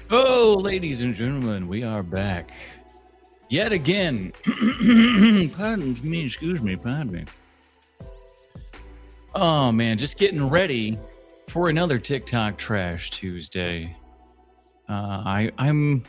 Oh, ladies and gentlemen, we are back yet again. Pardon me, pardon me. Oh man, just getting ready for another TikTok Trash Tuesday. I'm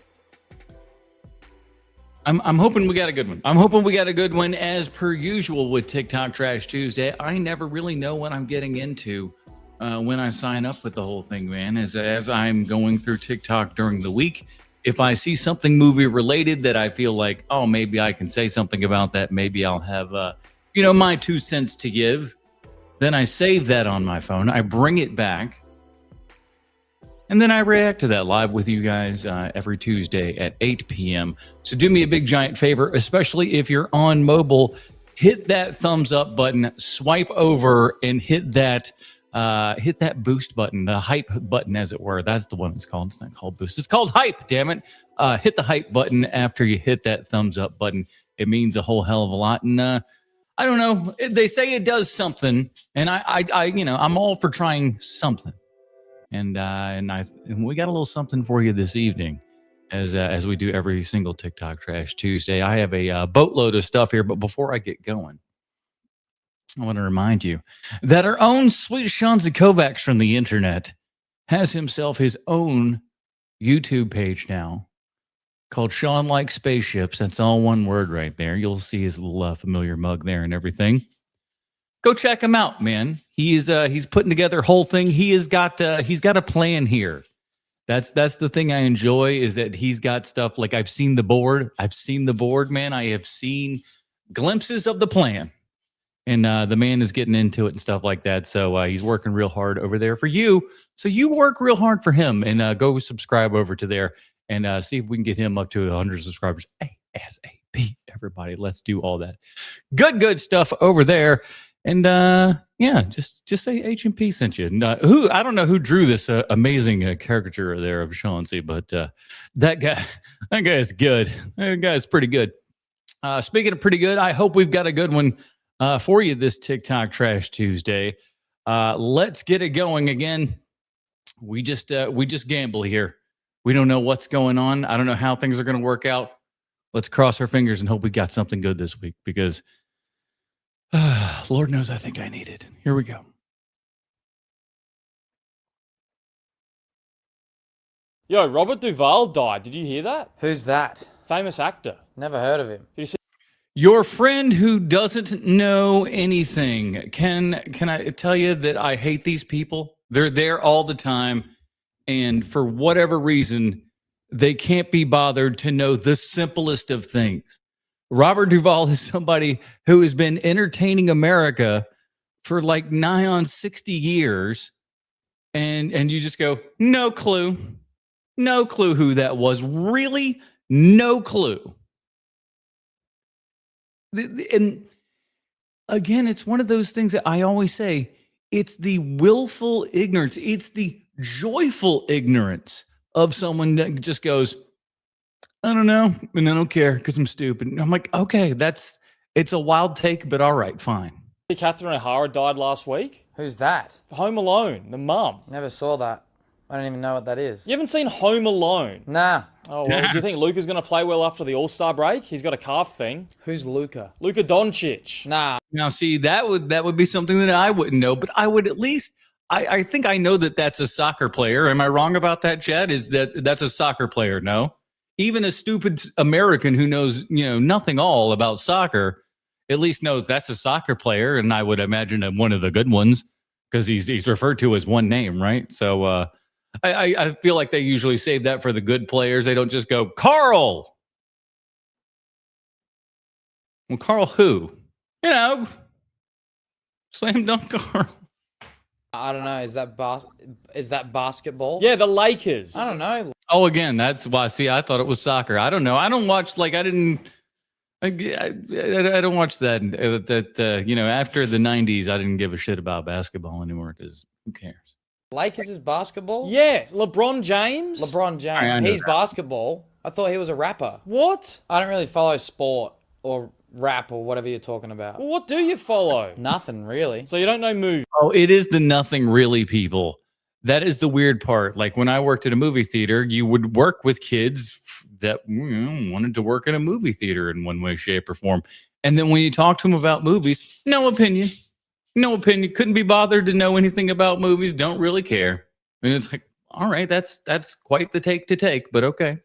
hoping we got a good one. I'm hoping we got a good one. As per usual with TikTok Trash Tuesday, I never really know what I'm getting into when I sign up with the whole thing, man. As I'm going through TikTok during the week, if I see something movie related that I feel like, oh, maybe I can say something about that, maybe I'll have my 2 cents to give, then I save that on my phone. I bring it back. And then I react to that live with you guys every Tuesday at 8 p.m. So do me a big giant favor, especially if you're on mobile, hit that thumbs up button, swipe over, and hit that boost button, the hype button, as it were. That's the one it's called. It's not called boost. It's called hype, damn it. Hit the hype button after you hit that thumbs up button. It means a whole hell of a lot. And I don't know. They say it does something, and I'm all for trying something. And we got a little something for you this evening, as we do every single TikTok Trash Tuesday. I have a boatload of stuff here, but before I get going, I want to remind you that our own sweet Sean Kovacs from the internet has himself his own YouTube page now called Sean Likes Spaceships. That's all one word right there. You'll see his little familiar mug there and everything. Go check him out, man. He's putting together a whole thing. He's got a plan here. That's the thing I enjoy, is that he's got stuff like I've seen the board, man. I have seen glimpses of the plan, and the man is getting into it and stuff like that. So he's working real hard over there for you. So you work real hard for him, and go subscribe over to there and see if we can get him up to 100 subscribers ASAP. Everybody, let's do all that good stuff over there. And just say H&P sent you. I don't know who drew this amazing caricature there of Chauncey, but that guy's good. That guy's pretty good. Speaking of pretty good, I hope we've got a good one for you this TikTok Trash Tuesday. Let's get it going again. We just gamble here. We don't know what's going on. I don't know how things are going to work out. Let's cross our fingers and hope we got something good this week, because Lord knows I think I need it. Here we go. Yo, Robert Duvall died. Did you hear that? Who's that? Famous actor. Never heard of him. Did you see? Your friend who doesn't know anything. Can I tell you that I hate these people? They're there all the time, and for whatever reason, they can't be bothered to know the simplest of things. Robert Duvall is somebody who has been entertaining America for like nigh on 60 years. And you just go, no clue who that was. Really? No clue. And again, it's one of those things that I always say, it's the willful ignorance. It's the joyful ignorance of someone that just goes, I don't know, and I don't care because I'm stupid. And I'm like, okay, it's a wild take, but all right, fine. Catherine O'Hara died last week? Who's that? Home Alone, the mum. Never saw that. I don't even know what that is. You haven't seen Home Alone? Nah. Oh, well, do you think Luca's going to play well after the All-Star break? He's got a calf thing. Who's Luca? Luka Doncic. Nah. Now, see, that would be something that I wouldn't know, but I would at least, I think I know that that's a soccer player. Am I wrong about that, Chad? Is that's a soccer player? No? Even a stupid American who knows, nothing all about soccer, at least knows that's a soccer player, and I would imagine one of the good ones, because he's referred to as one name, right? So I feel like they usually save that for the good players. They don't just go, Carl. Well, Carl who? Slam dunk Carl. I don't know. Is that basketball? Yeah, the Lakers. I don't know. Oh, again, that's why. See, I thought it was soccer. I don't know. I don't watch. I don't watch that. After the '90s, I didn't give a shit about basketball anymore, because who cares? Lakers is basketball? Yes, LeBron James. LeBron James. He's basketball. I thought he was a rapper. What? I don't really follow sport or rap or whatever you're talking about. Well, what do you follow? Nothing really. So you don't know movies? Oh, it is the nothing really people That is the weird part. Like when I worked at a movie theater, you would work with kids that wanted to work in a movie theater in one way, shape, or form. And then when you talk to them about movies, no opinion. No opinion. Couldn't be bothered to know anything about movies. Don't really care. And it's like, all right, that's quite the take to take, but okay.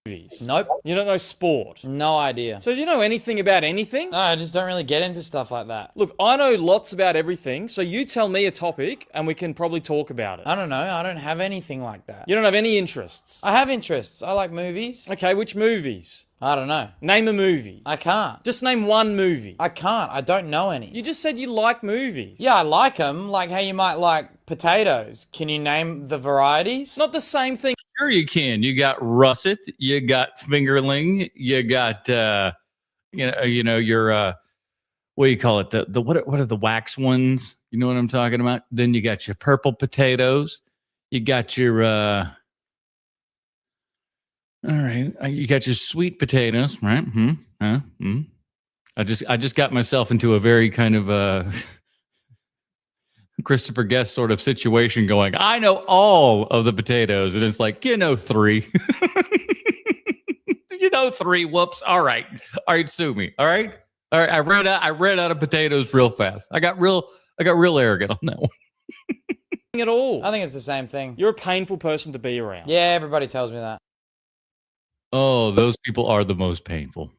Movies. Nope. You don't know sport. No idea. So do you know anything about anything? No, I just don't really get into stuff like that. Look, I know lots about everything, so you tell me a topic and we can probably talk about it. I don't know. I don't have anything like that. You don't have any interests? I have interests. I like movies. Okay, which movies? I don't know. Name a movie. I can't. Just name one movie. I can't. I don't know any. You just said you like movies. Yeah, I like them. Like how you might like potatoes. Can you name the varieties? Not the same thing. Sure you can. You got russet, you got fingerling, you got your what do you call it? The what are the wax ones? You know what I'm talking about? Then you got your purple potatoes. You got your all right. You got your sweet potatoes, right? I just got myself into a very kind of Christopher Guest sort of situation going, I know all of the potatoes. And it's like, 3. 3. Whoops. All right. Sue me. All right. I ran out of potatoes real fast. I got real arrogant on that one. At all. I think it's the same thing. You're a painful person to be around. Yeah, everybody tells me that. Oh, those people are the most painful.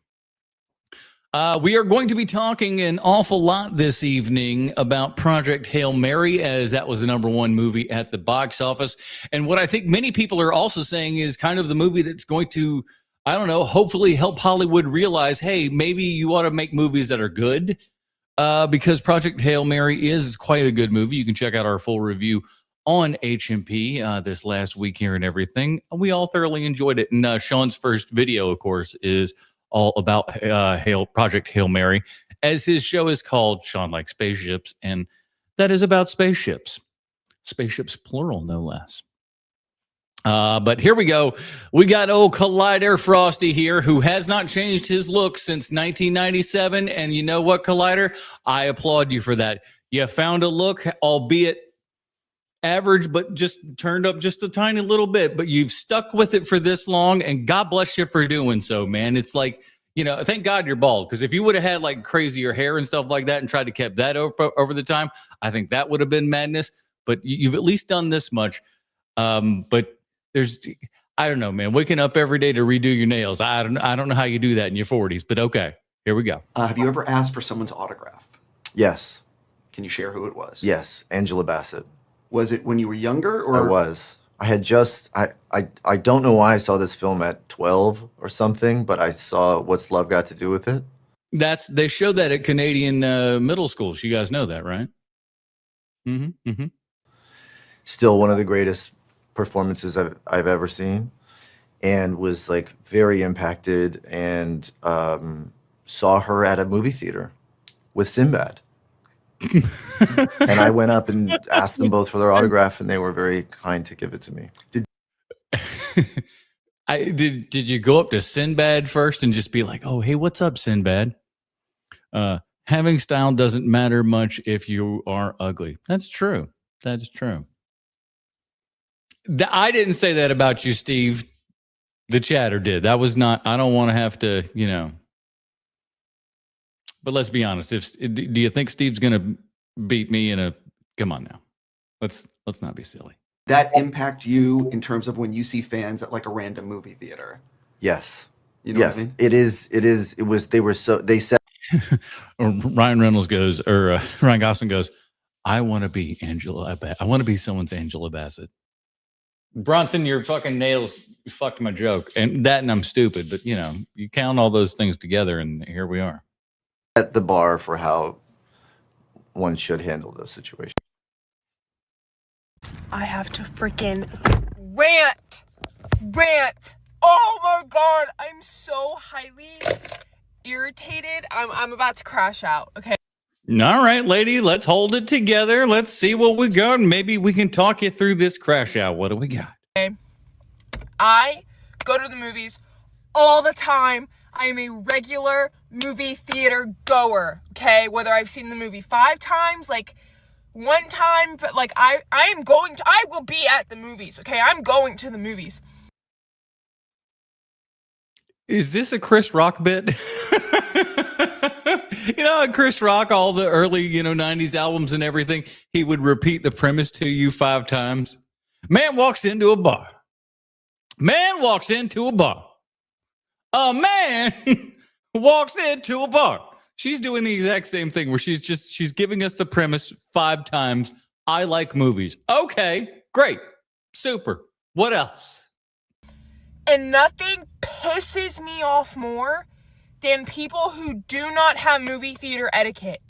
We are going to be talking an awful lot this evening about Project Hail Mary, as that was the #1 movie at the box office. And what I think many people are also saying is kind of the movie that's going to, I don't know, hopefully help Hollywood realize, hey, maybe you ought to make movies that are good, because Project Hail Mary is quite a good movie. You can check out our full review on HMP this last week here and everything. We all thoroughly enjoyed it. And Sean's first video, of course, is all about Project Hail Mary, as his show is called Sean Likes Spaceships, and that is about spaceships. Spaceships plural, no less. But here we go. We got old Collider Frosty here, who has not changed his look since 1997. And you know what, Collider? I applaud you for that. You found a look, albeit average, but just turned up just a tiny little bit. But you've stuck with it for this long, and God bless you for doing so, man. It's like, thank God you're bald, because if you would have had like crazier hair and stuff like that and tried to keep that over the time, I think that would have been madness. But you've at least done this much. But I don't know, man. Waking up every day to redo your nails. I don't know how you do that in your 40s, but okay, here we go. Have you ever asked for someone's autograph? Yes. Can you share who it was? Yes. Angela Bassett. Was it when you were younger, or? I was. I had just, I don't know why I saw this film at 12 or something, but I saw What's Love Got to Do with It. They showed that at Canadian middle schools. You guys know that, right? Mm-hmm. Mm-hmm. Still one of the greatest performances I've ever seen, and was like very impacted, and saw her at a movie theater with Sinbad. And I went up and asked them both for their autograph, and they were very kind to give it to me. Did you go up to Sinbad first and just be like, oh, hey, what's up, Sinbad? Having style doesn't matter much if you are ugly. That's true. That's true. I didn't say that about you, Steve. The chatter did. That was not, I don't want to have to, but let's be honest. Do you think Steve's going to beat me in a, come on now. Let's not be silly. That impact you in terms of when you see fans at like a random movie theater? Yes. You know yes. what I mean? They said. Or Ryan Reynolds goes, or Ryan Gosling goes, I want to be I want to be someone's Angela Bassett. Bronson, your fucking nails fucked my joke. And I'm stupid, but you count all those things together and here we are. At the bar for how one should handle those situations. I have to freaking rant. Oh my God, I'm so highly irritated. I'm about to crash out, okay? All right, lady, let's hold it together. Let's see what we got, and maybe we can talk you through this crash out. What do we got? Okay. I go to the movies all the time. I am a regular movie theater goer, okay? Whether I've seen the movie 5 times, like one time, but like I will be at the movies. Okay, I'm going to the movies. Is this a Chris Rock bit? You know, Chris Rock, all the early, 90s albums and everything, he would repeat the premise to you 5 times. Man walks into a bar. Man walks into a bar. A man walks into a bar. She's doing the exact same thing where she's giving us the premise 5 times. I like movies. Okay, great. Super. What else? And nothing pisses me off more than people who do not have movie theater etiquette.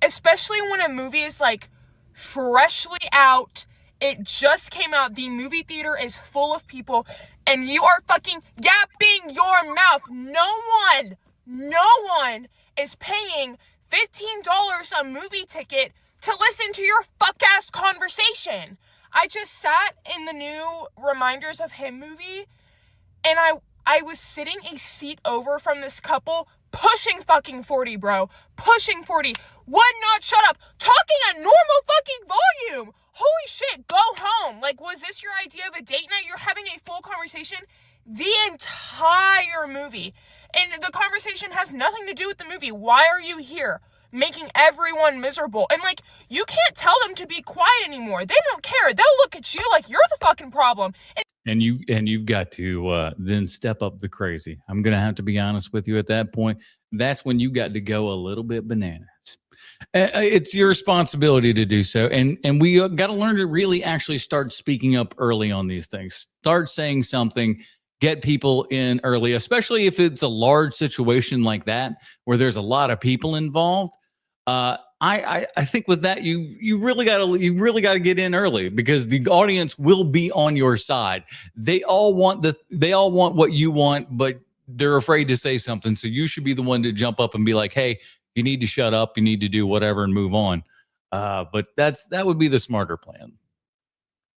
Especially when a movie is like freshly out. It just came out. The movie theater is full of people and you are fucking yapping your mouth. No one is paying $15 a movie ticket to listen to your fuck-ass conversation. I just sat in the new Reminders of Him movie and I was sitting a seat over from this couple, pushing fucking 40, bro. Pushing 40. Would not shut up. Talking at normal fucking volume. Holy shit, go home. Like, was this your idea of a date night? You're having a full conversation the entire movie. And the conversation has nothing to do with the movie. Why are you here? Making everyone miserable. And like, you can't tell them to be quiet anymore. They don't care. They'll look at you like you're the fucking problem. And you've got to then step up the crazy. I'm gonna have to be honest with you at that point. That's when you got to go a little bit bananas. It's your responsibility to do so, and we got to learn to really actually start speaking up early on these things. Start saying something. Get people in early, especially if it's a large situation like that where there's a lot of people involved. I think with that you really gotta get in early because the audience will be on your side. They all want what you want, but they're afraid to say something. So you should be the one to jump up and be like, "Hey, you need to shut up. You need to do whatever and move on." But that would be the smarter plan.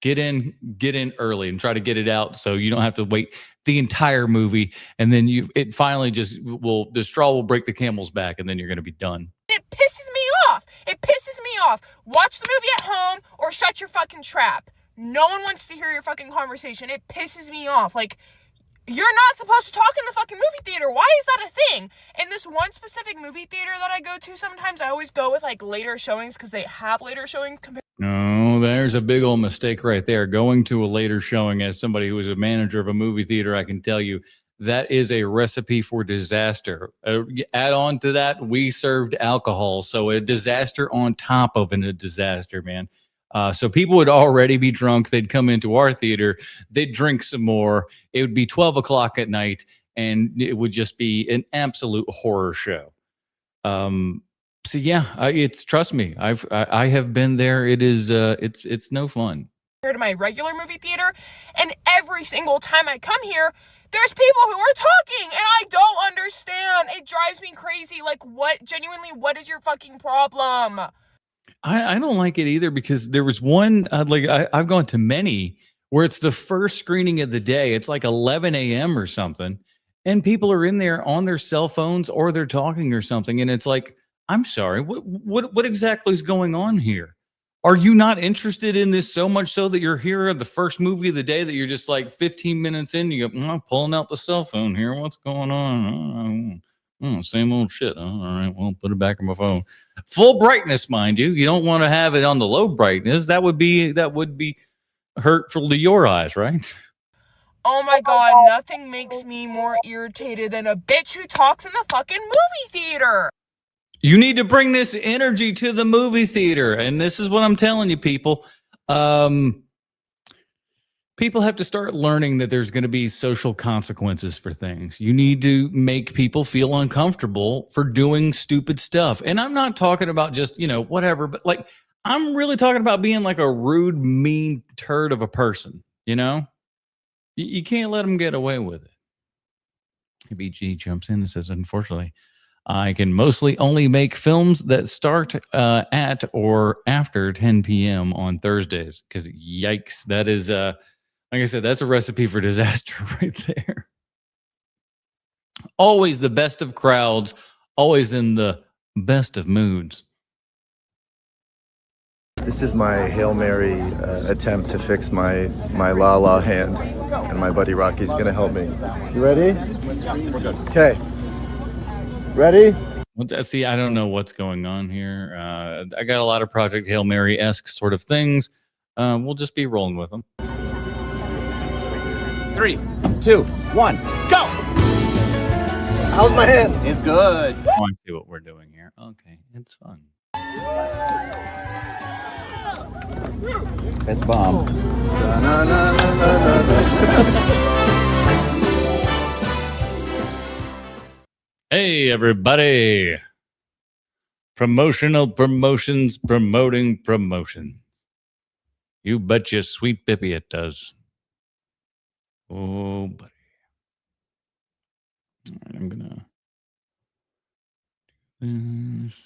Get in early and try to get it out so you don't have to wait the entire movie, and then it finally the straw will break the camel's back, and then you're going to be done. It pisses me off. It pisses me off. Watch the movie at home or shut your fucking trap. No one wants to hear your fucking conversation. It pisses me off. Like, you're not supposed to talk in the fucking movie theater. Why is that a thing? In this one specific movie theater that I go to, sometimes I always go with like later showings because they have later showings compared. No, there's a big old mistake right there. Going to a later showing as somebody who is a manager of a movie theater, I can tell you that is a recipe for disaster. Add on to that, we served alcohol. So a disaster on top of a disaster, man. So people would already be drunk. They'd come into our theater. They'd drink some more. It would be 12 o'clock at night, and it would just be an absolute horror show. So yeah, trust me, I have been there. It is it's no fun. To my regular movie theater, and every single time I come here, there's people who are talking, and I don't understand. It drives me crazy. Like, what is your fucking problem? I don't like it either because there was one I've gone to many where it's the first screening of the day. It's like 11 a.m. or something, and people are in there on their cell phones or they're talking or something, and it's like, I'm sorry, what exactly is going on here? Are you not interested in this so much so that you're here at the first movie of the day that you're just like 15 minutes in, you go, I'm pulling out the cell phone here. What's going on? Same old shit. All right, well, put it back on my phone. Full brightness, mind you. You don't want to have it on the low brightness. That would be hurtful to your eyes, right? Oh my God, nothing makes me more irritated than a bitch who talks in the fucking movie theater. You need to bring this energy to the movie theater. And this is what I'm telling you, people. People have to start learning that there's going to be social consequences for things. You need to make people feel uncomfortable for doing stupid stuff. And I'm not talking about just, whatever, but like, I'm really talking about being like a rude, mean turd of a person, You can't let them get away with it. BG jumps in and says, unfortunately, I can mostly only make films that start at or after 10 p.m. on Thursdays. Because yikes, that is, like I said, that's a recipe for disaster right there. Always the best of crowds, always in the best of moods. This is my Hail Mary attempt to fix my La La hand, and my buddy Rocky's gonna help me. You ready? Okay. Ready? See, I don't know what's going on here. I got a lot of Project Hail Mary-esque sort of things. We'll just be rolling with them. 3, 2, 1, go! How's my hand? It's good. I want to see what we're doing here. Okay, it's fun. Best bomb. Hey, everybody. Promotions promoting promotions. You betcha sweet bippy it does. Oh, buddy. All right, I'm going to do this.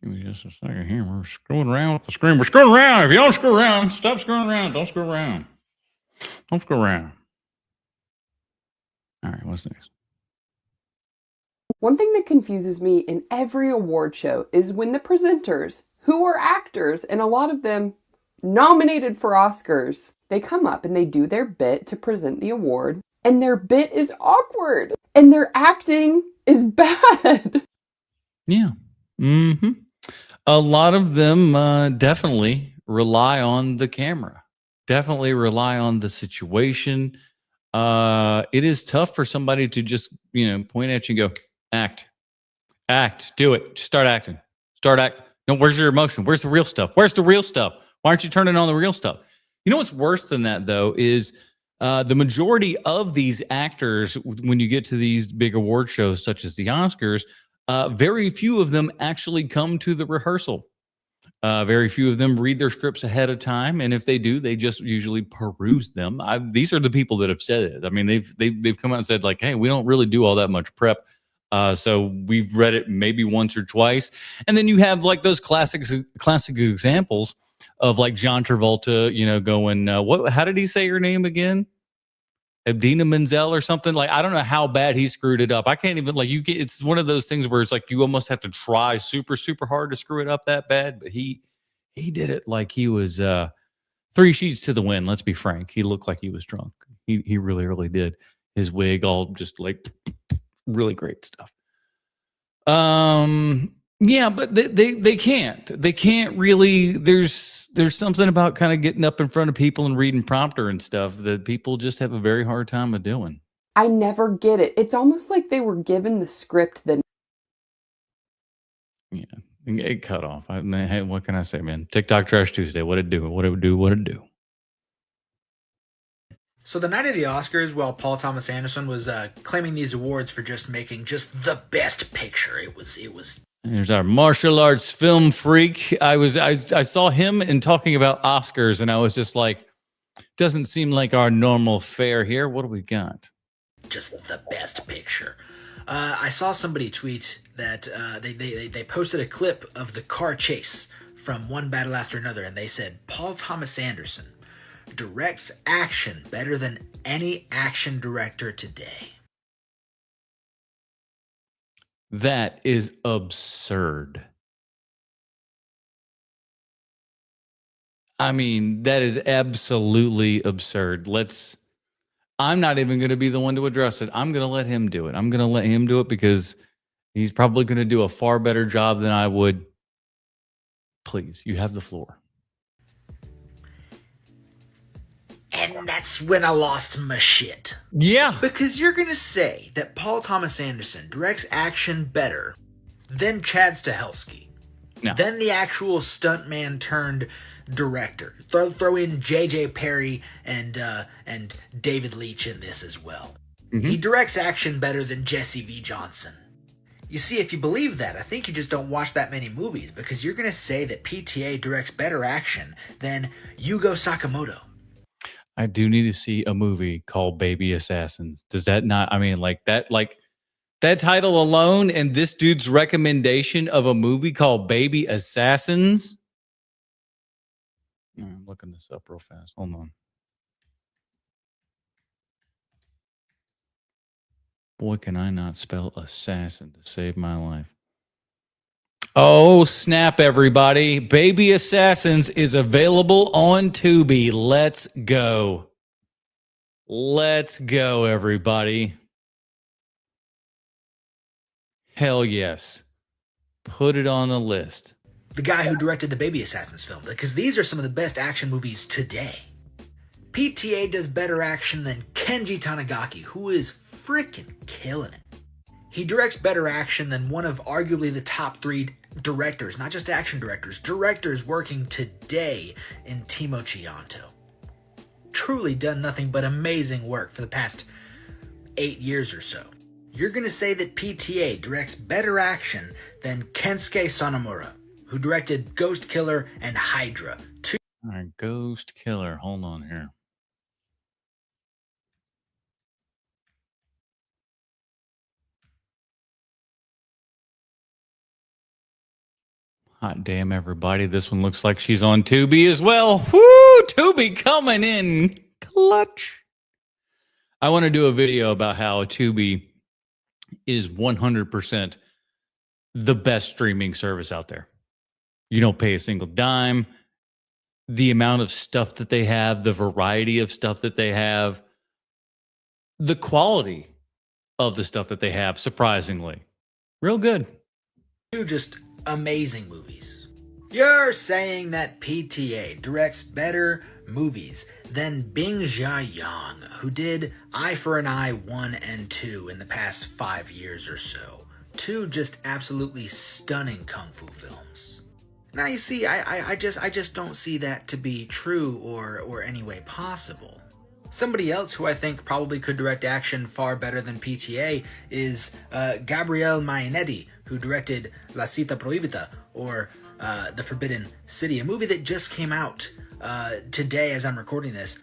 Give me just a second here. We're screwing around with the screen. We're screwing around. If you don't screw around, stop screwing around. Don't screw around. Don't screw around. All right, what's next? One thing that confuses me in every award show is when the presenters, who are actors, and a lot of them nominated for Oscars, they come up and they do their bit to present the award, and their bit is awkward, and their acting is bad. Yeah. Mm-hmm. A lot of them definitely rely on the camera, definitely rely on the situation. It is tough for somebody to just, point at you and go, act, do it. Just start acting. No, where's your emotion? Where's the real stuff? Where's the real stuff? Why aren't you turning on the real stuff? You know what's worse than that, though, is the majority of these actors, when you get to these big award shows such as the Oscars, very few of them actually come to the rehearsal. Very few of them read their scripts ahead of time, and if they do, they just usually peruse them. These are the people that have said it. I mean, they've come out and said, like, "Hey, we don't really do all that much prep, so we've read it maybe once or twice." And then you have like those classic examples of like John Travolta, going, "What? How did he say your name again? Abdina Menzel or something?" Like, I don't know how bad he screwed it up. I can't even it's one of those things where it's like you almost have to try super, super hard to screw it up that bad. But he did it like he was 3 sheets to the wind. Let's be frank. He looked like he was drunk. He really, really did. His wig all just like really great stuff. Yeah, but they can't really. There's something about kind of getting up in front of people and reading prompter and stuff that people just have a very hard time of doing. I never get it. It's almost like they were given the script the Yeah, it cut off. Hey, what can I say, man? TikTok Trash Tuesday. What it do? What it do? So the night of the Oscars, while Paul Thomas Anderson was claiming these awards for just making just the best picture, it was. There's our martial arts film freak. I saw him and talking about Oscars, and I was just like, doesn't seem like our normal fare here. What do we got? Just the best picture. I saw somebody tweet that they posted a clip of the car chase from one battle after another, and they said Paul Thomas Anderson directs action better than any action director today. That is absurd. I mean, that is absolutely absurd. I'm not even going to be the one to address it. I'm going to let him do it. I'm going to let him do it because he's probably going to do a far better job than I would. Please, you have the floor. And that's when I lost my shit. Yeah. Because you're going to say that Paul Thomas Anderson directs action better than Chad Stahelski. No. Then the actual stuntman turned director. Throw in J.J. Perry and David Leitch in this as well. Mm-hmm. He directs action better than Jesse V. Johnson. You see, if you believe that, I think you just don't watch that many movies, because you're going to say that PTA directs better action than Yugo Sakamoto. I do need to see a movie called Baby Assassins. Does that not, I mean, like that title alone and this dude's recommendation of a movie called Baby Assassins? I'm looking this up real fast. Hold on. Boy, can I not spell assassin to save my life. Oh, snap, everybody. Baby Assassins is available on Tubi. Let's go. Let's go, everybody. Hell yes. Put it on the list. The guy who directed the Baby Assassins film, because these are some of the best action movies today. PTA does better action than Kenji Tanigaki, who is freaking killing it. He directs better action than one of arguably the top 3 directors, not just action directors working today in Timo Chianto. Truly done nothing but amazing work for the past 8 years or so. You're going to say that PTA directs better action than Kensuke Sonomura, who directed Ghost Killer and Hydra. All right, Ghost Killer. Hold on here. Hot damn, everybody. This one looks like she's on Tubi as well. Woo! Tubi coming in clutch. I want to do a video about how Tubi is 100% the best streaming service out there. You don't pay a single dime. The amount of stuff that they have, the variety of stuff that they have, the quality of the stuff that they have, surprisingly. Real good. 2 just amazing movies. You're saying that PTA directs better movies than Bing Jiayang, who did Eye for an Eye 1 and 2 in the past 5 years or so. 2 just absolutely stunning kung fu films. Now you see, I just don't see that to be true or any way possible. Somebody else who I think probably could direct action far better than PTA is Gabriel Mainetti, who directed La Cita Prohibita, or The Forbidden City, a movie that just came out today as I'm recording this,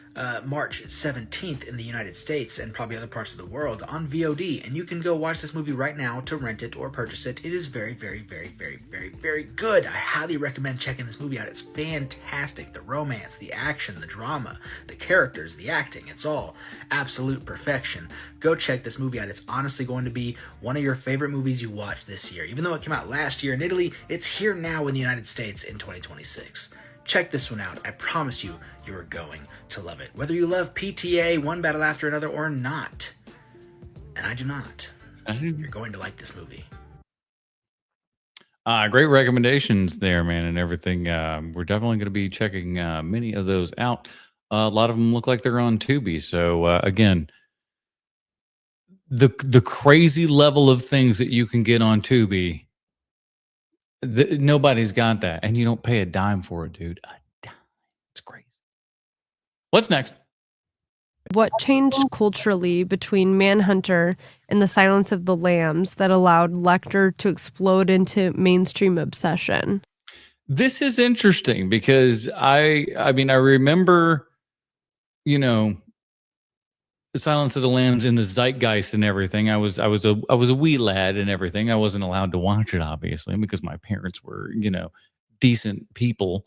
March 17th in the United States and probably other parts of the world on VOD. And you can go watch this movie right now to rent it or purchase it. It is very, very, very, very, very, very good. I highly recommend checking this movie out. It's fantastic. The romance, the action, the drama, the characters, the acting, it's all absolute perfection. Go check this movie out. It's honestly going to be one of your favorite movies you watch this year. Even though it came out last year in Italy, it's here now in the United States in 2026. Check this one out. I promise you, you're going to love it. Whether you love PTA, One Battle After Another, or not. And I do not. You're going to like this movie. Great recommendations there, man, and everything. We're definitely going to be checking many of those out. A lot of them look like they're on Tubi. So, again, the crazy level of things that you can get on Tubi, nobody's got that, and you don't pay a dime for it, dude. A dime. It's crazy. What's next? What changed culturally between Manhunter and The Silence of the Lambs that allowed Lecter to explode into mainstream obsession? This is interesting because I mean, I remember, you know, The Silence of the Lambs in the zeitgeist and everything. I was a wee lad and everything. I wasn't allowed to watch it, obviously, because my parents were, you know, decent people.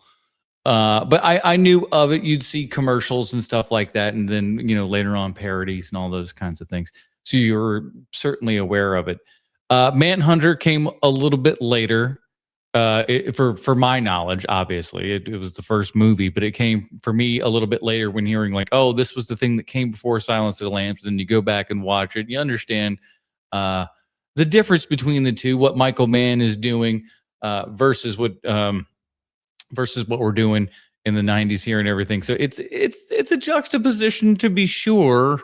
But I knew of it. You'd see commercials and stuff like that, and then, you know, later on parodies and all those kinds of things. So you're certainly aware of it. Manhunter came a little bit later. For my knowledge, obviously, it was the first movie, but it came for me a little bit later when hearing like, oh, this was the thing that came before Silence of the Lambs. Then you go back and watch it, you understand the difference between the two, what Michael Mann is doing versus what we're doing in the 90s here and everything. So it's a juxtaposition, to be sure.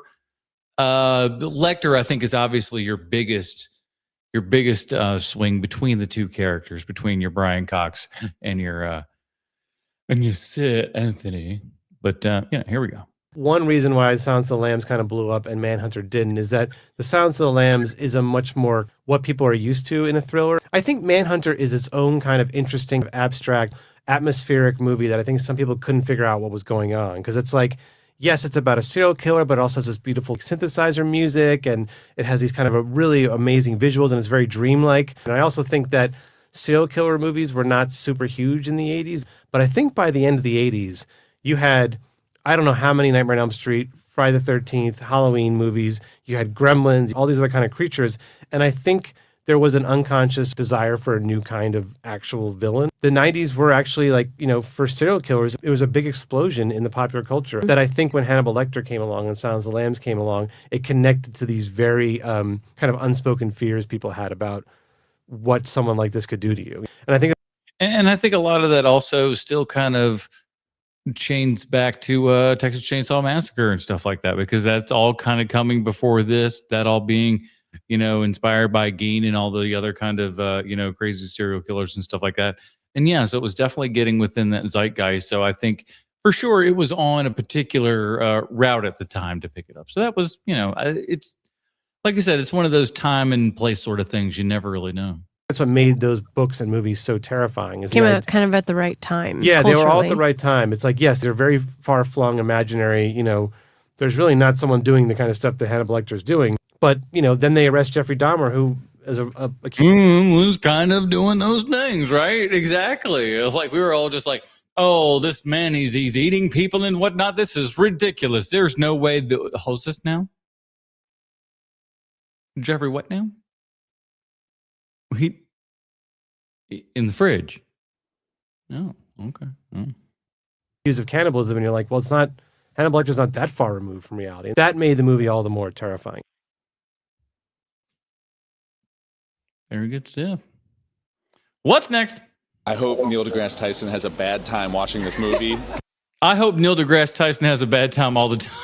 Lecter, I think, is obviously your biggest swing between the two characters, between your Brian Cox and your Sir Anthony. But here we go. One reason why Silence of the Lambs kind of blew up and Manhunter didn't is that The Silence of the Lambs is a much more what people are used to in a thriller. I think Manhunter is its own kind of interesting, abstract, atmospheric movie that I think some people couldn't figure out what was going on. Because it's like, yes, it's about a serial killer, but it also has this beautiful synthesizer music, and it has these kind of a really amazing visuals, and it's very dreamlike. And I also think that serial killer movies were not super huge in the 80s, but I think by the end of the 80s, you had, I don't know how many Nightmare on Elm Street Friday the 13th, Halloween movies. You had Gremlins, all these other kind of creatures. And I think there was an unconscious desire for a new kind of actual villain. The 90s were actually like, for serial killers, it was a big explosion in the popular culture that I think when Hannibal Lecter came along and Silence of the Lambs came along, it connected to these very kind of unspoken fears people had about what someone like this could do to you. And I think a lot of that also still kind of chains back to Texas Chainsaw Massacre and stuff like that, because that's all kind of coming before this, that all being inspired by Gein and all the other kind of, crazy serial killers and stuff like that. And yeah, so it was definitely getting within that zeitgeist. So I think for sure it was on a particular route at the time to pick it up. So that was, it's like I said, it's one of those time and place sort of things. You never really know. That's what made those books and movies so terrifying. Came out kind of at the right time. Yeah, they were all at the right time. It's like, yes, they're very far-flung, imaginary. There's really not someone doing the kind of stuff that Hannibal Lecter is doing. But, then they arrest Jeffrey Dahmer, who is was kind of doing those things, right? Exactly. Like we were all just like, oh, this man, he's eating people and whatnot. This is ridiculous. There's no way. Who's this now? Jeffrey, what now? He in the fridge. Oh, okay. Oh. Views of cannibalism, and you're like, well, it's not. Hannibal Lecter's not that far removed from reality. That made the movie all the more terrifying. Very good stuff. What's next? I hope Neil deGrasse Tyson has a bad time watching this movie. I hope Neil deGrasse Tyson has a bad time all the time.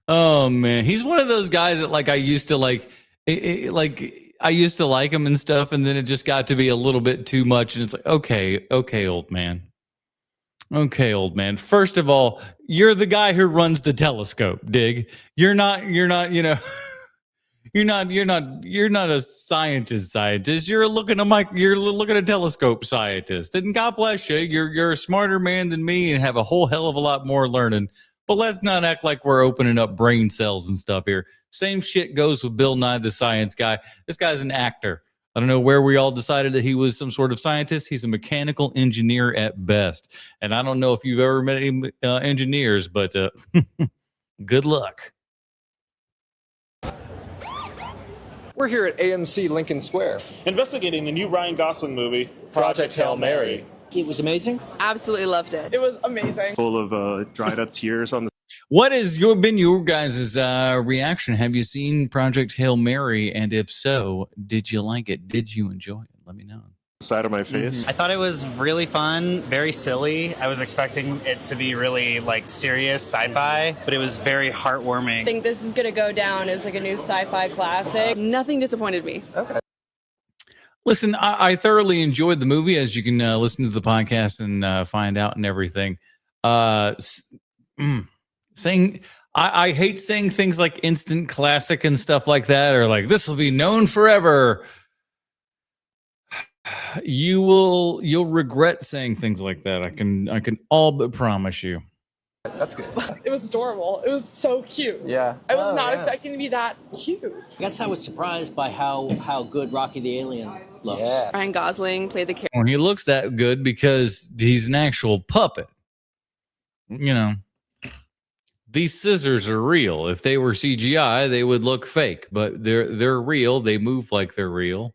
Oh man, he's one of those guys that I used to like. I used to like him and stuff, and then it just got to be a little bit too much, and it's like, okay, old man. Okay, old man. First of all, you're the guy who runs the telescope, dig. You're not, you're not a scientist. You're looking a telescope scientist. And God bless you. You're a smarter man than me and have a whole hell of a lot more learning. But let's not act like we're opening up brain cells and stuff here. Same shit goes with Bill Nye the Science Guy. This guy's an actor. I don't know where we all decided that he was some sort of scientist. He's a mechanical engineer at best. And I don't know if you've ever met any engineers, but good luck. We're here at AMC Lincoln Square, investigating the new Ryan Gosling movie, Project Hail Mary. It was amazing. Absolutely loved it. It was amazing. Full of dried up tears on the. What has been your guys' reaction? Have you seen Project Hail Mary? And if so, did you like it? Did you enjoy it? Let me know. Side of my face. I thought it was really fun, very silly. I was expecting it to be really serious sci-fi, but it was very heartwarming. I think this is going to go down as a new sci-fi classic. Nothing disappointed me. Okay. Listen, I thoroughly enjoyed the movie, as you can listen to the podcast and find out and everything. Saying I hate saying things like instant classic and stuff like that, or this will be known forever. You'll regret saying things like that. I can all but promise you. That's good. It was adorable. It was so cute. Yeah. I was not expecting to be that cute. I guess I was surprised by how good Rocky the Alien looks. Yeah. Ryan Gosling played the character. Well, he looks that good because he's an actual puppet. These scissors are real. If they were CGI, they would look fake, but they're real. They move like they're real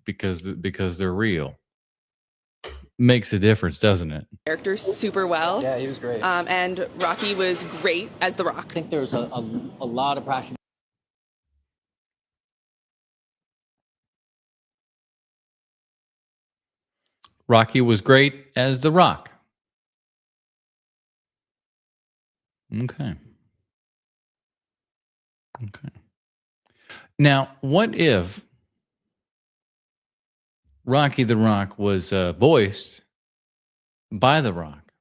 because they're real. Makes a difference, doesn't it? Character super well. Yeah, he was great. And Rocky was great as The Rock. I think there's a lot of passion. Rocky was great as The Rock. Okay. Now, what if Rocky the Rock was voiced by The Rock?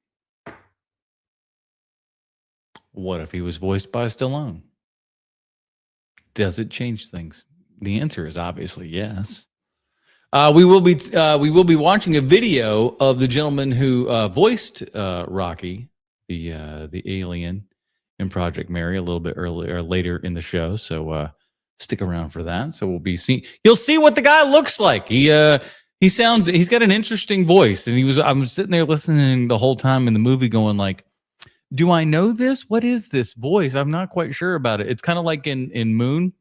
What if he was voiced by Stallone? Does it change things? The answer is obviously yes. We will be watching a video of the gentleman who voiced Rocky, the alien in Project Mary, a little bit earlier, later in the show. So stick around for that. So we'll be seeing. You'll see what the guy looks like. He's got an interesting voice, and I was sitting there listening the whole time in the movie, going like, Do I know this? What is this voice? I'm not quite sure about it. It's kind of like in Moon,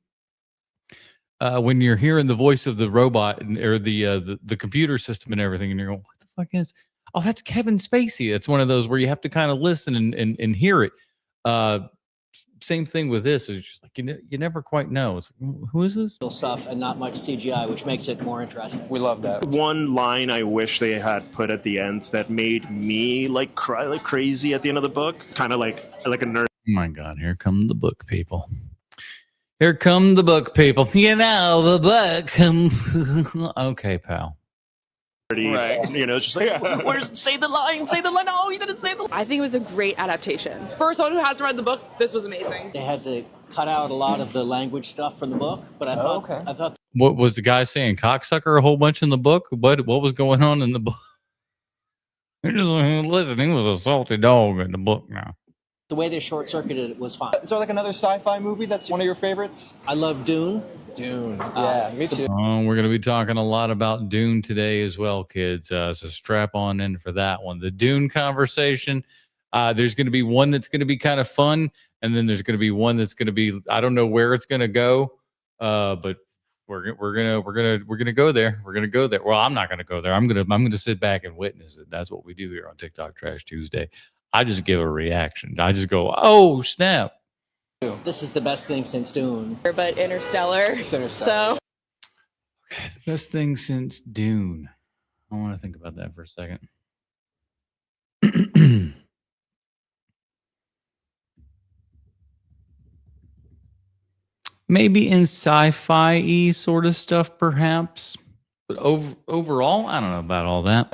when you're hearing the voice of the robot or the computer system and everything, and you're going, "What the fuck is?" Oh, that's Kevin Spacey. It's one of those where you have to kind of listen and hear it. Same thing with this. It's just like you never quite know. It's like, who is this? Stuff and not much CGI, which makes it more interesting. We love that. One line I wish they had put at the end that made me like cry like crazy at the end of the book, kind of like a nerd. Oh my God, here come the book people. Here come the book people. You know, the book. Okay, pal. Right. You know, it's just like, Where's say the line? Say the line. Oh, you didn't say the line. I think it was a great adaptation. For someone who hasn't read the book, this was amazing. They had to cut out a lot of the language stuff from the book, but I thought What was the guy saying? Cocksucker a whole bunch in the book? What was going on in the book? Listen, he was a salty dog in the book now. the way they short-circuited it was fine. Is there like another sci-fi movie that's one of your favorites? I love Dune. Dune. Yeah, me too. Oh, we're going to be talking a lot about Dune today as well, kids. So strap on in for that one. The Dune conversation. There's going to be one that's going to be kind of fun, and then there's going to be one that's going to be, I don't know where it's going to go, but we're gonna go there. We're gonna go there. Well, I'm not gonna go there. I'm gonna sit back and witness it. That's what we do here on TikTok Trash Tuesday. I just give a reaction. I just go, oh snap! This is the best thing since Dune. But Interstellar. So okay, the best thing since Dune. I want to think about that for a second. Maybe in sci-fi sort of stuff, perhaps. But overall, I don't know about all that.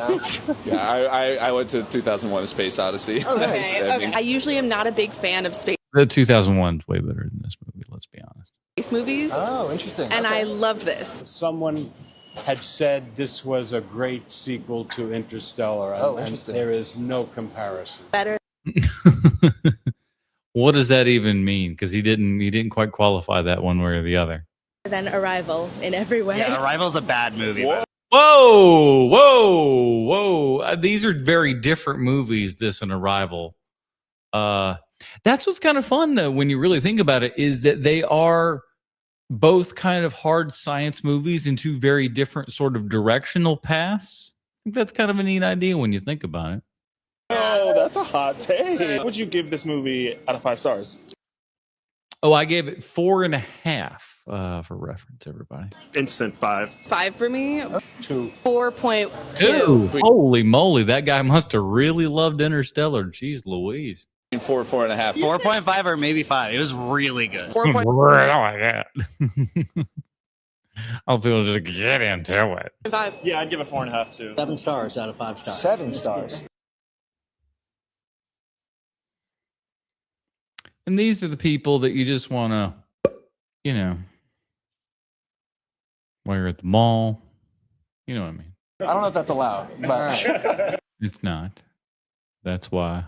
Yeah, I went to 2001: A Space Odyssey. Oh, okay. I usually am not a big fan of space The 2001 is way better than this movie, let's be honest. movies. Oh, interesting. And I love this. Someone had said this was a great sequel to Interstellar, and there is no comparison. Better. What does that even mean? Because he didn't quite qualify that one way or the other. Than Arrival in every way. Yeah, Arrival's a bad movie. Whoa. These are very different movies, this and Arrival. That's what's kind of fun, though, when you really think about it, is that they are both kind of hard science movies in two very different sort of directional paths. I think that's kind of a neat idea when you think about it. Oh, that's a hot take. What would you give this movie out of 5 stars? Oh, I gave it 4.5 for reference, everybody. Instant 5. 5 for me. 2. 4.2. Holy moly, that guy must have really loved Interstellar. Jeez Louise. 4.5. 4.5 or maybe 5. It was really good. 4.5. I'll feel just get into it. 5. Yeah, I'd give it 4.5 too. 7 stars out of 5 stars. 7 stars. And these are the people that you just want to, while you're at the mall. You know what I mean? I don't know if that's allowed, but It's not. That's why.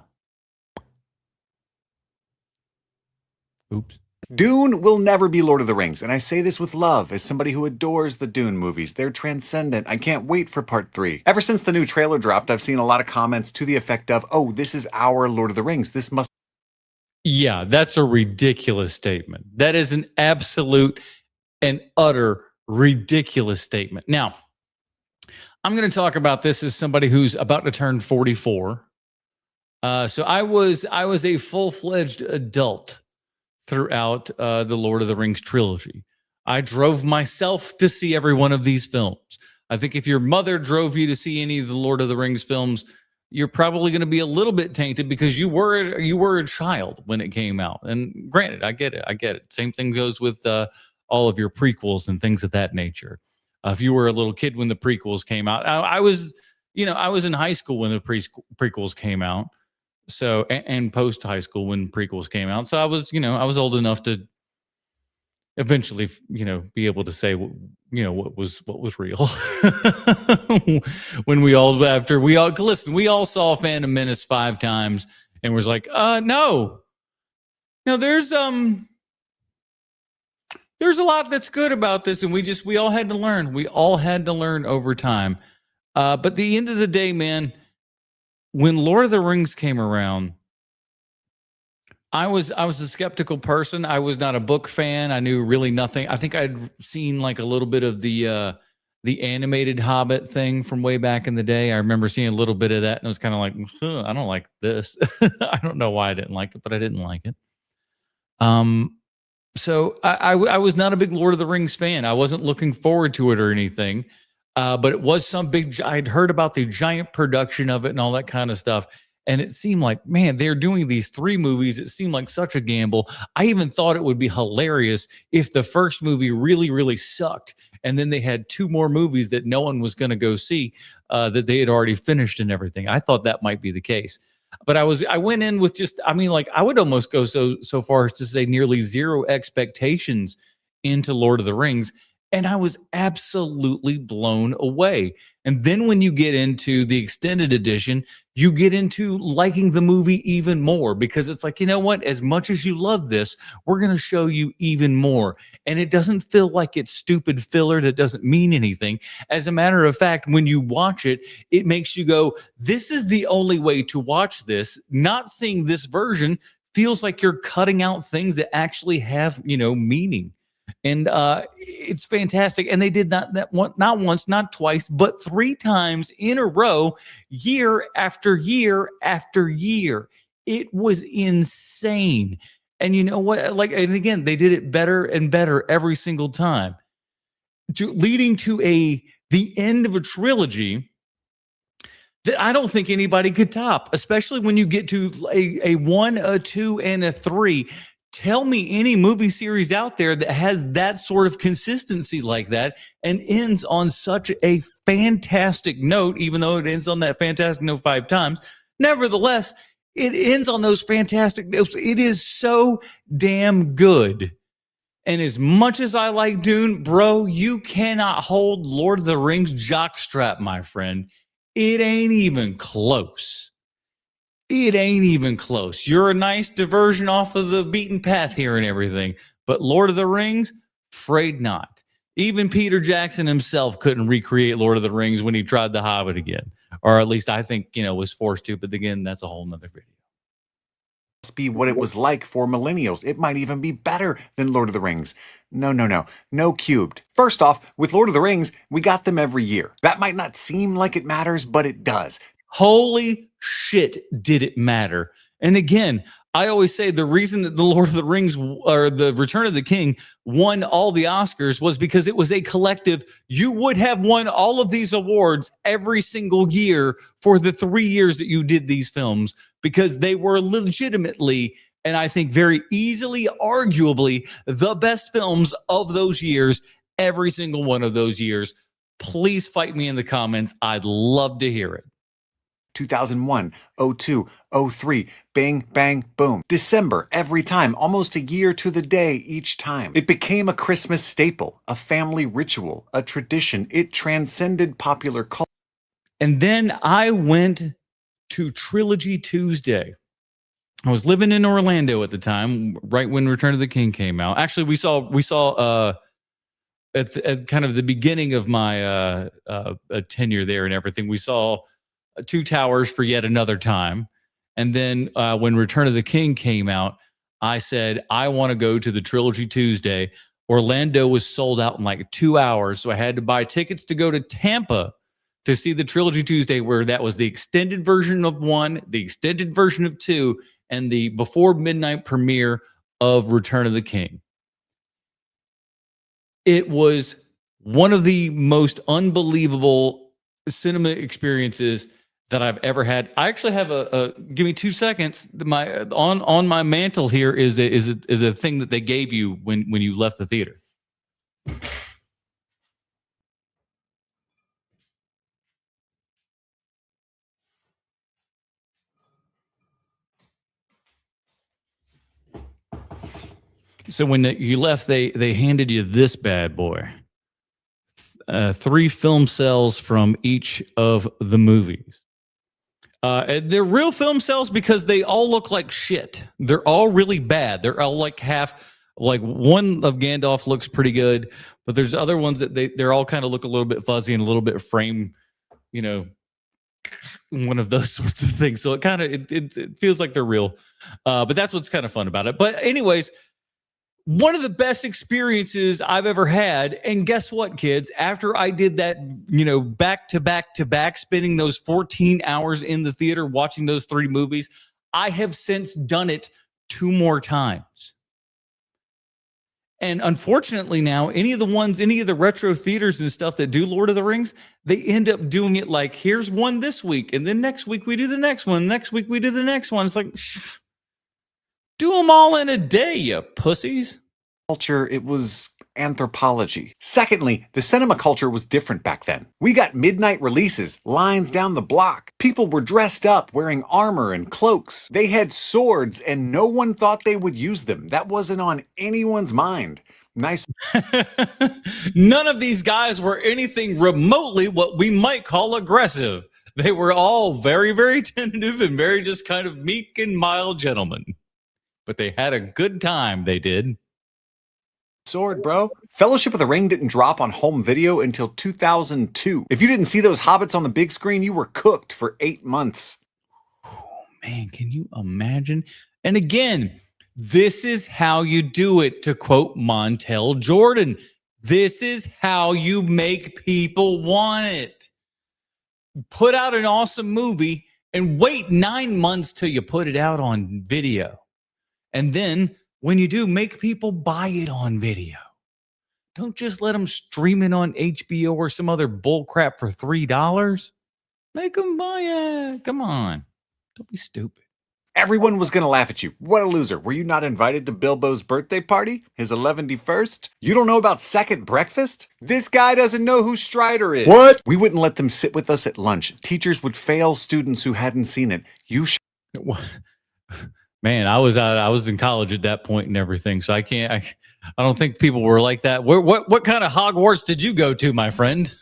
Oops. Dune will never be Lord of the Rings, and I say this with love as somebody who adores the Dune movies. They're transcendent. I can't wait for part 3. Ever since the new trailer dropped, I've seen a lot of comments to the effect of, oh, this is our Lord of the Rings. This must... Yeah, that's a ridiculous statement. That is an absolute and utter ridiculous statement. Now, I'm going to talk about this as somebody who's about to turn 44. So I was a full-fledged adult throughout the Lord of the Rings trilogy. I drove myself to see every one of these films. I think if your mother drove you to see any of the Lord of the Rings films, you're probably going to be a little bit tainted because you were a child when it came out. And granted, I get it. Same thing goes with all of your prequels and things of that nature. If you were a little kid when the prequels came out, I was in high school when the prequels came out. So, and post high school when prequels came out. So I was old enough to eventually, be able to say, what was real. When we all saw Phantom Menace 5 times and was like, no, there's a lot that's good about this. And we all had to learn. We all had to learn over time. But at the end of the day, man, when Lord of the Rings came around, I was a skeptical person. I was not a book fan. I knew really nothing. I think I'd seen like a little bit of the animated Hobbit thing from way back in the day. I remember seeing a little bit of that, and I was kind of like, I don't like this. I don't know why I didn't like it, but I didn't like it. So I was not a big Lord of the Rings fan. I wasn't looking forward to it or anything. But it was some big, I'd heard about the giant production of it and all that kind of stuff. And it seemed like, man, they're doing these 3 movies. It seemed like such a gamble. I even thought it would be hilarious if the first movie really, really sucked. And then they had 2 more movies that no one was going to go see that they had already finished and everything. I thought that might be the case. But I went in with just, I mean, like I would almost go so far as to say nearly 0 expectations into Lord of the Rings. And I was absolutely blown away. And then when you get into the extended edition, you get into liking the movie even more because it's like, you know what? As much as you love this, we're going to show you even more. And it doesn't feel like it's stupid filler that doesn't mean anything. As a matter of fact, when you watch it, it makes you go, this is the only way to watch this. Not seeing this version feels like you're cutting out things that actually have, meaning. And it's fantastic. And they did not once, not twice, but 3 times in a row, year after year after year. It was insane. And you know what? And again, they did it better and better every single time, leading to the end of a trilogy that I don't think anybody could top, especially when you get to a 1, a 2, and a 3. Tell me any movie series out there that has that sort of consistency like that and ends on such a fantastic note, even though it ends on that fantastic note 5 times. Nevertheless, it ends on those fantastic notes. It is so damn good. And as much as I like Dune, bro, you cannot hold Lord of the Rings jockstrap, my friend. It ain't even close. It ain't even close. You're a nice diversion off of the beaten path here and everything. But Lord of the Rings, afraid not. Even Peter Jackson himself couldn't recreate Lord of the Rings when he tried The Hobbit again. Or at least I think, was forced to. But again, that's a whole nother video. Be what it was like for millennials. It might even be better than Lord of the Rings. No cubed. First off, with Lord of the Rings, we got them every year. That might not seem like it matters, but it does. Holy shit, did it matter. And again, I always say the reason that the Lord of the Rings or the Return of the King won all the Oscars was because it was a collective. You would have won all of these awards every single year for the 3 years that you did these films because they were legitimately, and I think very easily, arguably, the best films of those years, every single one of those years. Please fight me in the comments. I'd love to hear it. 2001, 02, 03, bang, bang, boom. December, every time, almost a year to the day each time. It became a Christmas staple, a family ritual, a tradition. It transcended popular culture. And then I went to Trilogy Tuesday. I was living in Orlando at the time, right when Return of the King came out. Actually, we saw at kind of the beginning of my tenure there and everything, we saw Two Towers for yet another time. And then when Return of the King came out, I said, I want to go to the Trilogy Tuesday. Orlando was sold out in like 2 hours. So I had to buy tickets to go to Tampa to see the Trilogy Tuesday, where that was the extended version of 1, the extended version of 2, and the before midnight premiere of Return of the King. It was one of the most unbelievable cinema experiences that I've ever had. I actually have give me 2 seconds. On my mantle here is a thing that they gave you when you left the theater. So when you left, they handed you this bad boy. 3 film cells from each of the movies. They're real film cells because they all look like shit. They're all really bad. They're all like one of Gandalf looks pretty good, but there's other ones that they're all kind of look a little bit fuzzy and a little bit frame, one of those sorts of things. So it kind of it feels like they're real, but that's what's kind of fun about it. But anyways, one of the best experiences I've ever had. And guess what, kids? After I did that, back to back to back, spending those 14 hours in the theater watching those 3 movies, I have since done it 2 more times. And unfortunately now, any of the retro theaters and stuff that do Lord of the Rings, they end up doing it like, here's one this week, and then next week we do the next one, next week we do the next one. It's like, do them all in a day, you pussies. Culture, it was anthropology. Secondly, the cinema culture was different back then. We got midnight releases, lines down the block. People were dressed up, wearing armor and cloaks. They had swords, and no one thought they would use them. That wasn't on anyone's mind. Nice. None of these guys were anything remotely what we might call aggressive. They were all very, very tentative and very just kind of meek and mild gentlemen. But they had a good time, they did. Sword, bro. Fellowship of the Ring didn't drop on home video until 2002. If you didn't see those hobbits on the big screen, you were cooked for 8 months. Oh, man, can you imagine? And again, this is how you do it, to quote Montel Jordan. This is how you make people want it. Put out an awesome movie and wait 9 months till you put it out on video. And then when you do, make people buy it on video. Don't just let them stream it on HBO or some other bull crap for $3. Make them buy it. Come on. Don't be stupid. Everyone was going to laugh at you. What a loser. Were you not invited to Bilbo's birthday party? His 111st? You don't know about second breakfast? This guy doesn't know who Strider is. What? We wouldn't let them sit with us at lunch. Teachers would fail students who hadn't seen it. Man, I was in college at that point and everything, so I don't think people were like that. What kind of Hogwarts did you go to, my friend?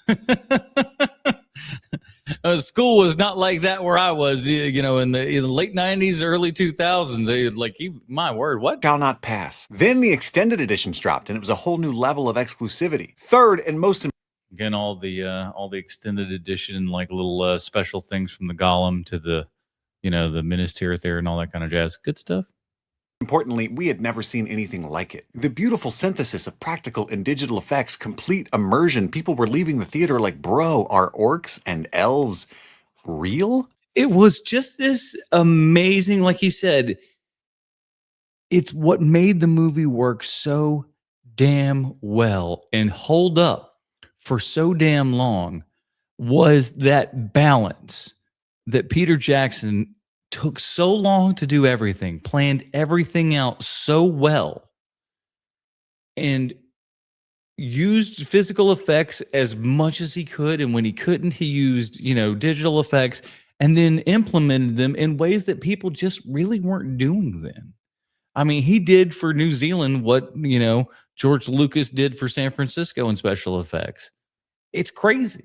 School was not like that where I was, in the late 90s, early 2000s. They like, my word, what? Shall not pass. Then the extended editions dropped, and it was a whole new level of exclusivity. Third, and most again, all the extended edition, like little special things from the Golem to the the Minas Tirith there and all that kind of jazz. Good stuff. Importantly, we had never seen anything like it. The beautiful synthesis of practical and digital effects, complete immersion. People were leaving the theater like, bro, are orcs and elves real? It was just this amazing, like he said, it's what made the movie work so damn well and hold up for so damn long was that balance that Peter Jackson took so long to do everything, planned everything out so well, and used physical effects as much as he could. And when he couldn't, he used, digital effects, and then implemented them in ways that people just really weren't doing then. I mean, he did for New Zealand what, George Lucas did for San Francisco in special effects. It's crazy.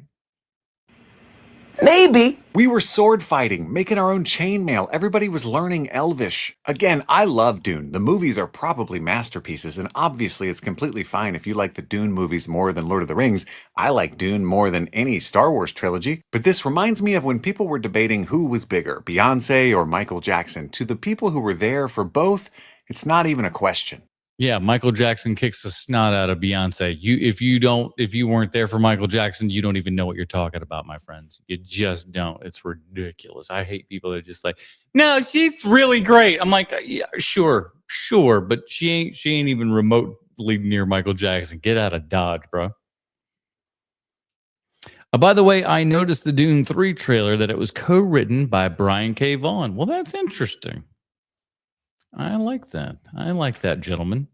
Maybe. We were sword fighting, making our own chainmail. Everybody was learning Elvish. Again, I love Dune. The movies are probably masterpieces, and obviously it's completely fine if you like the Dune movies more than Lord of the Rings. I like Dune more than any Star Wars trilogy. But this reminds me of when people were debating who was bigger, Beyonce or Michael Jackson. To the people who were there for both, it's not even a question. Yeah, Michael Jackson kicks the snot out of Beyonce. If you weren't there for Michael Jackson, you don't even know what you're talking about, my friends. You just don't. It's ridiculous. I hate people that are just like, no, she's really great. I'm like, yeah, sure, but she ain't even remotely near Michael Jackson. Get out of Dodge, bro. By the way, I noticed the Dune 3 trailer that it was co-written by Brian K. Vaughan. Well, that's interesting. I like that, gentlemen.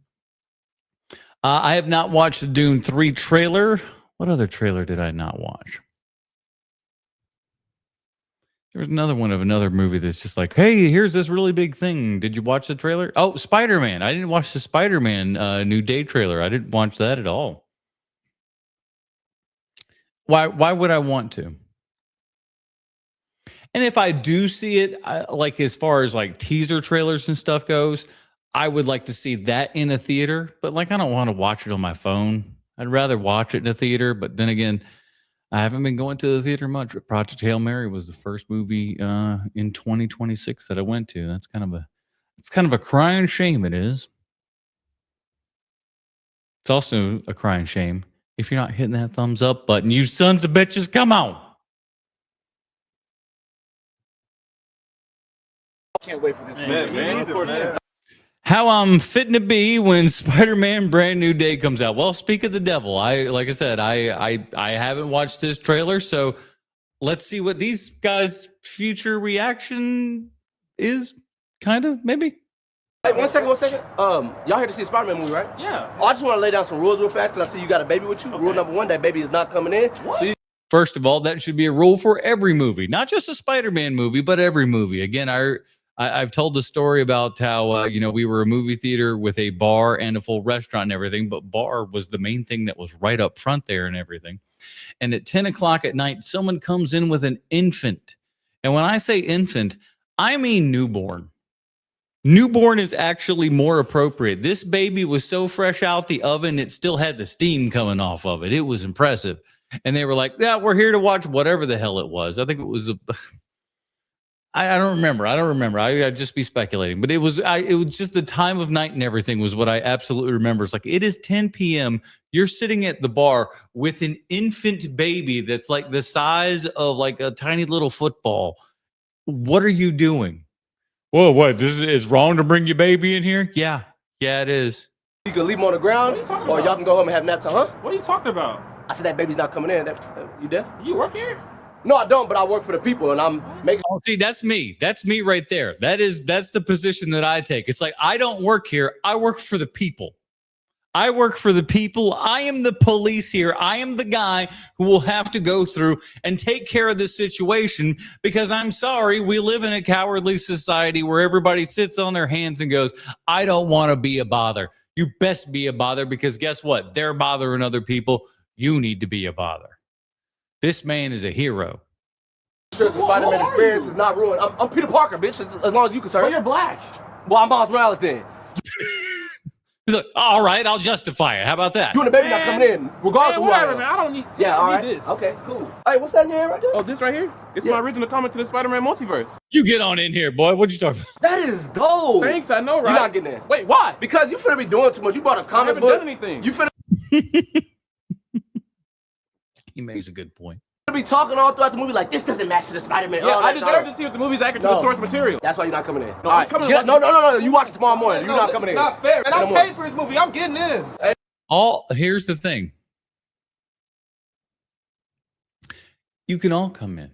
I have not watched the Dune 3 trailer. What other trailer did I not watch? There was another one of another movie that's just like, hey, here's this really big thing. Did you watch the trailer? Oh, Spider-Man. I didn't watch the Spider-Man New Day trailer. I didn't watch that at all. Why would I want to? And if I do see it, like as far as like teaser trailers and stuff goes, I would like to see that in a theater. But like, I don't want to watch it on my phone. I'd rather watch it in a theater. But then again, I haven't been going to the theater much. Project Hail Mary was the first movie in 2026 that I went to. That's kind of a crying shame. It is. It's also a crying shame if you're not hitting that thumbs up button. You sons of bitches, come on. Can't wait for this man. How I'm fitting to be when Spider-Man Brand New Day comes out. Well, speak of the devil. Like I said, I haven't watched this trailer, so let's see what these guys' future reaction is. Kind of, maybe. Hey, one second. Y'all here to see a Spider-Man movie, right? Yeah. Oh, I just want to lay down some rules real fast because I see you got a baby with you. Okay. Rule number 1, that baby is not coming in. What? So First of all, that should be a rule for every movie, not just a Spider-Man movie, but every movie. Again, I've told the story about how, we were a movie theater with a bar and a full restaurant and everything, but bar was the main thing that was right up front there and everything. And at 10 o'clock at night, someone comes in with an infant. And when I say infant, I mean newborn. Newborn is actually more appropriate. This baby was so fresh out the oven, it still had the steam coming off of it. It was impressive. And they were like, yeah, we're here to watch whatever the hell it was. I think it was I don't remember. I'd just be speculating. But it was just the time of night and everything was what I absolutely remember. It's like, it is 10 p.m. You're sitting at the bar with an infant baby that's like the size of like a tiny little football. What are you doing? Whoa, what? This is wrong to bring your baby in here? Yeah, it is. you can leave him on the ground, or y'all can go home and have nap time, huh? What are you talking about? I said that baby's not coming in. You deaf? You work here? No, I don't, but I work for the people, and I'm making... Oh, see, that's me. That's me right there. That's the position that I take. It's like, I don't work here. I work for the people. I work for the people. I am the police here. I am the guy who will have to go through and take care of this situation because I'm sorry, we live in a cowardly society where everybody sits on their hands and goes, I don't want to be a bother. You best be a bother because guess what? They're bothering other people. You need to be a bother. This man is a hero. Sure, the Spider-Man experience is not ruined. I'm Peter Parker, bitch, as long as you concerned. Well, you're black. Well, I'm Miles Morales then. He's like, all right, I'll justify it. How about that? You and the baby not coming in, regardless of who I am. Man, I don't need. Yeah, all right. This. Okay, cool. Hey, what's that in your hand right there? Oh, this right here? It's my original comment to the Spider-Man multiverse. You get on in here, boy. What you talking about? That is dope. Thanks, I know, right? You're not getting in. Wait, why? Because you finna be doing too much. You bought a comic book. I haven't done anything. You finna He makes a good point. be talking all throughout the movie like, this doesn't match to the Spider-Man. Yeah, I deserve to see if the movie's accurate to the source material. That's why you're not coming in. No, all right. No. You watch it tomorrow morning. You're not coming in. Not fair. And I paid for this movie. I'm getting in. Here's the thing. You can all come in.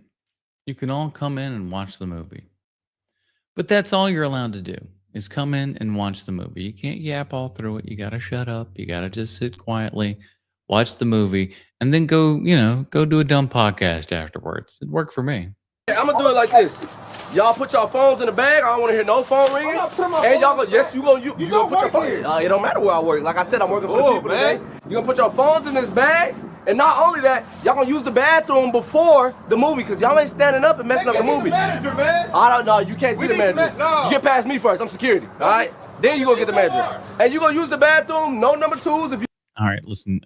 You can all come in and watch the movie. But that's all you're allowed to do is come in and watch the movie. You can't yap all through it. You got to shut up. You got to just sit quietly, watch the movie, and then go do a dumb podcast afterwards. It worked for me. Hey, I'm going to do it like this. Y'all put your phones in the bag. I don't want to hear no phone ringing. And y'all go, yes, you gonna put your phone. It don't matter where I work. Like I said, I'm working for the people today. You're going to put your phones in this bag. And not only that, y'all gonna use the bathroom before the movie because y'all ain't standing up and messing up the movie. The manager, man. I don't know. You can't see the manager. No. You get past me first. I'm security. All right. Then you gonna get the manager. And you gonna use the bathroom. No number twos. If you. All right. Listen.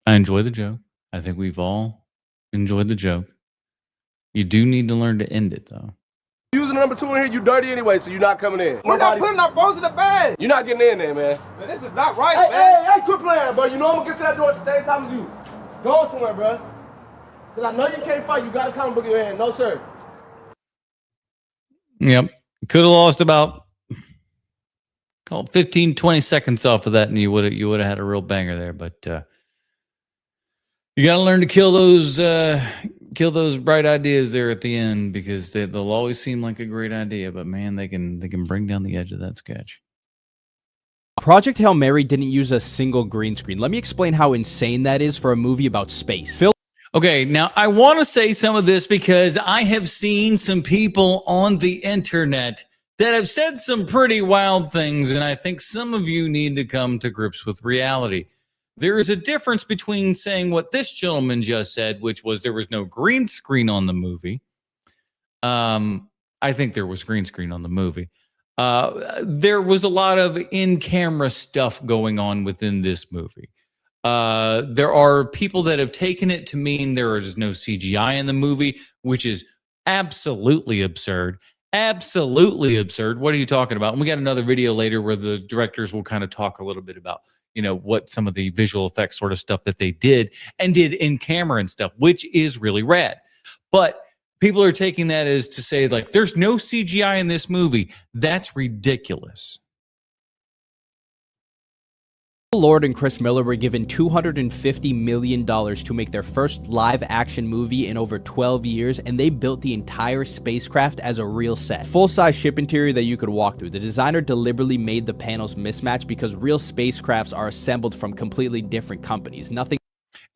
I enjoy the joke. I think we've all enjoyed the joke. You do need to learn to end it though. Using the number 2 in here, you dirty anyway, so you're not coming in. We're not putting our phones in the bag. You're not getting in there, man. Man, this is not right, man. Hey, quit playing, bro. You know I'm gonna get to that door at the same time as you. Go somewhere, bro. Because I know you can't fight. You got a comic book in your hand. No, sir. Yep. Could have lost about 15, 20 seconds off of that, and you would have had a real banger there. But you got to learn to kill those bright ideas there at the end because they'll always seem like a great idea, but man, they can bring down the edge of that sketch. Project Hail Mary didn't use a single green screen. Let me explain how insane that is for a movie about space. Okay, now I want to say some of this because I have seen some people on the internet that have said some pretty wild things, and I think some of you need to come to grips with reality. There is a difference between saying what this gentleman just said, which was there was no green screen on the movie. I think there was green screen on the movie. There was a lot of in-camera stuff going on within this movie. There are people that have taken it to mean there is no CGI in the movie, which is absolutely absurd. Absolutely absurd. What are you talking about? And we got another video later where the directors will kind of talk a little bit about, what some of the visual effects sort of stuff that they did in camera and stuff, which is really rad. But people are taking that as to say, like, there's no CGI in this movie. That's ridiculous. Lord and Chris Miller were given $250 million to make their first live-action movie in over 12 years, and they built the entire spacecraft as a real set. Full-size ship interior that you could walk through. The designer deliberately made the panels mismatch because real spacecrafts are assembled from completely different companies. Nothing.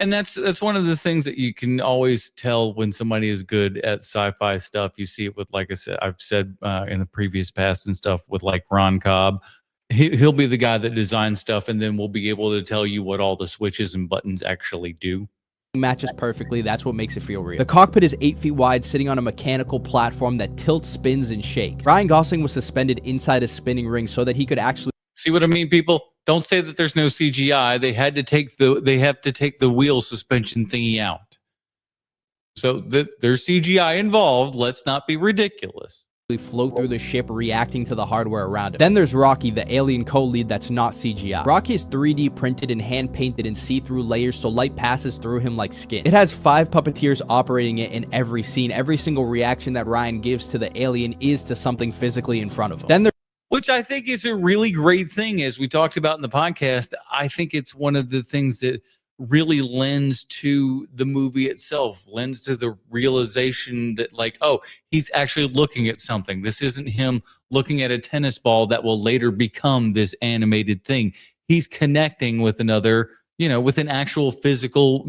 And that's one of the things that you can always tell when somebody is good at sci-fi stuff. You see it with, like I said, I've said in the previous past and stuff with like Ron Cobb. He'll be the guy that designs stuff, and then we'll be able to tell you what all the switches and buttons actually do. Matches perfectly. That's what makes it feel real. The cockpit is 8 feet wide, sitting on a mechanical platform that tilts, spins, and shakes. Ryan Gosling was suspended inside a spinning ring so that he could actually... See what I mean, people? Don't say that there's no CGI. They have to take the wheel suspension thingy out. So there's CGI involved. Let's not be ridiculous. Float through the ship, reacting to the hardware around it. Then there's Rocky, the alien co-lead that's not CGI. Rocky is 3D printed and hand painted in see-through layers so light passes through him like skin. It has 5 puppeteers operating it in every scene. Every single reaction that Ryan gives to the alien is to something physically in front of him. Then there Which I think is a really great thing, as we talked about in the podcast. I think it's one of the things that really lends to the movie itself, lends to the realization that, like, oh, he's actually looking at something. This isn't him looking at a tennis ball that will later become this animated thing. He's connecting with another, with an actual physical,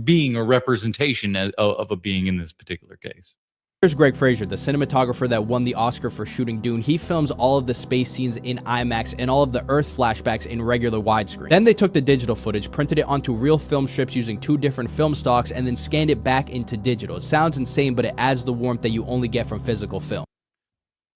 being or representation of a being in this particular case. Here's Greg Fraser, the cinematographer that won the Oscar for shooting Dune. He films all of the space scenes in IMAX and all of the Earth flashbacks in regular widescreen. Then they took the digital footage, printed it onto real film strips using 2 different film stocks, and then scanned it back into digital. It sounds insane, but it adds the warmth that you only get from physical film.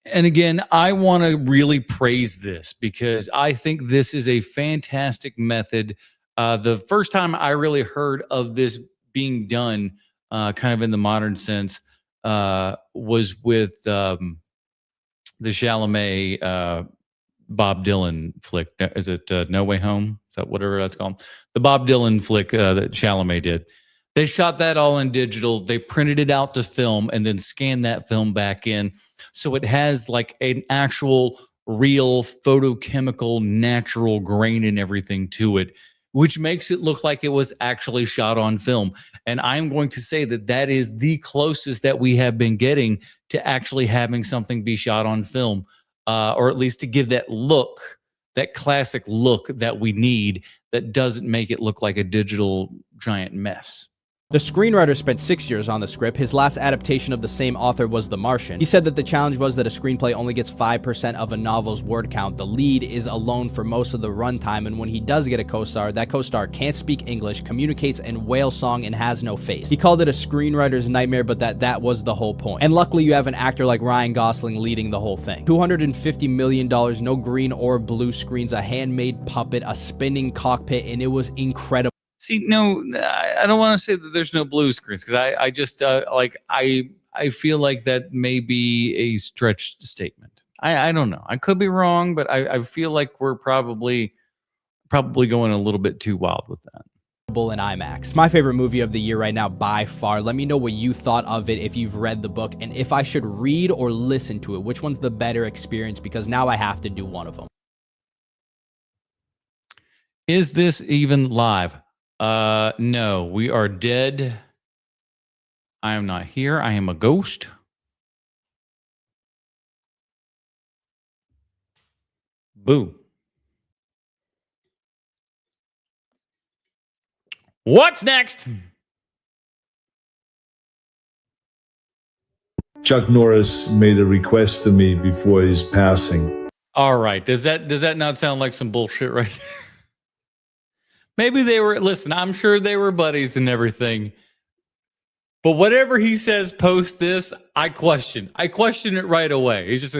And again, I want to really praise this because I think this is a fantastic method. The first time I really heard of this being done kind of in the modern sense was with the Chalamet Bob Dylan flick. Is it No Way Home? Is that whatever that's called? The Bob Dylan flick that Chalamet did. They shot that all in digital. They printed it out to film and then scanned that film back in. So it has like an actual real photochemical natural grain and everything to it, which makes it look like it was actually shot on film. And I'm going to say that that is the closest that we have been getting to actually having something be shot on film, or at least to give that look, that classic look that we need that doesn't make it look like a digital giant mess. The screenwriter spent 6 years on the script. His last adaptation of the same author was The Martian. He said that the challenge was that a screenplay only gets 5% of a novel's word count. The lead is alone for most of the runtime, and when he does get a co-star, that co-star can't speak English, communicates in whale song, and has no face. He called it a screenwriter's nightmare, but that was the whole point. And luckily, you have an actor like Ryan Gosling leading the whole thing. $250 million, no green or blue screens, a handmade puppet, a spinning cockpit, and it was incredible. See, no, I don't want to say that there's no blue screens because I just I feel like that may be a stretched statement. I don't know. I could be wrong, but I feel like we're probably going a little bit too wild with that. In IMAX. My favorite movie of the year right now by far. Let me know what you thought of it if you've read the book and if I should read or listen to it. Which one's the better experience? Because now I have to do one of them. Is this even live? No, we are dead. I am not here. I am a ghost. Boo. What's next? Chuck Norris made a request to me before his passing. All right. Does that not sound like some bullshit right there? Maybe they were, listen, I'm sure they were buddies and everything. But whatever he says post this, I question it right away. He's just,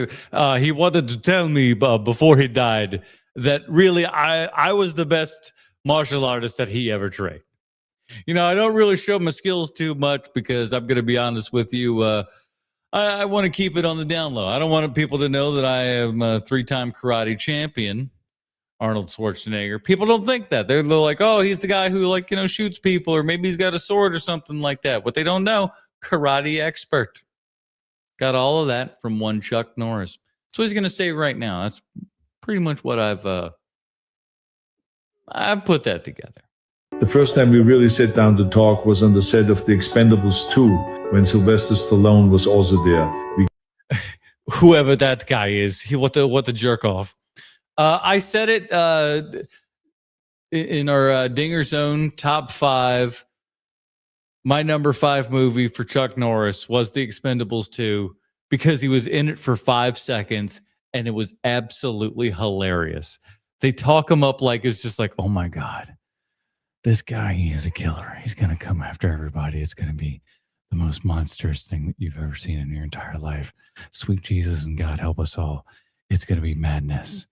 he wanted to tell me before he died that really I was the best martial artist that he ever trained. You know, I don't really show my skills too much because I'm going to be honest with you. I want to keep it on the down low. I don't want people to know that I am a 3-time karate champion, Arnold Schwarzenegger. People don't think that. They're like, oh, he's the guy who, like, you know, shoots people, or maybe he's got a sword or something like that. What they don't know, karate expert. Got all of that from one Chuck Norris. That's what he's going to say right now. That's pretty much what I've put that together. The first time we really sat down to talk was on the set of The Expendables 2, when Sylvester Stallone was also there. Whoever that guy is, what the jerk off. I said it in our Dinger Zone top 5. My number 5 movie for Chuck Norris was The Expendables 2 because he was in it for 5 seconds and it was absolutely hilarious. They talk him up like it's just like, oh my God, this guy, he is a killer. He's going to come after everybody. It's going to be the most monstrous thing that you've ever seen in your entire life. Sweet Jesus and God help us all. It's going to be madness.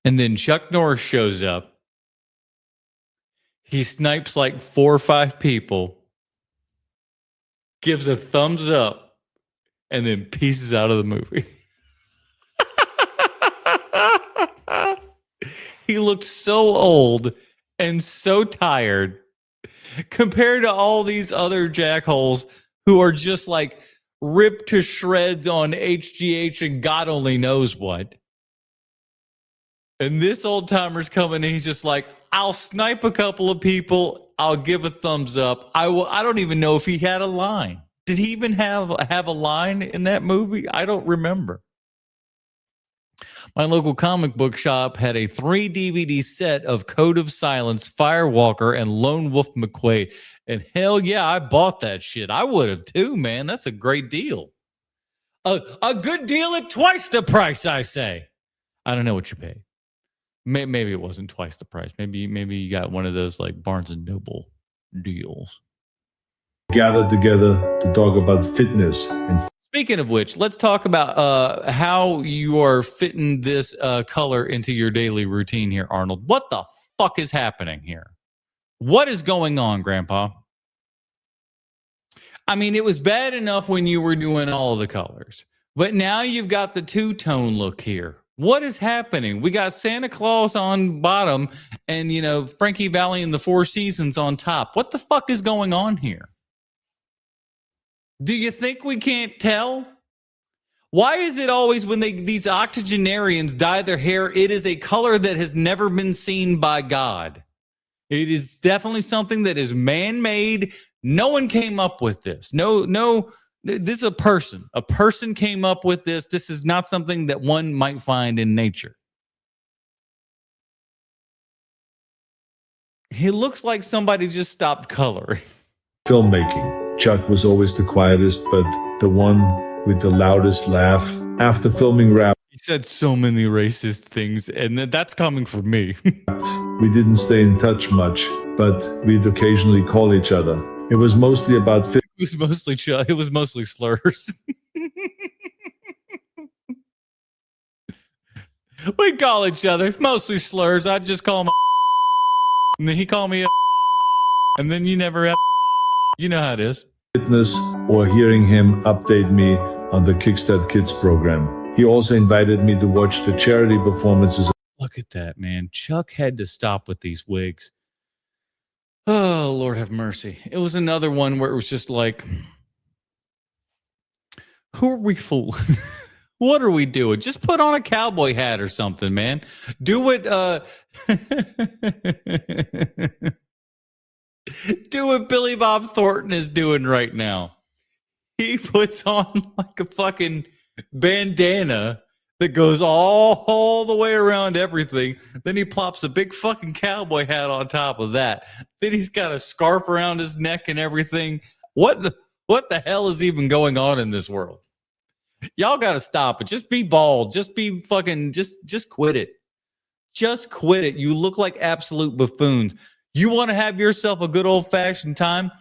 And then Chuck Norris shows up. He snipes like 4 or 5 people, gives a thumbs up, and then pieces out of the movie. He looked so old and so tired compared to all these other jackholes who are just like ripped to shreds on HGH and God only knows what. And this old timer's coming and he's just like, I'll snipe a couple of people. I'll give a thumbs up. I don't even know if he had a line. Did he even have a line in that movie? I don't remember. My local comic book shop had a 3 DVD set of Code of Silence, Firewalker, and Lone Wolf McQuade. And hell yeah, I bought that shit. I would have too, man. That's a great deal. A good deal at twice the price, I say. I don't know what you paid. Maybe it wasn't twice the price. Maybe you got one of those like Barnes and Noble deals. Gathered together to talk about fitness. And speaking of which, let's talk about how you are fitting this color into your daily routine here, Arnold. What the fuck is happening here? What is going on, Grandpa? I mean, it was bad enough when you were doing all of the colors, but now you've got the two-tone look here. What is happening? We got Santa Claus on bottom and, you know, Frankie Valli and the Four Seasons on top. What the fuck is going on here? Do you think we can't tell? Why is it always when these octogenarians dye their hair, it is a color that has never been seen by God? It is definitely something that is man-made. No one came up with this. No. This is a person. A person came up with this. This is not something that one might find in nature. He looks like somebody just stopped coloring. Filmmaking. Chuck was always the quietest, but the one with the loudest laugh. After filming Rap, he said so many racist things, and that's coming from me. We didn't stay in touch much, but we'd occasionally call each other. It was mostly about it was mostly slurs. We'd call each other mostly slurs. I'd just call him and then he called me and then you never have. You know how it is. Fitness or hearing him update me on the Kickstart Kids program. He also invited me to watch the charity performances. Look at that, man. Chuck had to stop with these wigs. Oh, Lord have mercy. It was another one where it was just like, who are we fooling? What are we doing? Just put on a cowboy hat or something, man. Do what do what Billy Bob Thornton is doing right now. He puts on like a fucking bandana that goes all the way around everything. Then he plops a big fucking cowboy hat on top of that. Then he's got a scarf around his neck and everything. What the hell is even going on in this world? Y'all got to stop it. Just be bald. Just be fucking, just quit it. Just quit it. You look like absolute buffoons. You want to have yourself a good old fashioned time?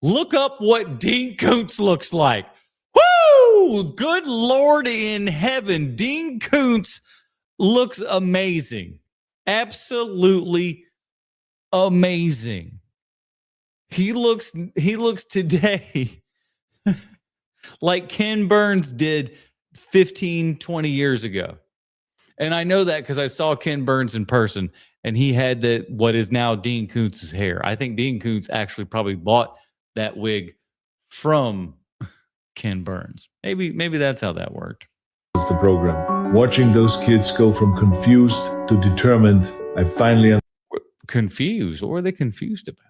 Look up what Dean Koontz looks like. Woo! Good Lord in heaven. Dean Koontz looks amazing. Absolutely amazing. He looks today like Ken Burns did 15, 20 years ago. And I know that because I saw Ken Burns in person, and he had what is now Dean Koontz's hair. I think Dean Koontz actually probably bought that wig from Ken Burns. Maybe that's how that worked. Of the program, watching those kids go from confused to determined, I finally confused. What were they confused about?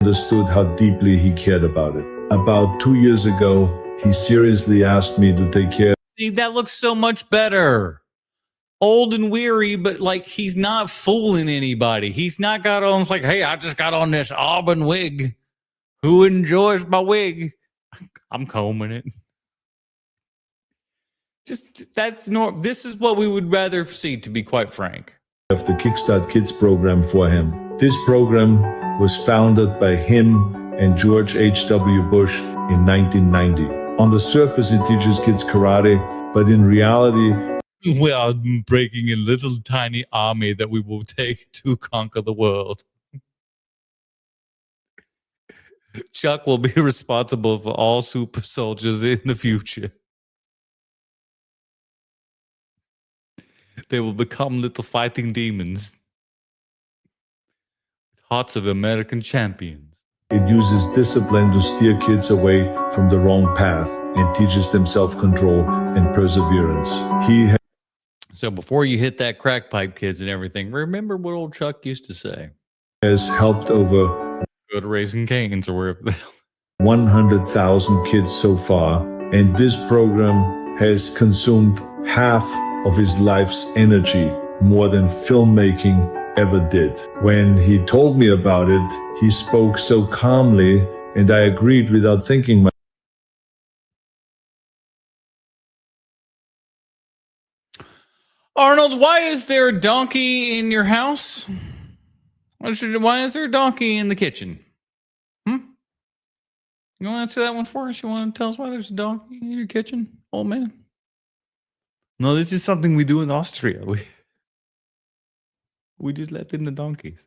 Understood how deeply he cared about it. About 2 years ago, he seriously asked me to take care. See, that looks so much better. Old and weary, but like he's not fooling anybody. He's not got on like, hey, I just got on this auburn wig. Who enjoys my wig? I'm combing it. Just that's this is what we would rather see, to be quite frank. Of the Kickstart Kids program for him. This program was founded by him and George H.W. Bush in 1990. On the surface, it teaches kids karate, but in reality, we are breaking a little tiny army that we will take to conquer the world. Chuck will be responsible for all super soldiers in the future. They will become little fighting demons with hearts of American champions. It uses discipline to steer kids away from the wrong path and teaches them self-control and perseverance. So before you hit that crack pipe, kids and everything, remember what old Chuck used to say. Has helped over go to Raising Cane's or wherever 100,000 kids so far, and this program has consumed half of his life's energy, more than filmmaking ever did. When he told me about it, he spoke so calmly, and I agreed without thinking much. Arnold, why is there a donkey in your house? Why is there a donkey in the kitchen? You want to answer that one for us? You want to tell us why there's a donkey in your kitchen, old man? No, this is something we do in Austria. We just let in the donkeys.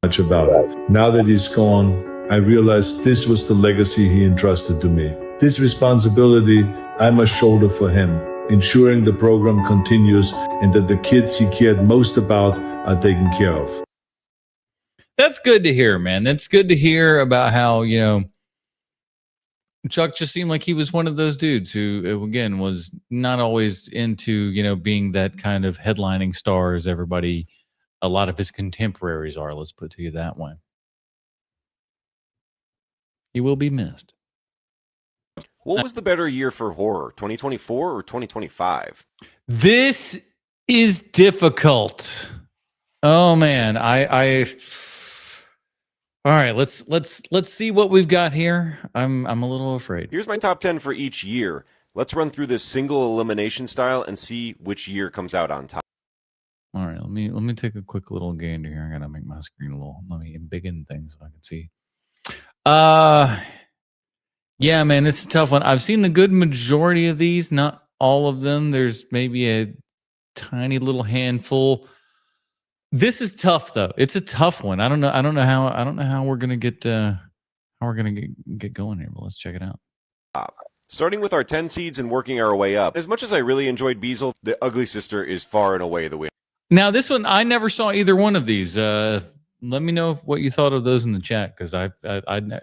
Much about it. Now that he's gone, I realized this was the legacy he entrusted to me. This responsibility I must shoulder for him, ensuring the program continues and that the kids he cared most about are taken care of. That's good to hear, man. That's good to hear about how, Chuck just seemed like he was one of those dudes who, again, was not always into, being that kind of headlining star as a lot of his contemporaries are. Let's put it to you that way. He will be missed. What was the better year for horror, 2024 or 2025? This is difficult. Oh man, all right, let's see what we've got here. I'm a little afraid. Here's my top 10 for each year. Let's run through this single elimination style and see which year comes out on top. All right, let me take a quick little gander here. I gotta make my screen a little. Let me embiggen things so I can see. Yeah, man, it's a tough one. I've seen the good majority of these, not all of them. There's maybe a tiny little handful. This is tough though. It's a tough one. I don't know how we're gonna get get going here, but let's check it out. Starting with our 10 seeds and working our way up. As much as I really enjoyed Beazle, The Ugly Sister is far and away the winner. Now this one, I never saw either one of these. Let me know what you thought of those in the chat, because I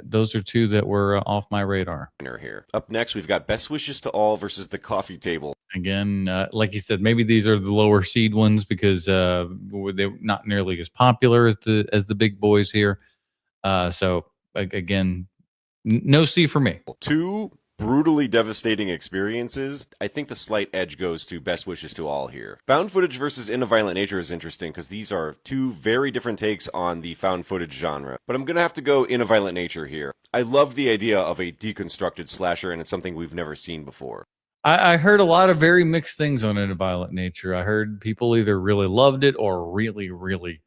those are two that were off my radar. Here. Up next, we've got Best Wishes to All versus The Coffee Table. Again, like you said, maybe these are the lower seed ones because they're not nearly as popular as the big boys here. So again, no C for me. Two brutally devastating experiences. I think the slight edge goes to Best Wishes to All here. Found footage versus In a Violent Nature is interesting because these are two very different takes on the found footage genre. But I'm going to have to go In a Violent Nature here. I love the idea of a deconstructed slasher, and it's something we've never seen before. I heard a lot of very mixed things on In a Violent Nature. I heard people either really loved it or really, really,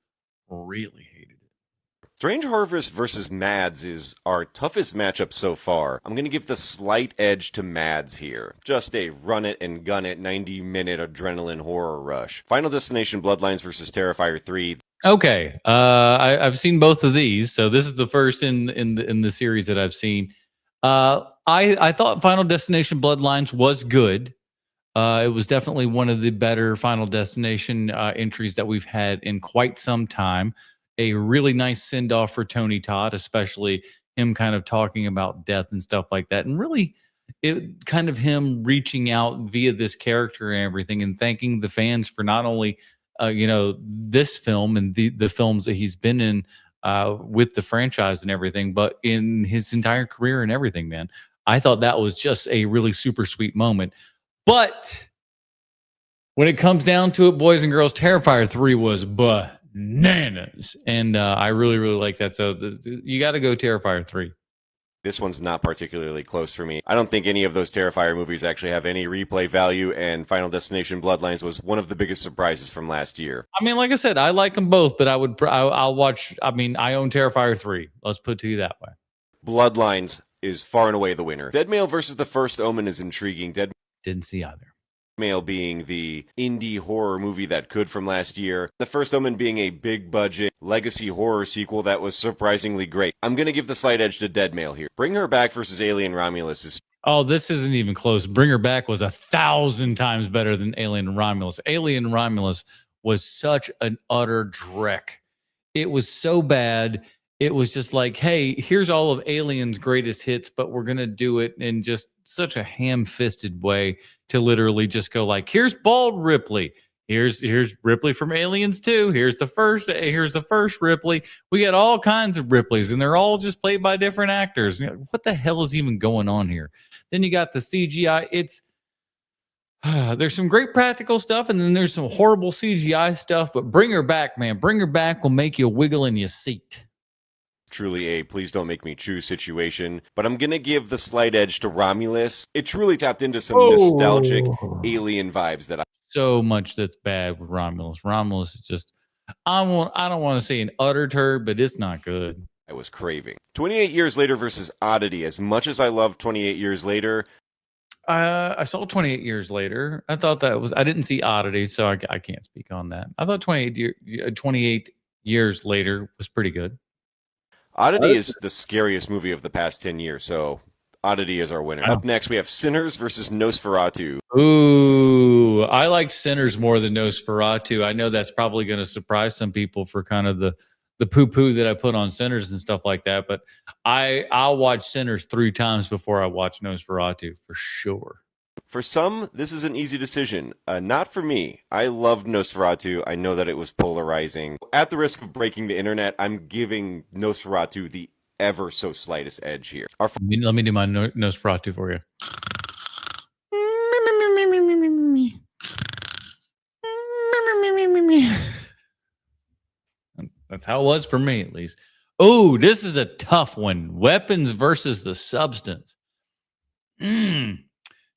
really hated it. Strange Harvest versus Mads is our toughest matchup so far. I'm going to give the slight edge to Mads here. Just a run it and gun it 90-minute adrenaline horror rush. Final Destination Bloodlines versus Terrifier 3. Okay, I've seen both of these, so this is the first in the series that I've seen. I thought Final Destination Bloodlines was good. It was definitely one of the better Final Destination entries that we've had in quite some time. A really nice send-off for Tony Todd, especially him kind of talking about death and stuff like that. And really, it kind of him reaching out via this character and everything and thanking the fans for not only, this film and the films that he's been in with the franchise and everything, but in his entire career and everything, man. I thought that was just a really super sweet moment. But when it comes down to it, boys and girls, Terrifier 3 was bananas. And I really, really like that. So you got to go Terrifier 3. This one's not particularly close for me. I don't think any of those Terrifier movies actually have any replay value, and Final Destination Bloodlines was one of the biggest surprises from last year. I mean, like I said, I like them both, but I'll watch. I mean, I own Terrifier 3. Let's put it to you that way. Bloodlines is far and away the winner. Dead Male versus The First Omen is intriguing. Didn't see either. Male being the indie horror movie that could from last year. The First Omen being a big budget legacy horror sequel that was surprisingly great. I'm going to give the slight edge to Dead Male here. Bring Her Back versus Alien Romulus is... Oh, this isn't even close. Bring Her Back was 1,000 times better than Alien Romulus. Alien Romulus was such an utter dreck. It was so bad. It was just like, hey, here's all of Alien's greatest hits, but we're going to do it in just such a ham-fisted way to literally just go like, here's Bald Ripley. Here's Ripley from Aliens 2. Here's the first Ripley. We got all kinds of Ripleys, and they're all just played by different actors. What the hell is even going on here? Then you got the CGI. There's some great practical stuff, and then there's some horrible CGI stuff, but Bring Her Back, man. Bring Her Back will make you wiggle in your seat. Truly a please don't make me choose situation, but I'm gonna give the slight edge to Romulus. It truly tapped into some nostalgic alien vibes that so much that's bad with Romulus. Romulus is just I don't want to say an utter turd, but it's not good. I was craving. 28 Years Later versus Oddity. As much as I love 28 Years Later, I saw 28 Years Later. I thought that was I didn't see Oddity, so I can't speak on that. I thought 28 Years Later was pretty good. Oddity is the scariest movie of the past 10 years, so Oddity is our winner. Up next, we have Sinners versus Nosferatu. Ooh, I like Sinners more than Nosferatu. I know that's probably going to surprise some people for kind of the poo-poo that I put on Sinners and stuff like that, but I'll watch Sinners 3 times before I watch Nosferatu for sure. For some, this is an easy decision. Not for me. I loved Nosferatu. I know that it was polarizing. At the risk of breaking the internet, I'm giving Nosferatu the ever so slightest edge here. Let me do my Nosferatu for you. That's how it was for me, at least. Oh, this is a tough one. Weapons versus The Substance.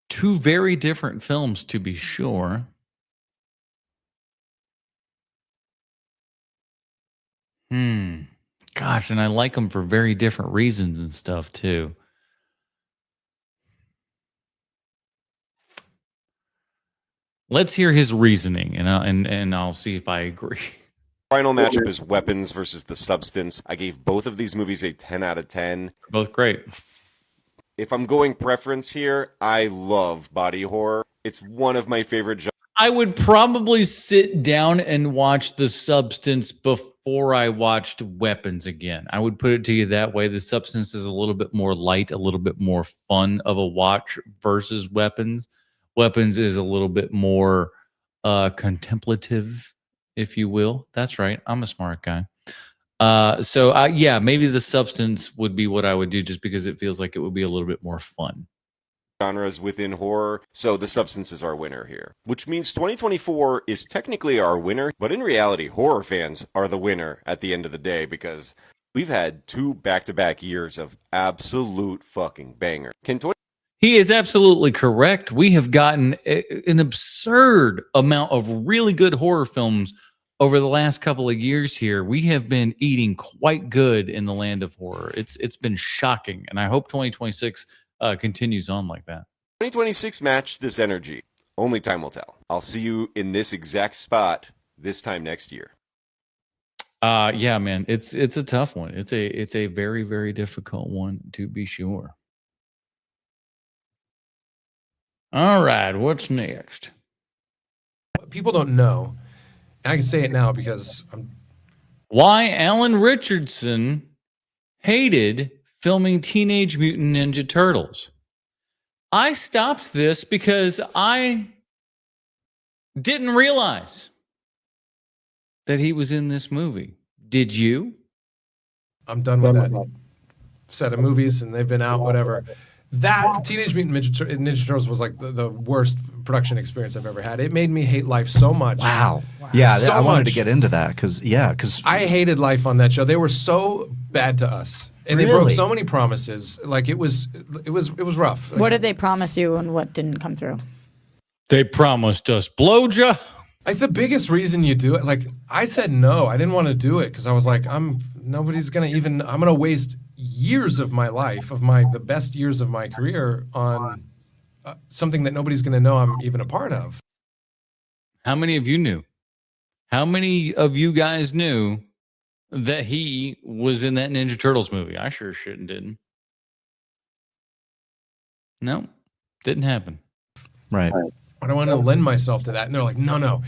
2 very different films, to be sure. Gosh, and I like them for very different reasons and stuff, too. Let's hear his reasoning, and I'll see if I agree. Final matchup is Weapons versus The Substance. I gave both of these movies a 10 out of 10. Both great. If I'm going preference here, I love body horror. It's one of my favorite genres. I would probably sit down and watch The Substance before I watched Weapons again. I would put it to you that way. The Substance is a little bit more light, a little bit more fun of a watch versus Weapons. Weapons is a little bit more contemplative, if you will. That's right. I'm a smart guy. Yeah, maybe The Substance would be what I would do just because it feels like it would be a little bit more fun. Genres within horror, so The Substance is our winner here. Which means 2024 is technically our winner, but in reality, horror fans are the winner at the end of the day because we've had 2 back-to-back years of absolute fucking banger. He is absolutely correct. We have gotten an absurd amount of really good horror films over the last couple of years here, we have been eating quite good in the land of horror. It's been shocking, and I hope 2026 continues on like that. 2026 matched this energy. Only time will tell. I'll see you in this exact spot this time next year. Yeah, man, it's a tough one. It's a very, very difficult one to be sure. All right, what's next? People don't know, and I can say it now because Why Alan Richardson hated filming Teenage Mutant Ninja Turtles. I stopped this because I didn't realize that he was in this movie. Did you? I'm done with that set of movies, and they've been out, whatever. That Teenage Mutant Ninja Turtles was like the worst production experience I've ever had. It made me hate life so much. Wow. Yeah, So I wanted much. to get into that because I hated life on that show. They were so bad to us, and they broke Really? so many promises. Like it was rough. Like, What did they promise you and what didn't come through? They promised us blowjob. Like the biggest reason you do it, like I said no, I didn't want to do it because I was like, I'm gonna waste years of my life, the best years of my career on something that nobody's gonna know I'm even a part of. How many of you knew? How many of you guys knew that he was in that Ninja Turtles movie? I sure shouldn't didn't. No, didn't happen. Right. I don't want to lend myself to that. And they're like, no.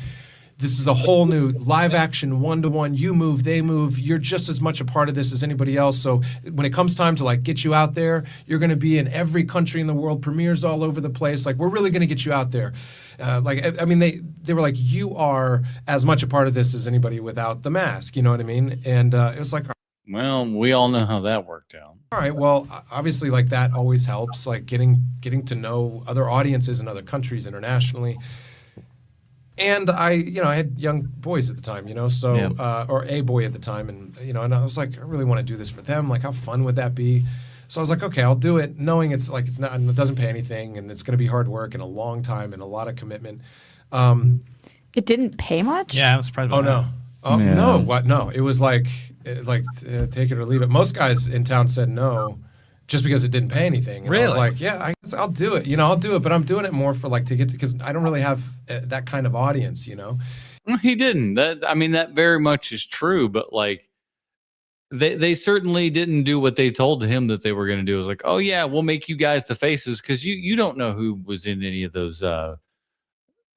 This is a whole new live action, one-to-one. You move, they move. You're just as much a part of this as anybody else. So when it comes time to like get you out there, you're going to be in every country in the world, premieres all over the place. Like we're really going to get you out there. They were like, you are as much a part of this as anybody without the mask. You know what I mean? And it was like, well, we all know how that worked out. all right, well, obviously, like that always helps, like getting to know other audiences in other countries internationally. And I had young boys at the time, or a boy at the time, and and I was like, I really want to do this for them. Like, how fun would that be? So I was like, okay, I'll do it, knowing it doesn't pay anything, and it's going to be hard work and a long time and a lot of commitment. It didn't pay much? Yeah, I was surprised. Oh no, Yeah. no, what? No, it was like take it or leave it. Most guys in town said no, just because it didn't pay anything. And I was Really? like, yeah, I guess I'll do it. I'll do it, but I'm doing it more for because I don't really have that kind of audience. Well, he didn't. That very much is true, but like they certainly didn't do what they told him that they were going to do. It was like, oh yeah, we'll make you guys the faces because you don't know who was in any of those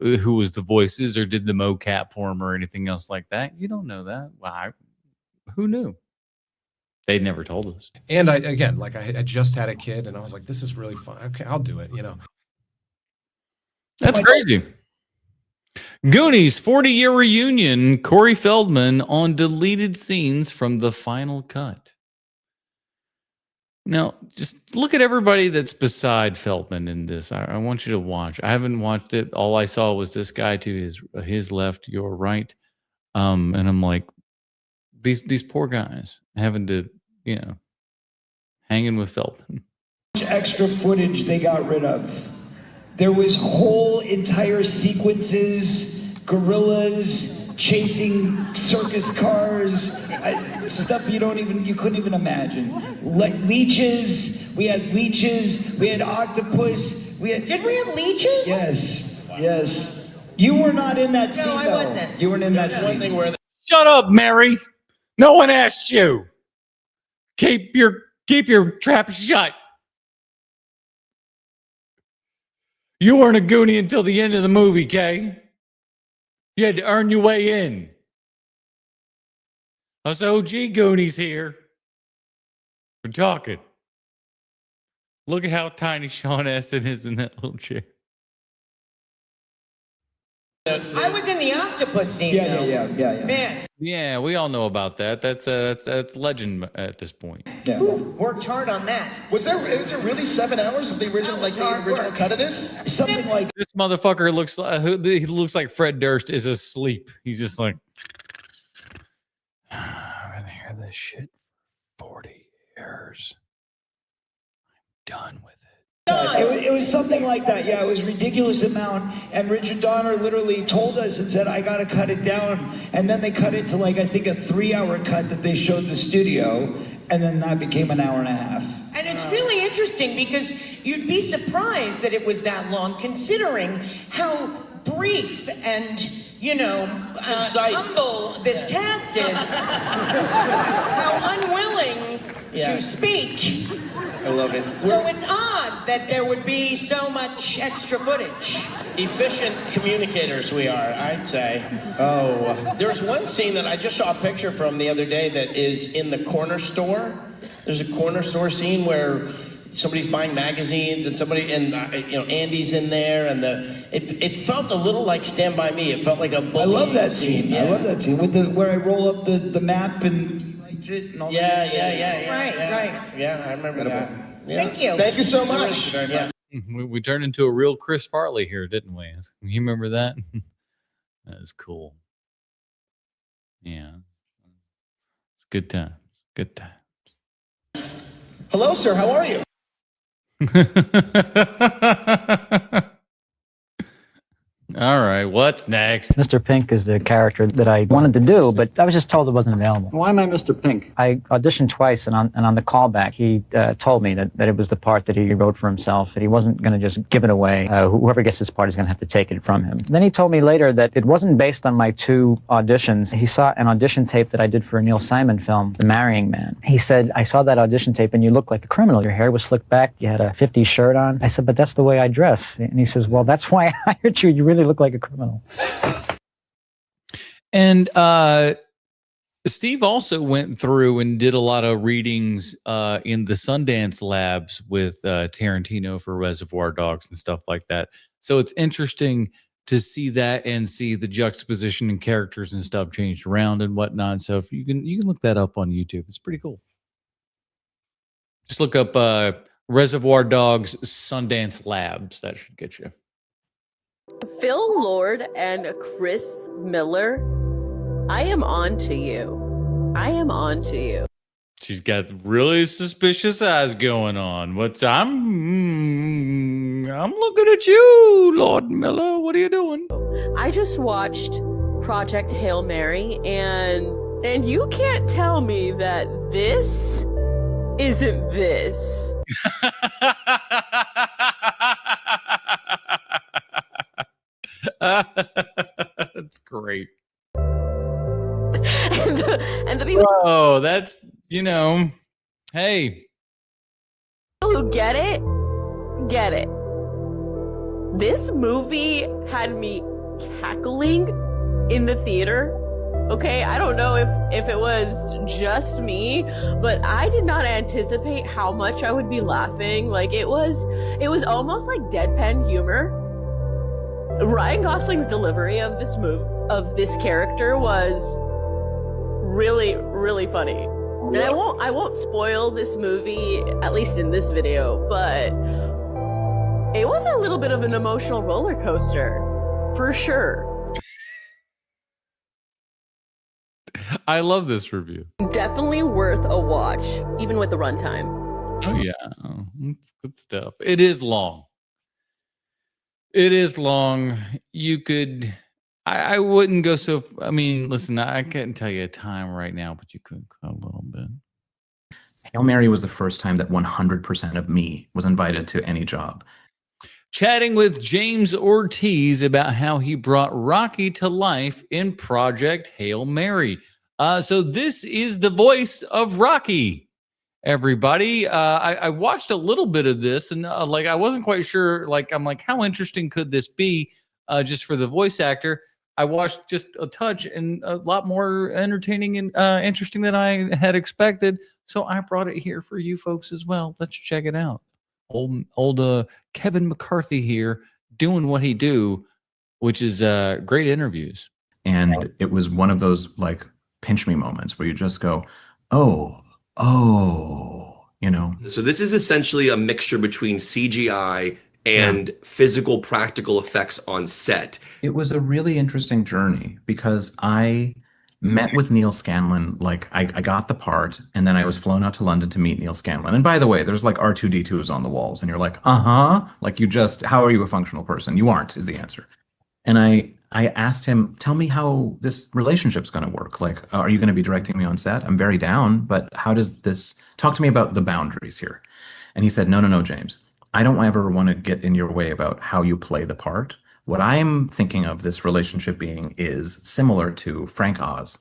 who was the voices or did the mocap for him or anything else like that. You don't know that. Well, who knew? They never told us. And I just had a kid, and I was like, this is really fun. Okay, I'll do it. That's crazy. Goonies 40-year reunion. Corey Feldman on deleted scenes from the final cut. Now, just look at everybody that's beside Feldman in this. I want you to watch. I haven't watched it. All I saw was this guy to his left, your right. And I'm like, these poor guys having to, hanging with Feldman. Extra footage they got rid of. There was whole entire sequences, gorillas chasing circus cars, stuff you couldn't even imagine. Leeches, we had octopus, Did we have leeches? Yes. You were not in that scene, No, I though. wasn't. You weren't in that scene. Shut up, Mary. No one asked you. Keep your trap shut. You weren't a Goonie until the end of the movie, Kay. You had to earn your way in. Us OG Goonies here. We're talking. Look at how tiny Sean Astin is in that little chair. I was in the octopus scene. Yeah. Man, Yeah, we all know about that. That's legend at this point. who worked hard on that? Was there really 7 hours? Is the original cut of this? Something like This motherfucker looks like Fred Durst is asleep. He's just like, I've been hearing this shit for 40 years. I'm done with it. It was something like that. Yeah, it was a ridiculous amount. And Richard Donner literally told us and said, I got to cut it down. And then they cut it to like, I think a 3-hour cut that they showed the studio. And then that became an hour and a half. And it's really interesting because you'd be surprised that it was that long, considering how brief and, humble this cast is. How unwilling to speak. I love it. So it's odd that there would be so much extra footage. Efficient communicators we are, I'd say. Oh. There's one scene that I just saw a picture from the other day that is in the corner store. There's a corner store scene where somebody's buying magazines and Andy's in there, and it felt a little like Stand By Me. It felt like a bullying I love that scene. Yeah. I love that scene with where I roll up the map and he writes it and all that. Right. Yeah, I remember that. Yeah. Thank you. Thank you so much. We turned into a real Chris Farley here, didn't we? You remember that? That was cool. Yeah. It's good times. Good times. Hello, sir. How are you? All right, what's next? Mr. Pink is the character that I wanted to do, but I was just told it wasn't available. Why am I Mr. Pink? I auditioned twice, and on the callback, he told me that it was the part that he wrote for himself, that he wasn't going to just give it away. Whoever gets this part is going to have to take it from him. Then he told me later that it wasn't based on my 2 auditions. He saw an audition tape that I did for a Neil Simon film, The Marrying Man. He said, I saw that audition tape, and you look like a criminal. Your hair was slicked back, you had a 50s shirt on. I said, but that's the way I dress. And he says, well, that's why I hired you. You really look like a criminal. And Steve also went through and did a lot of readings in the Sundance labs with Tarantino for Reservoir Dogs and stuff like that. So it's interesting to see that and see the juxtaposition and characters and stuff changed around and whatnot. So if you can look that up on YouTube. It's pretty cool. Just look up Reservoir Dogs Sundance Labs. That should get you. Phil Lord and Chris Miller, I am on to you. I am on to you. She's got really suspicious eyes going on. I'm looking at you, Lord Miller. What are you doing? I just watched Project Hail Mary, and you can't tell me that this isn't this. That's great. and the people that's, hey. who get it. This movie had me cackling in the theater. Okay, I don't know if it was just me, but I did not anticipate how much I would be laughing. Like it was almost like deadpan humor. Ryan Gosling's delivery of this character was really, really funny. And I won't spoil this movie, at least in this video, but it was a little bit of an emotional roller coaster, for sure. I love this review. Definitely worth a watch, even with the runtime. Oh yeah, it's good stuff. It is long. You could, I wouldn't go so, listen, I can't tell you a time right now, but you could cut a little bit. Hail Mary was the first time that 100% of me was invited to any job. Chatting with James Ortiz about how he brought Rocky to life in Project Hail Mary. So this is the voice of Rocky. Everybody, I watched a little bit of this, and I wasn't quite sure. I'm like, how interesting could this be? Just for the voice actor, I watched just a touch, and a lot more entertaining and interesting than I had expected. So I brought it here for you folks as well. Let's check it out. Old Kevin McCarthy here doing what he do, which is great interviews. And it was one of those pinch me moments where you just go, oh. So this is essentially a mixture between CGI and physical practical effects on set. It was a really interesting journey because I met with Neil Scanlon. Like I got the part, and then I was flown out to London to meet Neil Scanlon. And by the way, there's like R2D2s on the walls, and you're like, like you just, how are you a functional person? You aren't, is the answer. And I asked him, tell me how this relationship's going to work. Like, are you going to be directing me on set? I'm very down, but how does this, talk to me about the boundaries here. And he said, no, James, I don't ever want to get in your way about how you play the part. What I'm thinking of this relationship being is similar to Frank Oz.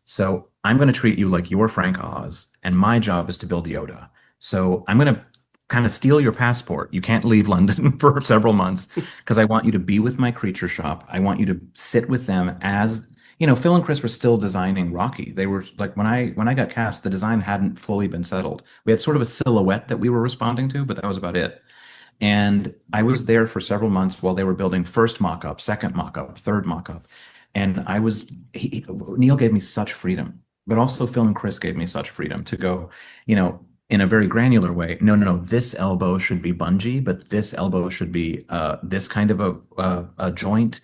So I'm going to treat you like you're Frank Oz, and my job is to build Yoda. So I'm going to kind of steal your passport. You can't leave London for several months because I want you to be with my creature shop. I want you to sit with them as, Phil and Chris were still designing Rocky. They were like, when I got cast, the design hadn't fully been settled. We had sort of a silhouette that we were responding to, but that was about it. And I was there for several months while they were building first mock-up, second mock-up, third mock-up. And Neil gave me such freedom, but also Phil and Chris gave me such freedom to go, in a very granular way. No, this elbow should be bungee, but this elbow should be this kind of a joint,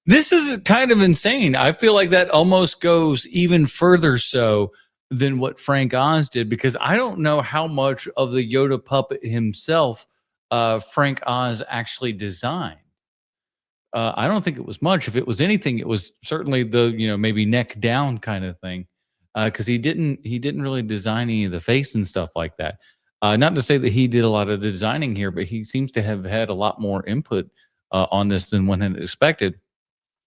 This is kind of insane. I feel like that almost goes even further so than what Frank Oz did, because I don't know how much of the Yoda puppet himself Frank Oz actually designed. I don't think it was much. If it was anything, it was certainly the, maybe neck down kind of thing. Because he didn't really design any of the face and stuff like that. Not to say that he did a lot of the designing here, but he seems to have had a lot more input on this than one had expected.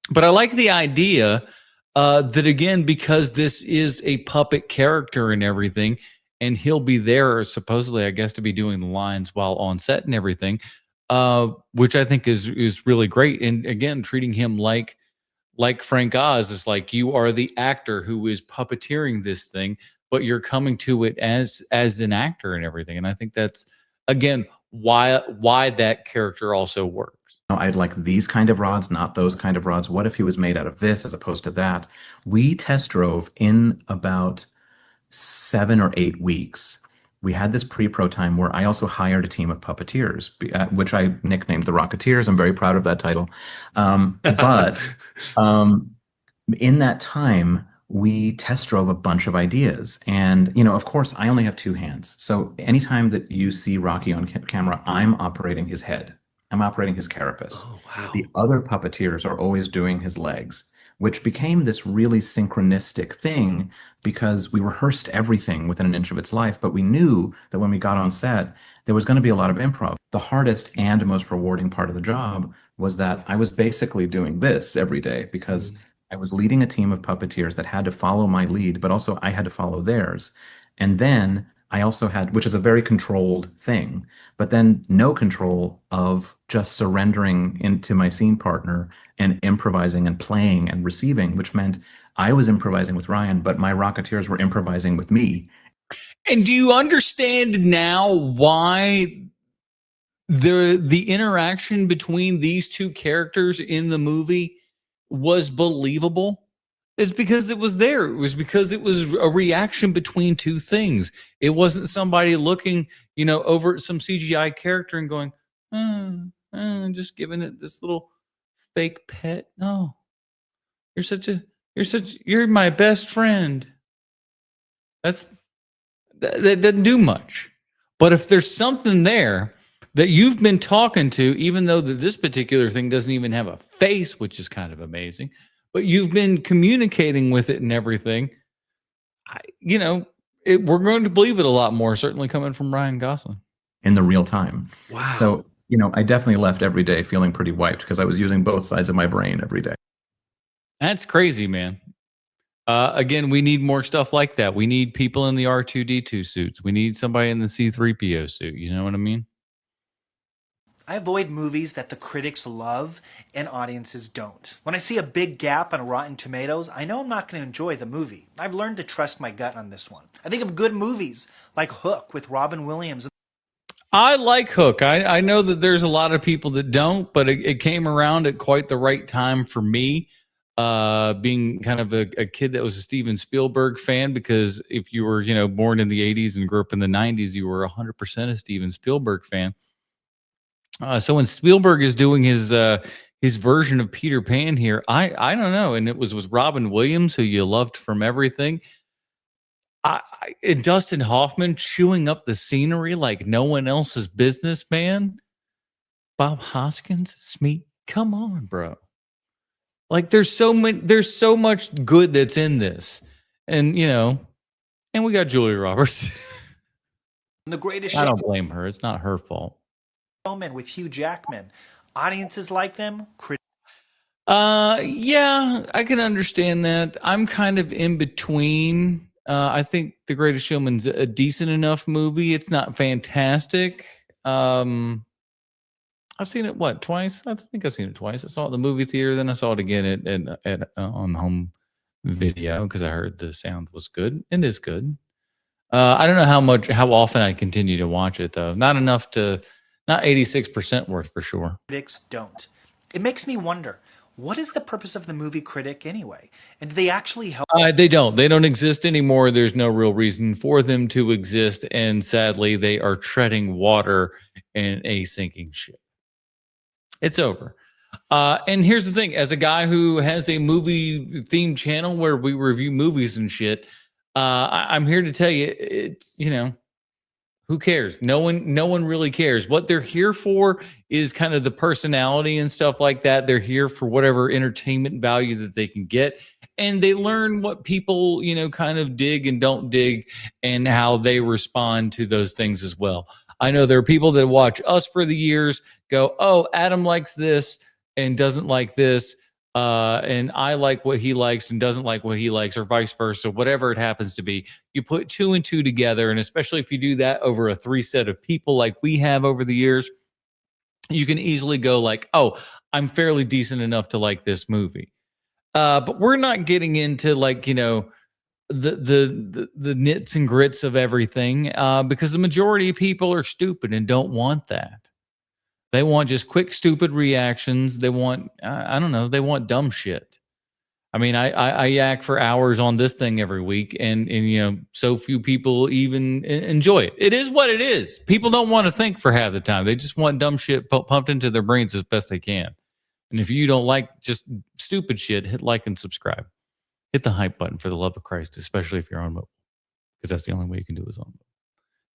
But I like the idea that, again, because this is a puppet character and everything, and he'll be there supposedly, I guess, to be doing the lines while on set and everything, which I think is really great. And again, treating him like Frank Oz is like, you are the actor who is puppeteering this thing, but you're coming to it as an actor and everything. And I think that's, again, why that character also works. I'd like these kind of rods, not those kind of rods. What if he was made out of this as opposed to that? We test drove in about 7 or 8 weeks. We had this pre-pro time where I also hired a team of puppeteers, which I nicknamed the Rocketeers. I'm very proud of that title. But in that time, we test drove a bunch of ideas. And, of course, I only have 2 hands. So anytime that you see Rocky on camera, I'm operating his head. I'm operating his carapace. Oh, wow. The other puppeteers are always doing his legs, which became this really synchronistic thing because we rehearsed everything within an inch of its life, but we knew that when we got on set, there was going to be a lot of improv. The hardest and most rewarding part of the job was that I was basically doing this every day because I was leading a team of puppeteers that had to follow my lead, but also I had to follow theirs. And then I also had, which is a very controlled thing, but then no control of just surrendering into my scene partner and improvising and playing and receiving, which meant I was improvising with Ryan, but my Rocketeers were improvising with me. And do you understand now why the interaction between these two characters in the movie was believable? It's because it was there. It was because it was a reaction between two things. It wasn't somebody looking, over at some CGI character and going, just giving it this little fake pet. No, you're my best friend. That doesn't do much. But if there's something there that you've been talking to, even though this particular thing doesn't even have a face, which is kind of amazing, but you've been communicating with it and everything, we're going to believe it a lot more, certainly coming from Ryan Gosling. In the real time. Wow. So, I definitely left every day feeling pretty wiped because I was using both sides of my brain every day. That's crazy, man. Again, we need more stuff like that. We need people in the R2D2 suits. We need somebody in the C3PO suit. You know what I mean? I avoid movies that the critics love and audiences don't. When I see a big gap on Rotten Tomatoes, I know I'm not going to enjoy the movie. I've learned to trust my gut on this one. I think of good movies like Hook with Robin Williams. I like Hook. I know that there's a lot of people that don't, but it came around at quite the right time for me, being kind of a kid that was a Steven Spielberg fan, because if you were, born in the 80s and grew up in the 90s, you were 100% a Steven Spielberg fan. So when Spielberg is doing his his version of Peter Pan here. I don't know. And it was with Robin Williams, who you loved from everything. And Dustin Hoffman chewing up the scenery like no one else's business, man. Bob Hoskins, Smee, come on, bro. Like there's so much good that's in this. And and we got Julia Roberts. The Greatest I don't blame her. It's not her fault. Showman with Hugh Jackman. Audiences like them. Yeah, I can understand that. I'm kind of in between. I think The Greatest Showman's a decent enough movie. It's not fantastic. I've seen it twice? I think I've seen it twice. I saw it in the movie theater, then I saw it again at on home video because I heard the sound was good. It is good. I don't know how often I continue to watch it though. Not 86% worth for sure. Critics don't. It makes me wonder, what is the purpose of the movie critic anyway? And do they actually help? They don't. They don't exist anymore. There's no real reason for them to exist, and sadly, they are treading water in a sinking ship. It's over. And here's the thing: as a guy who has a movie themed channel where we review movies and shit, I'm here to tell you, it's who cares? No one really cares. What they're here for is kind of the personality and stuff like that. They're here for whatever entertainment value that they can get. And they learn what people, kind of dig and don't dig and how they respond to those things as well. I know there are people that watch us for the years, go, oh, Adam likes this and doesn't like this. And I like what he likes and doesn't like what he likes, or vice versa, whatever it happens to be. You put 2 and 2 together, and especially if you do that over a 3 set of people like we have over the years, you can easily go like, oh, I'm fairly decent enough to like this movie. But we're not getting into like, the nits and grits of everything because the majority of people are stupid and don't want that. They want just quick, stupid reactions. They want, I don't know, they want dumb shit. I mean, I yak for hours on this thing every week, and so few people even enjoy it. It is what it is. People don't want to think for half the time. They just want dumb shit pumped into their brains as best they can. And if you don't like just stupid shit, hit like and subscribe. Hit the hype button for the love of Christ, especially if you're on mobile, because that's the only way you can do is on mobile.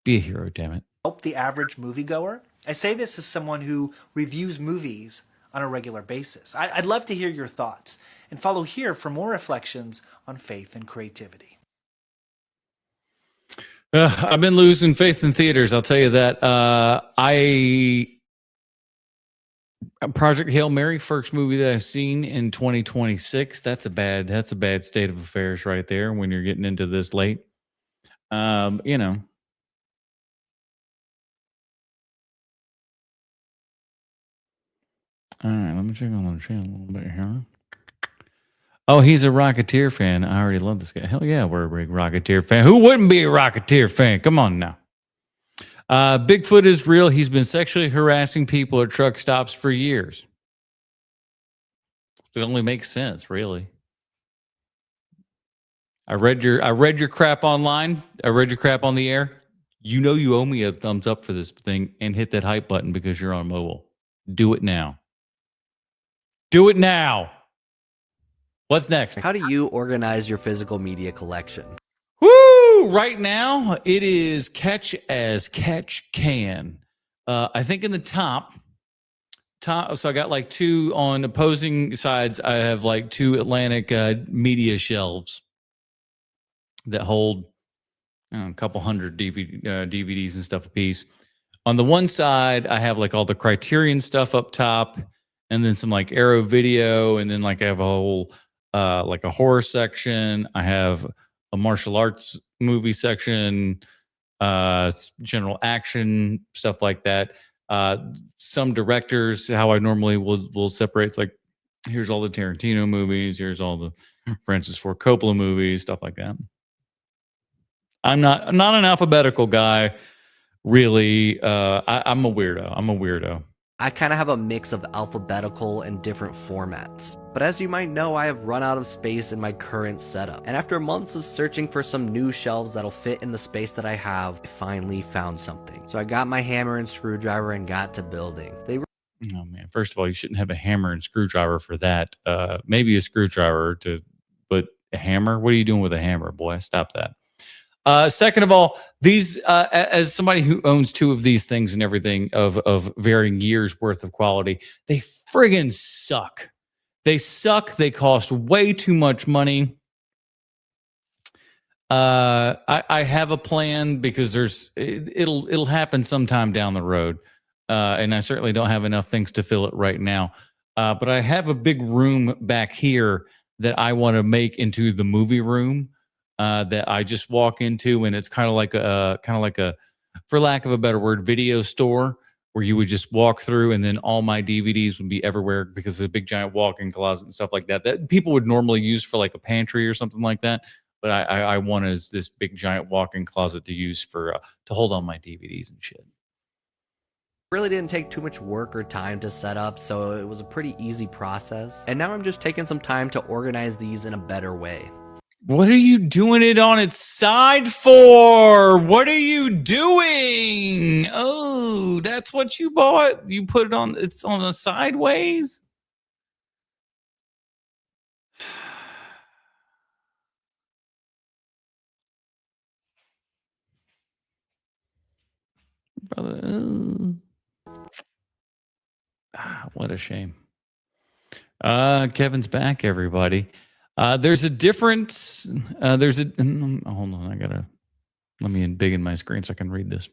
Be a hero, damn it. Help the average moviegoer? I say this as someone who reviews movies on a regular basis. I'd love to hear your thoughts, and follow here for more reflections on faith and creativity. I've been losing faith in theaters, I'll tell you that. Project Hail Mary, first movie that I've seen in 2026. That's a bad state of affairs right there when you're getting into this late. All right, let me check on the channel a little bit here. Oh, he's a Rocketeer fan. I already love this guy. Hell yeah, we're a big Rocketeer fan. Who wouldn't be a Rocketeer fan? Come on now. Bigfoot is real. He's been sexually harassing people at truck stops for years. It only makes sense, really. I read your crap online. I read your crap on the air. You know you owe me a thumbs up for this thing, and hit that hype button because you're on mobile. Do it now. Do it now. What's next? How do you organize your physical media collection? Woo! Right now, it is catch as catch can. I think in the top, so I got like 2 on opposing sides. I have like 2 Atlantic media shelves that hold a couple hundred DVDs and stuff a piece. On the one side, I have like all the Criterion stuff up top, and then some like Arrow Video, and then like I have a whole like a horror section. I have a martial arts movie section, general action, stuff like that. Some directors, how I normally will separate. It's like, here's all the Tarantino movies, here's all the Francis Ford Coppola movies, stuff like that. I'm not an alphabetical guy, really. I'm a weirdo. I kind of have a mix of alphabetical and different formats. But as you might know, I have run out of space in my current setup. And after months of searching for some new shelves that'll fit in the space that I have, I finally found something. So I got my hammer and screwdriver and got to building. Oh man! First of all, you shouldn't have a hammer and screwdriver for that. Maybe a screwdriver but a hammer. What are you doing with a hammer, boy? Stop that. Second of all, these as somebody who owns two of these things and everything of varying years worth of quality, they friggin' suck. They suck. They cost way too much money. I have a plan because it'll happen sometime down the road. And I certainly don't have enough things to fill it right now. But I have a big room back here that I want to make into the movie room that I just walk into, and it's kind of like a, for lack of a better word, video store where you would just walk through, and then all my DVDs would be everywhere because it's a big giant walk-in closet and stuff like that that people would normally use for like a pantry or something like that. But I want this big giant walk-in closet to use for to hold all my DVDs and shit. Really didn't take too much work or time to set up, so it was a pretty easy process. And now I'm just taking some time to organize these in a better way. What are you doing it on its side for? What are you doing? Oh, that's what you bought? You put it on, it's on the sideways? Brother. What a shame. Kevin's back, everybody. There's a difference. Hold on. Let me big in my screen so I can read this.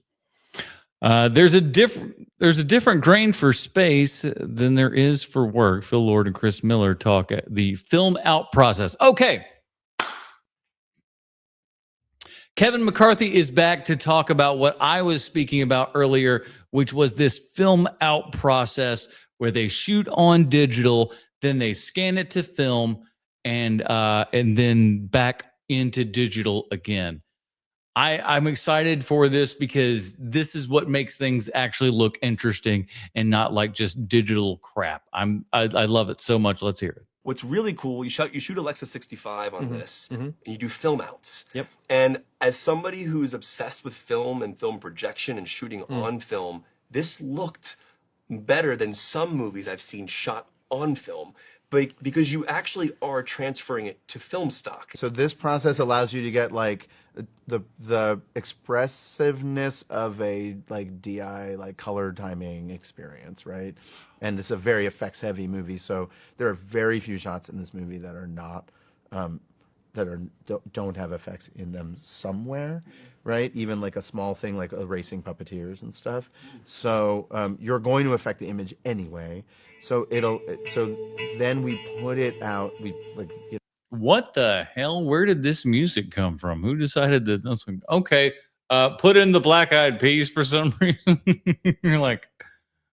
There's a different grain for space than there is for work. Phil Lord and Chris Miller talk at the film out process. Okay. Kevin McCarthy is back to talk about what I was speaking about earlier, which was this film out process where they shoot on digital, then they scan it to film, and then back into digital again. I'm excited for this because this is what makes things actually look interesting and not like just digital crap. I love it so much. Let's hear it. What's really cool, you shoot Alexa 65 on this, and you do film outs. Yep. And as somebody who's obsessed with film and film projection and shooting on film, this looked better than some movies I've seen shot on film, but because you actually are transferring it to film stock. So this process allows you to get like the expressiveness of a like DI like color timing experience, right? And it's a very effects heavy movie, so there are very few shots in this movie that are not don't have effects in them somewhere, right? Even like a small thing like erasing puppeteers and stuff. So you're going to affect the image anyway. So then we put it out. What the hell? Where did this music come from? Who decided that? That's like, okay, put in the Black Eyed Peas for some reason. You're like,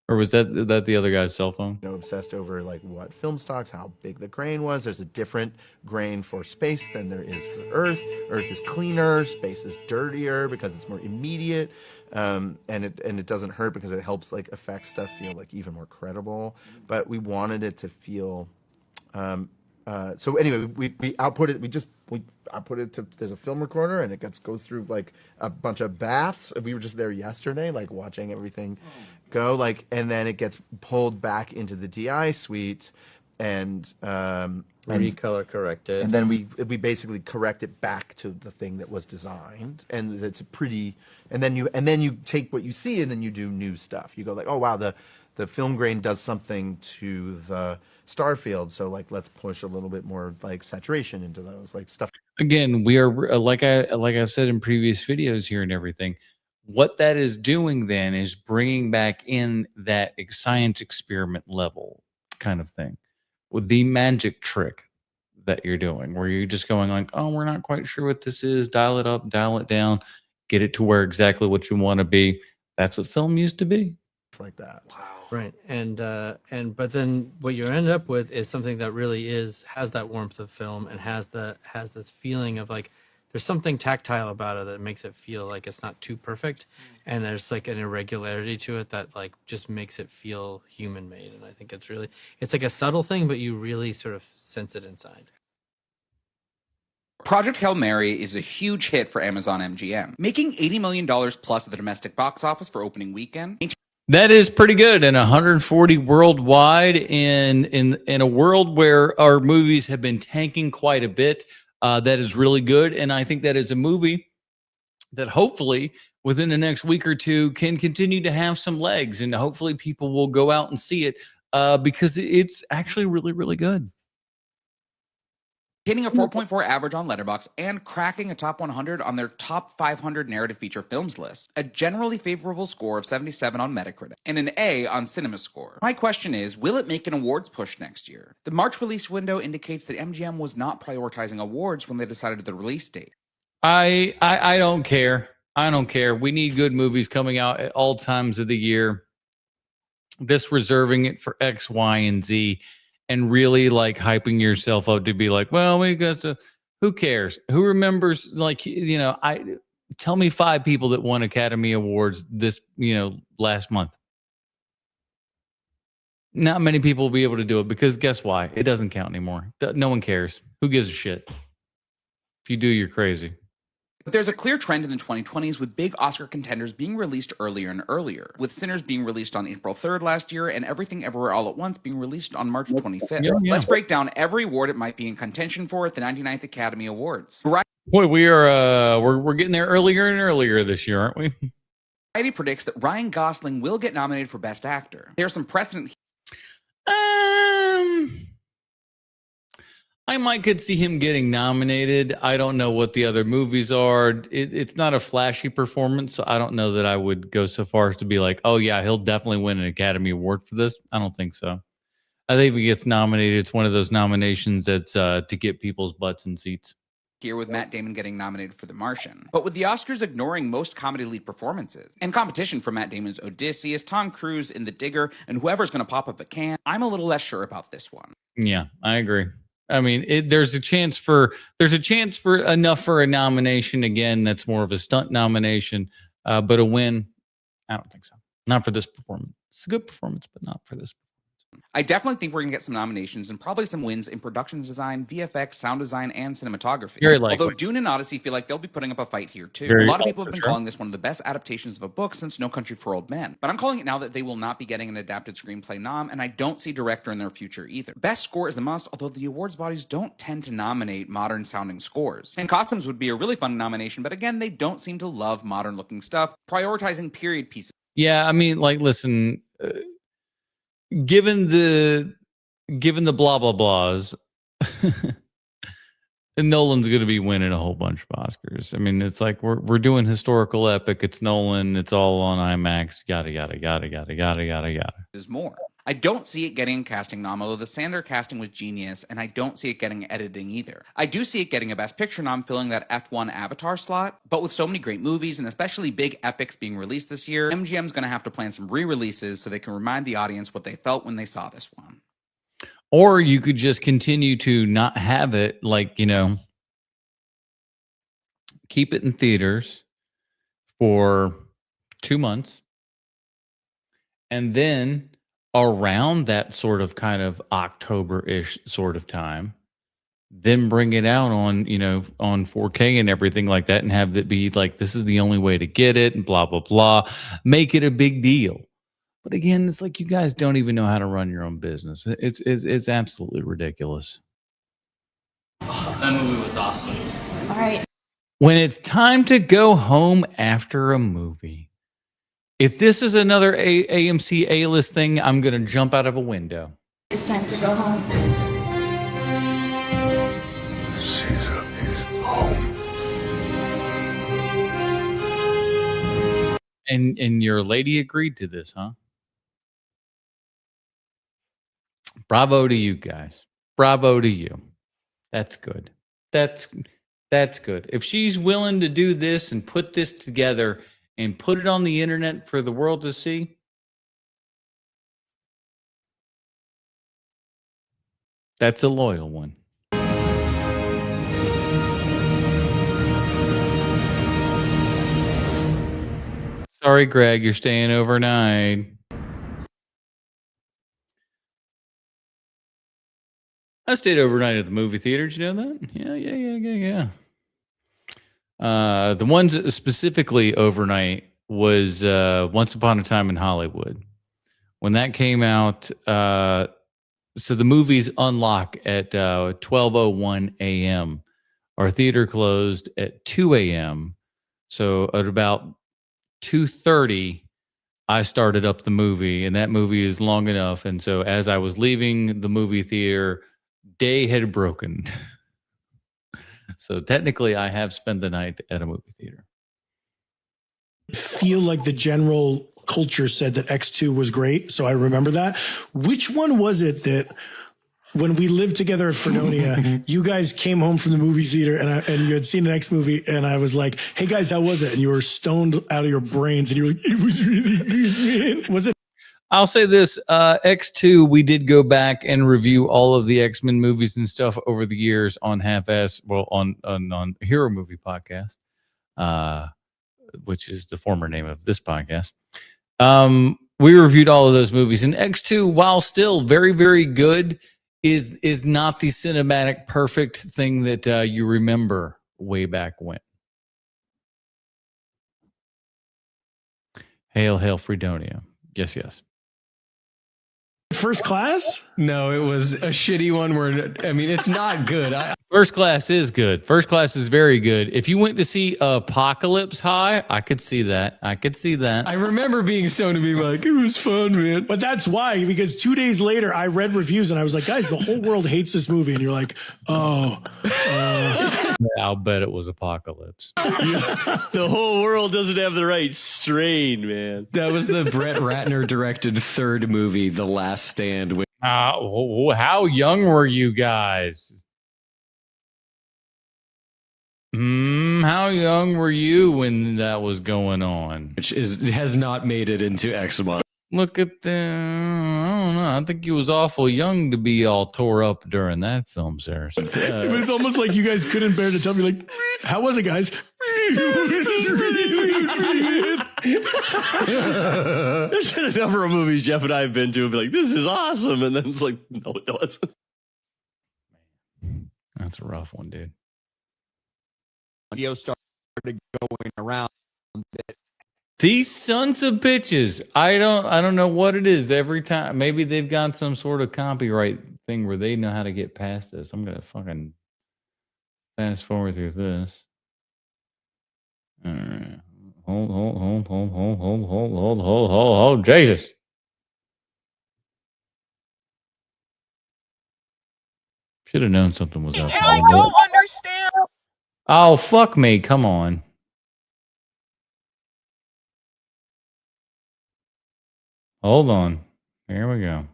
or was that the other guy's cell phone? Obsessed over like what film stocks, how big the grain was. There's a different grain for space than there is for Earth. Earth is cleaner, space is dirtier because it's more immediate, and it doesn't hurt because it helps like effect stuff feel like even more credible. But we wanted it to feel. So anyway, we output it. We output it to, there's a film recorder, and it goes through like a bunch of baths. We were just there yesterday, like watching everything go, like, and then it gets pulled back into the DI suite, and recolor corrected, and then we basically correct it back to the thing that was designed, and it's a pretty, and then you take what you see, and then you do new stuff. You go like, oh wow, the film grain does something to the star field, so like let's push a little bit more like saturation into those like stuff. Again, we are like I've said in previous videos here and everything. What that is doing then is bringing back in that science experiment level kind of thing with the magic trick that you're doing, where you're just going like, oh, we're not quite sure what this is. Dial it up, dial it down, get it to where exactly what you want to be. That's what film used to be. Like that. Wow. Right. But then what you end up with is something that really has that warmth of film and has this feeling of like there's something tactile about it that makes it feel like it's not too perfect, and there's like an irregularity to it that like just makes it feel human made. And I think it's like a subtle thing, but you really sort of sense it inside. Project Hail Mary is a huge hit for Amazon MGM, making $80 million plus at the domestic box office for opening weekend. That is pretty good, and 140 worldwide in a world where our movies have been tanking quite a bit. That is really good, and I think that is a movie that hopefully within the next week or two can continue to have some legs, and hopefully people will go out and see it because it's actually really, really good. Hitting a 4.4 average on Letterboxd and cracking a top 100 on their top 500 narrative feature films list, a generally favorable score of 77 on Metacritic, and an A on CinemaScore. My question is, will it make an awards push next year? The March release window indicates that MGM was not prioritizing awards when they decided the release date. I don't care. I don't care. We need good movies coming out at all times of the year. This reserving it for X, Y, and Z. And really like hyping yourself up to be like, well, we got to, who cares? Who remembers, like, you know, tell me 5 people that won Academy Awards this, last month. Not many people will be able to do it because guess why? It doesn't count anymore. No one cares. Who gives a shit? If you do, you're crazy. But there's a clear trend in the 2020s with big Oscar contenders being released earlier and earlier, with Sinners being released on April 3rd last year and Everything Everywhere All at Once being released on March 25th. Yeah. Let's break down every award it might be in contention for at the 99th Academy Awards. Boy, we are we're getting there earlier and earlier this year, aren't we? Variety predicts that Ryan Gosling will get nominated for Best Actor. There's some precedent. I could see him getting nominated. I don't know what the other movies are. It's not a flashy performance, so I don't know that I would go so far as to be like, oh yeah, he'll definitely win an Academy Award for this. I don't think so. I think if he gets nominated, it's one of those nominations that's to get people's butts in seats. Here with Matt Damon getting nominated for The Martian. But with the Oscars ignoring most comedy lead performances, and competition for Matt Damon's Odysseus, Tom Cruise in The Digger, and whoever's going to pop up at Cannes, I'm a little less sure about this one. Yeah, I agree. I mean, there's a chance for enough for a nomination. Again, that's more of a stunt nomination, but a win, I don't think so. Not for this performance. It's a good performance, but not for this. I definitely think we're going to get some nominations and probably some wins in production design, VFX, sound design, and cinematography. Very likely. Although Dune and Odyssey feel like they'll be putting up a fight here too. Very a lot of people have likely, been sure. calling this one of the best adaptations of a book since No Country for Old Men. But I'm calling it now that they will not be getting an adapted screenplay nom, and I don't see director in their future either. Best score is a must, although the awards bodies don't tend to nominate modern sounding scores. And costumes would be a really fun nomination, but again, they don't seem to love modern looking stuff, prioritizing period pieces. Yeah, I mean, like, listen, given the blah blah blahs, and Nolan's going to be winning a whole bunch of Oscars. I mean, it's like we're doing historical epic. It's Nolan. It's all on IMAX. Yada yada yada yada yada yada yada. Is more. I don't see it getting a casting nom, although the Sander casting was genius, and I don't see it getting editing either. I do see it getting a Best Picture nom filling that F1 Avatar slot, but with so many great movies and especially big epics being released this year, MGM's going to have to plan some re-releases so they can remind the audience what they felt when they saw this one. Or you could just continue to not have it, like, keep it in theaters for 2 months. And then around that sort of kind of October-ish sort of time, then bring it out on, on 4K and everything like that and have it be like, this is the only way to get it and blah, blah, blah. Make it a big deal. But again, it's like you guys don't even know how to run your own business. It's absolutely ridiculous. Oh, that movie was awesome. All right. When it's time to go home after a movie, if this is another AMC A-list thing, I'm going to jump out of a window. It's time to go home. Caesar is home. And your lady agreed to this, huh? Bravo to you guys. Bravo to you. That's good. That's good. If she's willing to do this and put this together and put it on the internet for the world to see, that's a loyal one. Sorry, Greg, you're staying overnight. I stayed overnight at the movie theater. Did you know that? Yeah. The ones specifically overnight was Once Upon a Time in Hollywood. When that came out, so the movies unlock at 12:01 a.m. Our theater closed at 2 a.m. So at about 2:30, I started up the movie, and that movie is long enough. And so as I was leaving the movie theater, day had broken. So technically, I have spent the night at a movie theater. Feel like the general culture said that X2 was great, so I remember that. Which one was it that when we lived together at Fredonia, you guys came home from the movie theater and you had seen an X movie, and I was like, "Hey guys, how was it?" And you were stoned out of your brains, and you were like, "It was really good, man." Was it? I'll say this, X2, we did go back and review all of the X-Men movies and stuff over the years on on Hero Movie Podcast, which is the former name of this podcast. We reviewed all of those movies, and X2, while still very, very good, is not the cinematic perfect thing that you remember way back when. Hail, hail, Fredonia. Yes, yes. First Class? No, it was a shitty one where, I mean, it's not good. First Class is good. First Class is very good. If you went to see Apocalypse High, I could see that. I remember being stoned and being like, it was fun, man. But that's why, because 2 days later, I read reviews and I was like, guys, the whole world hates this movie. And you're like, oh. I'll bet it was Apocalypse. The whole world doesn't have the right strain, man. That was the Brett Ratner directed third movie, The Last Stand. How young were you guys? How young were you when that was going on? Which has not made it into X-Men. Look at the, I don't know. I think he was awful young to be all tore up during that film, Sarah. It was almost like you guys couldn't bear to tell me, like, how was it, guys? There's been a number of movies Jeff and I have been to and be like, this is awesome. And then it's like, no, it wasn't. That's a rough one, dude. Video started going around that These sons of bitches. I don't know what it is every time. Maybe they've got some sort of copyright thing where they know how to get past this. I'm gonna fucking fast forward through this. All right. Hold, Jesus. Should have known something was up. I don't understand. Oh, fuck me. Come on. Hold on. Here we go.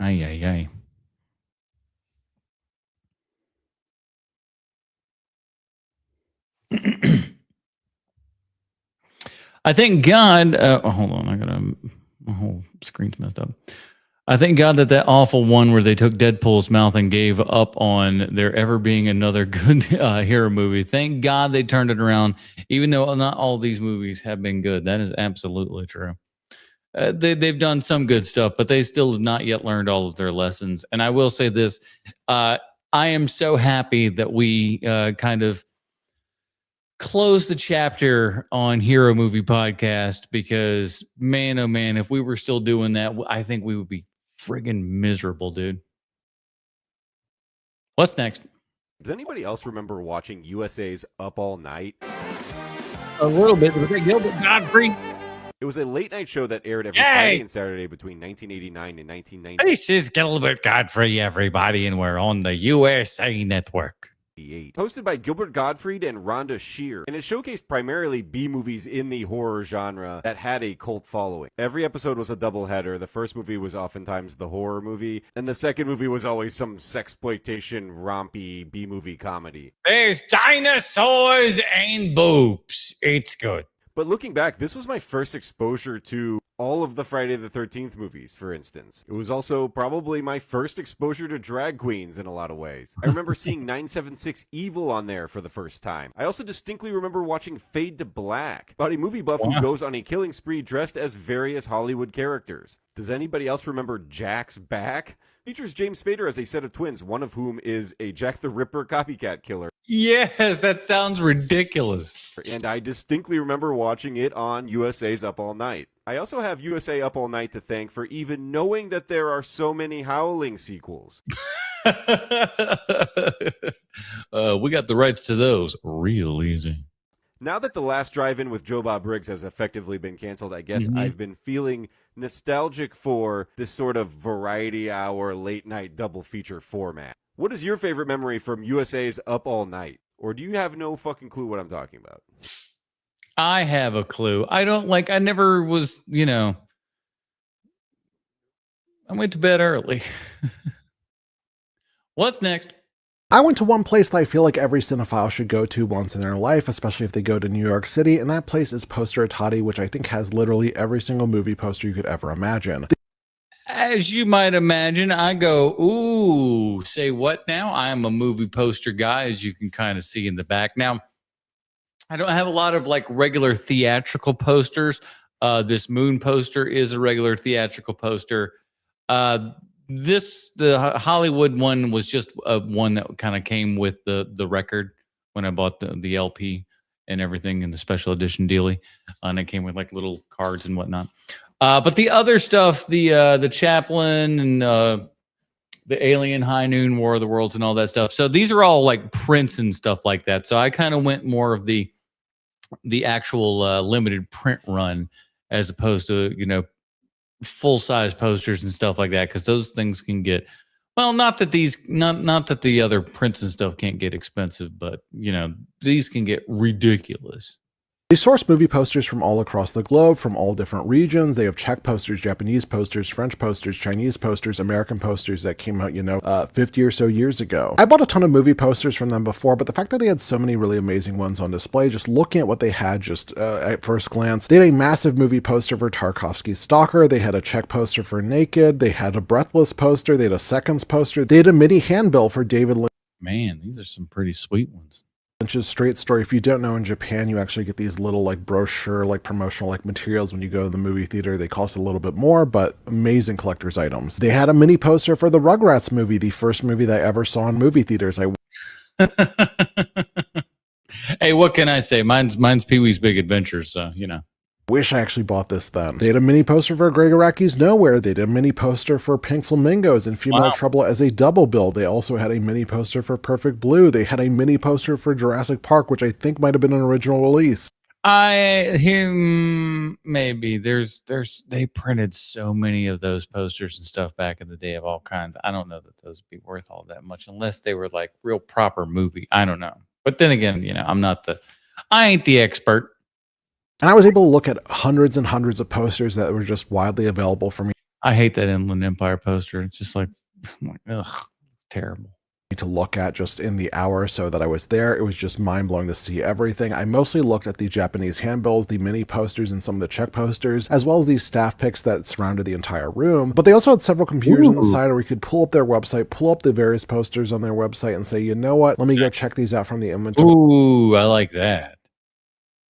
Ay, ay, ay. I thank God. Hold on. My whole screen's messed up. I thank God that awful one where they took Deadpool's mouth and gave up on there ever being another good hero movie. Thank God they turned it around, even though not all these movies have been good. That is absolutely true. They've done some good stuff, but they still have not yet learned all of their lessons. And I will say this. I am so happy that we kind of close the chapter on Hero Movie Podcast, because man, oh man, if we were still doing that, I think we would be friggin' miserable, dude. What's next? Does anybody else remember watching USA's Up All Night? A little bit. Was that Gilbert Godfrey? It was a late night show that aired every Friday and Saturday between 1989 and 1990. This is Gilbert Godfrey, everybody, and we're on the USA Network. Hosted by Gilbert Gottfried and Rhonda Shear, and it showcased primarily B-movies in the horror genre that had a cult following. Every episode was a doubleheader. The first movie was oftentimes the horror movie, and the second movie was always some sexploitation, rompy B-movie comedy. There's dinosaurs and boobs. It's good. But looking back, this was my first exposure to all of the Friday the 13th movies, for instance. It was also probably my first exposure to drag queens in a lot of ways. I remember seeing 976 Evil on there for the first time. I also distinctly remember watching Fade to Black about a movie buff who goes on a killing spree dressed as various Hollywood characters. Does anybody else remember Jack's Back? Features James Spader as a set of twins, one of whom is a Jack the Ripper copycat killer. Yes, that sounds ridiculous. And I distinctly remember watching it on USA's Up All Night. I also have USA Up All Night to thank for even knowing that there are so many Howling sequels. We got the rights to those real easy. Now that The Last Drive-In with Joe Bob Briggs has effectively been canceled, I guess I've been feeling nostalgic for this sort of variety hour, late night double feature format. What is your favorite memory from USA's Up All Night? Or do you have no fucking clue what I'm talking about? I have a clue. I never was, I went to bed early. What's next? I went to one place that I feel like every cinephile should go to once in their life, especially if they go to New York City, and that place is Poster Atati, which I think has literally every single movie poster you could ever imagine. As you might imagine, I go, ooh, say what now? I am a movie poster guy, as you can kind of see in the back. Now, I don't have a lot of like regular theatrical posters. This Moon poster is a regular theatrical poster. The Hollywood one was just one that kind of came with the record when I bought the LP and everything in the special edition dealie, and it came with like little cards and whatnot. But the other stuff, the Chaplin and the Alien, High Noon, War of the Worlds, and all that stuff. So these are all like prints and stuff like that. So I kind of went more of the actual limited print run as opposed to full-size posters and stuff like that, because those things can get, well, not that the other prints and stuff can't get expensive, but these can get ridiculous. They source movie posters from all across the globe, from all different regions. They have Czech posters, Japanese posters, French posters, Chinese posters, American posters that came out, 50 or so years ago. I bought a ton of movie posters from them before, but the fact that they had so many really amazing ones on display, just looking at what they had at first glance, they had a massive movie poster for Tarkovsky's Stalker. They had a Czech poster for Naked. They had a Breathless poster. They had a Seconds poster. They had a mini handbill for David Lynch. Man, these are some pretty sweet ones. Lynch's Straight Story. If you don't know, in Japan, you actually get these little like brochure, like promotional like materials when you go to the movie theater. They cost a little bit more, but amazing collector's items. They had a mini poster for the Rugrats movie, the first movie that I ever saw in movie theaters. Hey, what can I say? Mine's Pee-wee's Big Adventures, so Wish I actually bought this then. They had a mini poster for Greg Araki's Nowhere. They did a mini poster for Pink Flamingos and Female Trouble as a double bill. They also had a mini poster for Perfect Blue. They had a mini poster for Jurassic Park, which I think might have been an original release. Maybe they printed so many of those posters and stuff back in the day of all kinds. I don't know that those would be worth all that much unless they were like real proper movie. I don't know. But then again, I ain't the expert. And I was able to look at hundreds and hundreds of posters that were just widely available for me. I hate that Inland Empire poster. It's just like, ugh, it's terrible. To look at just in the hour or so that I was there. It was just mind-blowing to see everything. I mostly looked at the Japanese handbills, the mini posters, and some of the Czech posters, as well as these staff pics that surrounded the entire room. But they also had several computers on the side where you could pull up their website, pull up the various posters on their website, and say, you know what, let me go check these out from the inventory. Ooh, I like that.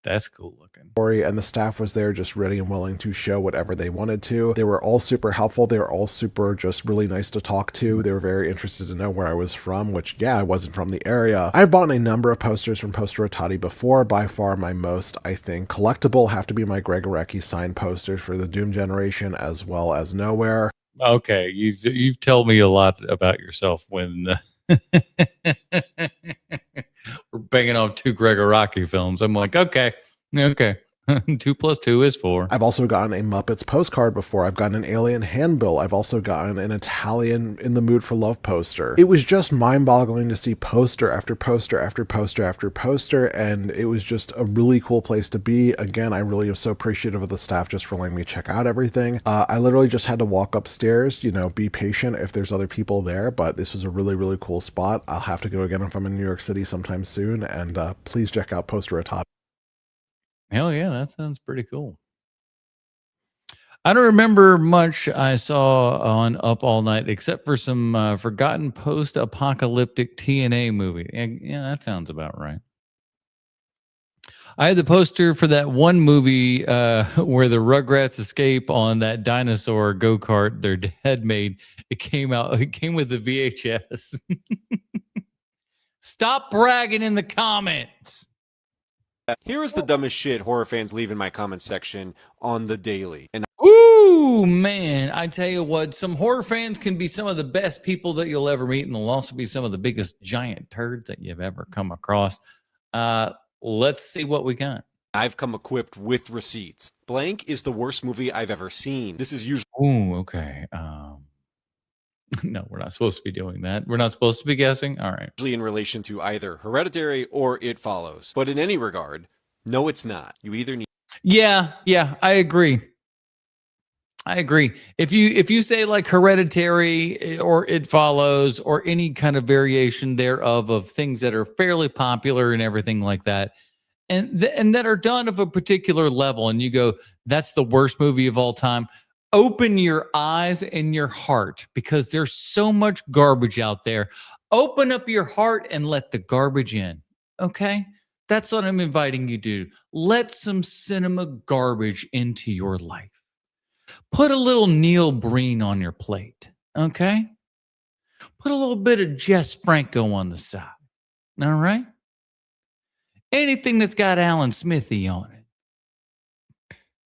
That's cool looking. And the staff was there just ready and willing to show whatever they wanted to. They were all super helpful. They were all super just really nice to talk to. They were very interested to know where I was from, which, yeah, I wasn't from the area. I've bought a number of posters from Poster Atati before. By far my most, I think, collectible have to be my Greg Araki signed posters for the Doom generation as well as Nowhere. Okay, you've told me a lot about yourself when we're banging off two Greg Araki films. I'm like, okay. 2 + 2 is 4. I've also gotten a Muppets postcard before. I've gotten an Alien handbill. I've also gotten an Italian In the Mood for Love poster. It was just mind-boggling to see poster after poster after poster after poster, and it was just a really cool place to be. Again, I really am so appreciative of the staff just for letting me check out everything. I literally just had to walk upstairs, be patient if there's other people there, but this was a really, really cool spot. I'll have to go again if I'm in New York City sometime soon, and please check out Poster Atati. Hell yeah, that sounds pretty cool. I don't remember much I saw on Up All Night except for some forgotten post-apocalyptic TNA movie. Yeah, that sounds about right. I had the poster for that one movie where the Rugrats escape on that dinosaur go-kart their dad made. It came with the VHS. Stop bragging in the comments. Here is the dumbest shit horror fans leave in my comment section on the daily. And Ooh, man. I tell you what, some horror fans can be some of the best people that you'll ever meet, and they'll also be some of the biggest giant turds that you've ever come across. Let's see what we got. I've come equipped with receipts. Blank is the worst movie I've ever seen. This is usually... Ooh, okay. No, we're not supposed to be doing that. We're not supposed to be guessing? All right. in relation to either Hereditary or It Follows. But in any regard, no, it's not. You either need... Yeah, I agree. If you say like Hereditary or It Follows or any kind of variation thereof of things that are fairly popular and everything like that, and that are done of a particular level, and you go, that's the worst movie of all time, open your eyes and your heart, because there's so much garbage out there. Open up your heart and let the garbage in. Okay? That's what I'm inviting you to do. Let some cinema garbage into your life. Put a little Neil Breen on your plate. Okay? Put a little bit of Jess Franco on the side. All right? Anything that's got Alan Smithy on it.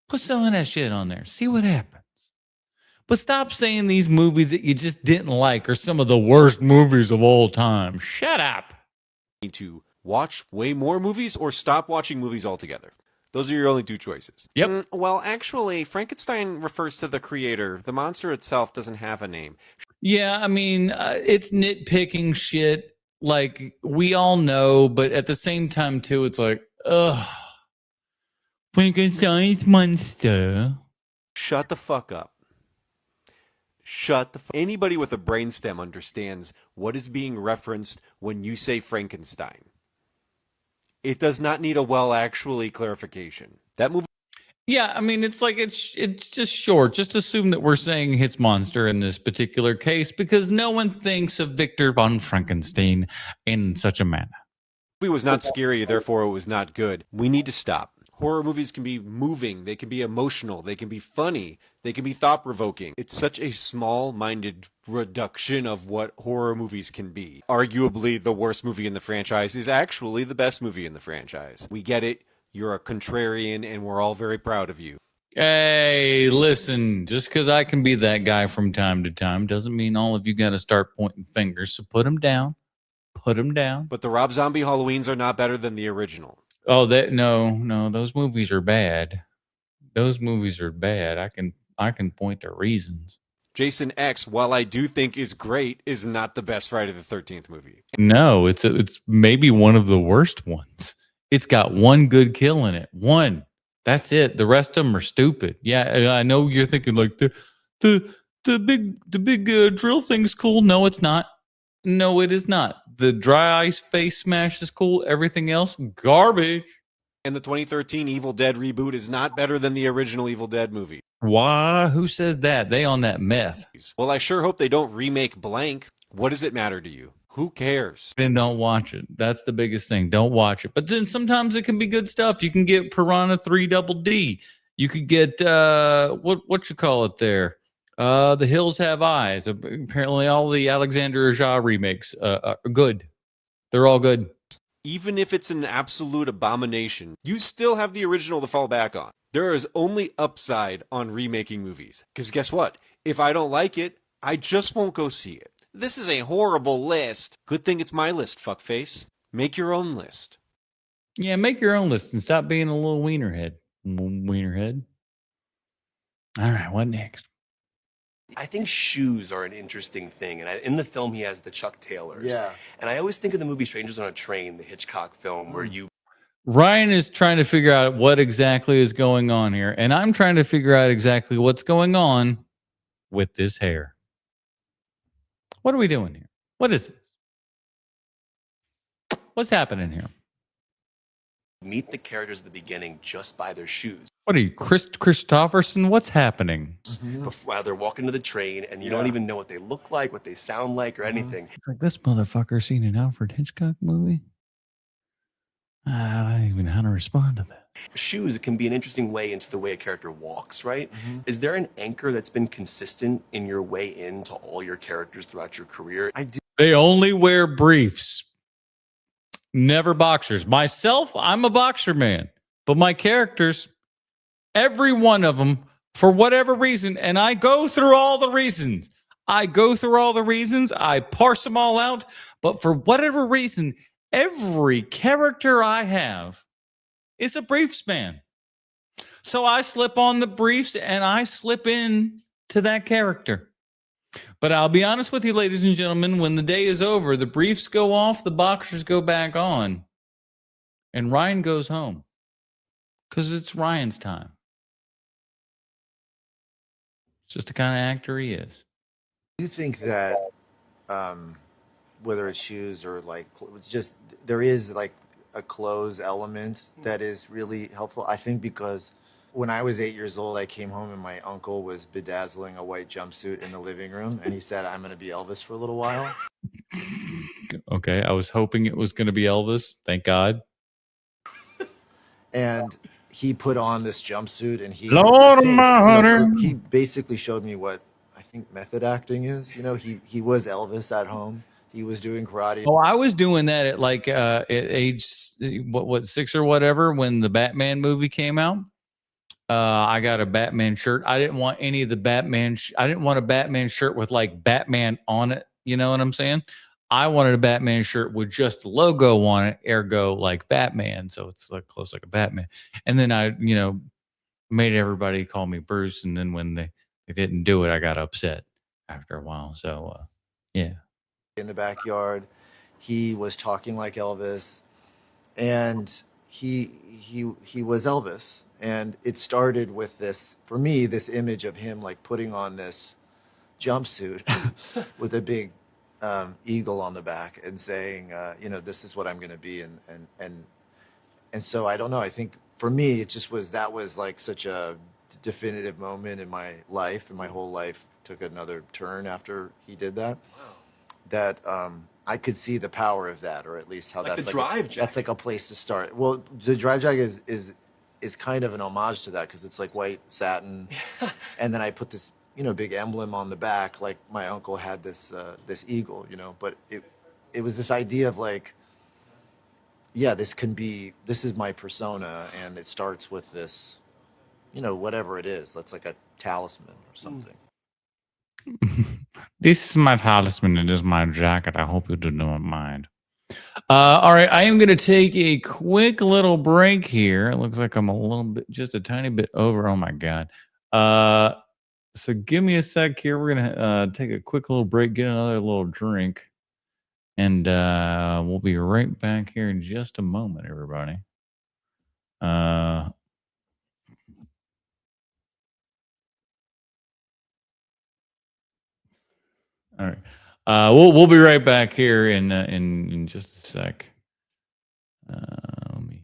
Put some of that shit on there. See what happens. But stop saying these movies that you just didn't like are some of the worst movies of all time. Shut up. Need to watch way more movies or stop watching movies altogether. Those are your only two choices. Yep. Well, actually, Frankenstein refers to the creator. The monster itself doesn't have a name. Yeah, I mean, it's nitpicking shit like we all know, but at the same time, too, it's like, ugh. Frankenstein's monster. Shut the fuck up. Anybody with a brainstem understands what is being referenced when you say Frankenstein. It does not need a actually clarification. That movie... Yeah, I mean, it's like it's just short. Just assume that we're saying his monster in this particular case because no one thinks of Victor von Frankenstein in such a manner. The movie was not scary, therefore it was not good. We need to stop. Horror movies can be moving, they can be emotional, they can be funny, they can be thought-provoking. It's such a small-minded reduction of what horror movies can be. Arguably, the worst movie in the franchise is actually the best movie in the franchise. We get it, you're a contrarian, and we're all very proud of you. Hey, listen, just because I can be that guy from time to time doesn't mean all of you got to start pointing fingers, so put them down. Put them down. But the Rob Zombie Halloweens are not better than the original. Oh, no, those movies are bad. Those movies are bad. I can point to reasons. Jason X, while I do think is great, is not the best Friday the 13th movie. No, it's maybe one of the worst ones. It's got one good kill in it. One. That's it. The rest of them are stupid. Yeah, I know you're thinking like the big drill thing's cool. No, it's not. No, it is not. The dry ice face smash is cool. Everything else, garbage. And the 2013 Evil Dead reboot is not better than the original Evil Dead movie. Why? Who says that? They on that meth. Well, I sure hope they don't remake Blank. What does it matter to you? Who cares? Then don't watch it. That's the biggest thing. Don't watch it. But then sometimes it can be good stuff. You can get Piranha 3 Double D. You could get what you call it there? The Hills Have Eyes. Apparently, all the Alexander Aja remakes are good. They're all good. Even if it's an absolute abomination, you still have the original to fall back on. There is only upside on remaking movies. Because guess what? If I don't like it, I just won't go see it. This is a horrible list. Good thing it's my list, fuckface. Make your own list. Yeah, make your own list and stop being a little wienerhead. Wienerhead. All right, what next? I think shoes are an interesting thing, and in the film he has the Chuck Taylors. Yeah. And I always think of the movie Strangers on a Train, the Hitchcock film, where you... Ryan is trying to figure out what exactly is going on here, and I'm trying to figure out exactly what's going on with this hair. What are we doing here? What is this? What's happening here? meet the characters at the beginning just by their shoes. What are you, Christopherson? What's happening? While they're walking to the train, and you don't even know what they look like, what they sound like, or anything. It's like, this motherfucker seen an Alfred Hitchcock movie? I don't even know how to respond to that. Shoes can be an interesting way into the way a character walks, right? Is there an anchor that's been consistent in your way into all your characters throughout your career? I do. They only wear briefs, never boxers. Myself, I'm a boxer man, but my characters, every one of them, for whatever reason, and I go through all the reasons. I parse them all out, but for whatever reason, every character I have is a briefs man. So I slip on the briefs and I slip in to that character. But I'll be honest with you, ladies and gentlemen, when the day is over, the briefs go off, the boxers go back on, and Ryan goes home because it's Ryan's time. It's just the kind of actor he is. Do you think that whether it's shoes or like it's just there is like a clothes element that is really helpful? I think because when I was 8 years old, I came home and my uncle was bedazzling a white jumpsuit in the living room, and he said, "I'm going to be Elvis for a little while." Okay, I was hoping it was going to be Elvis. Thank God. And he put on this jumpsuit, and he Lord of my heart. he basically showed me what I think method acting is. You know, he was Elvis at home. He was doing karate. Oh, I was doing that at like at age what 6 or whatever when the Batman movie came out. I got a Batman shirt. I didn't want any of the Batman. I didn't want a Batman shirt with like Batman on it. You know what I'm saying? I wanted a Batman shirt with just the logo on it, ergo like Batman. So it's like close like a Batman. And then I, made everybody call me Bruce. And then when they didn't do it, I got upset after a while. So yeah. In the backyard, he was talking like Elvis, and he was Elvis. And it started with this, for me, this image of him like putting on this jumpsuit with a big eagle on the back and saying, this is what I'm going to be. And so I don't know. I think for me, it just was, that was like such a definitive moment in my life, and my whole life took another turn after he did that. Wow. That I could see the power of that, or at least how Like that's the drive jacket. That's like a place to start. Well, the drive jacket is kind of an homage to that because it's like white satin, and then I put this big emblem on the back, like my uncle had this eagle, But it was this idea of like, yeah, this is my persona, and it starts with this, whatever it is. That's like a talisman or something. This is my talisman. It is my jacket. I hope you do not mind. All right, I am going to take a quick little break here. It looks like I'm just a tiny bit over. Oh my God. So give me a sec here. We're going to take a quick little break, get another little drink, and we'll be right back here in just a moment, everybody. All right. We'll be right back here in just a sec. Let me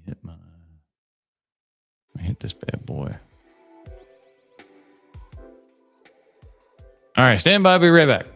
hit this bad boy. All right, stand by. I'll be right back.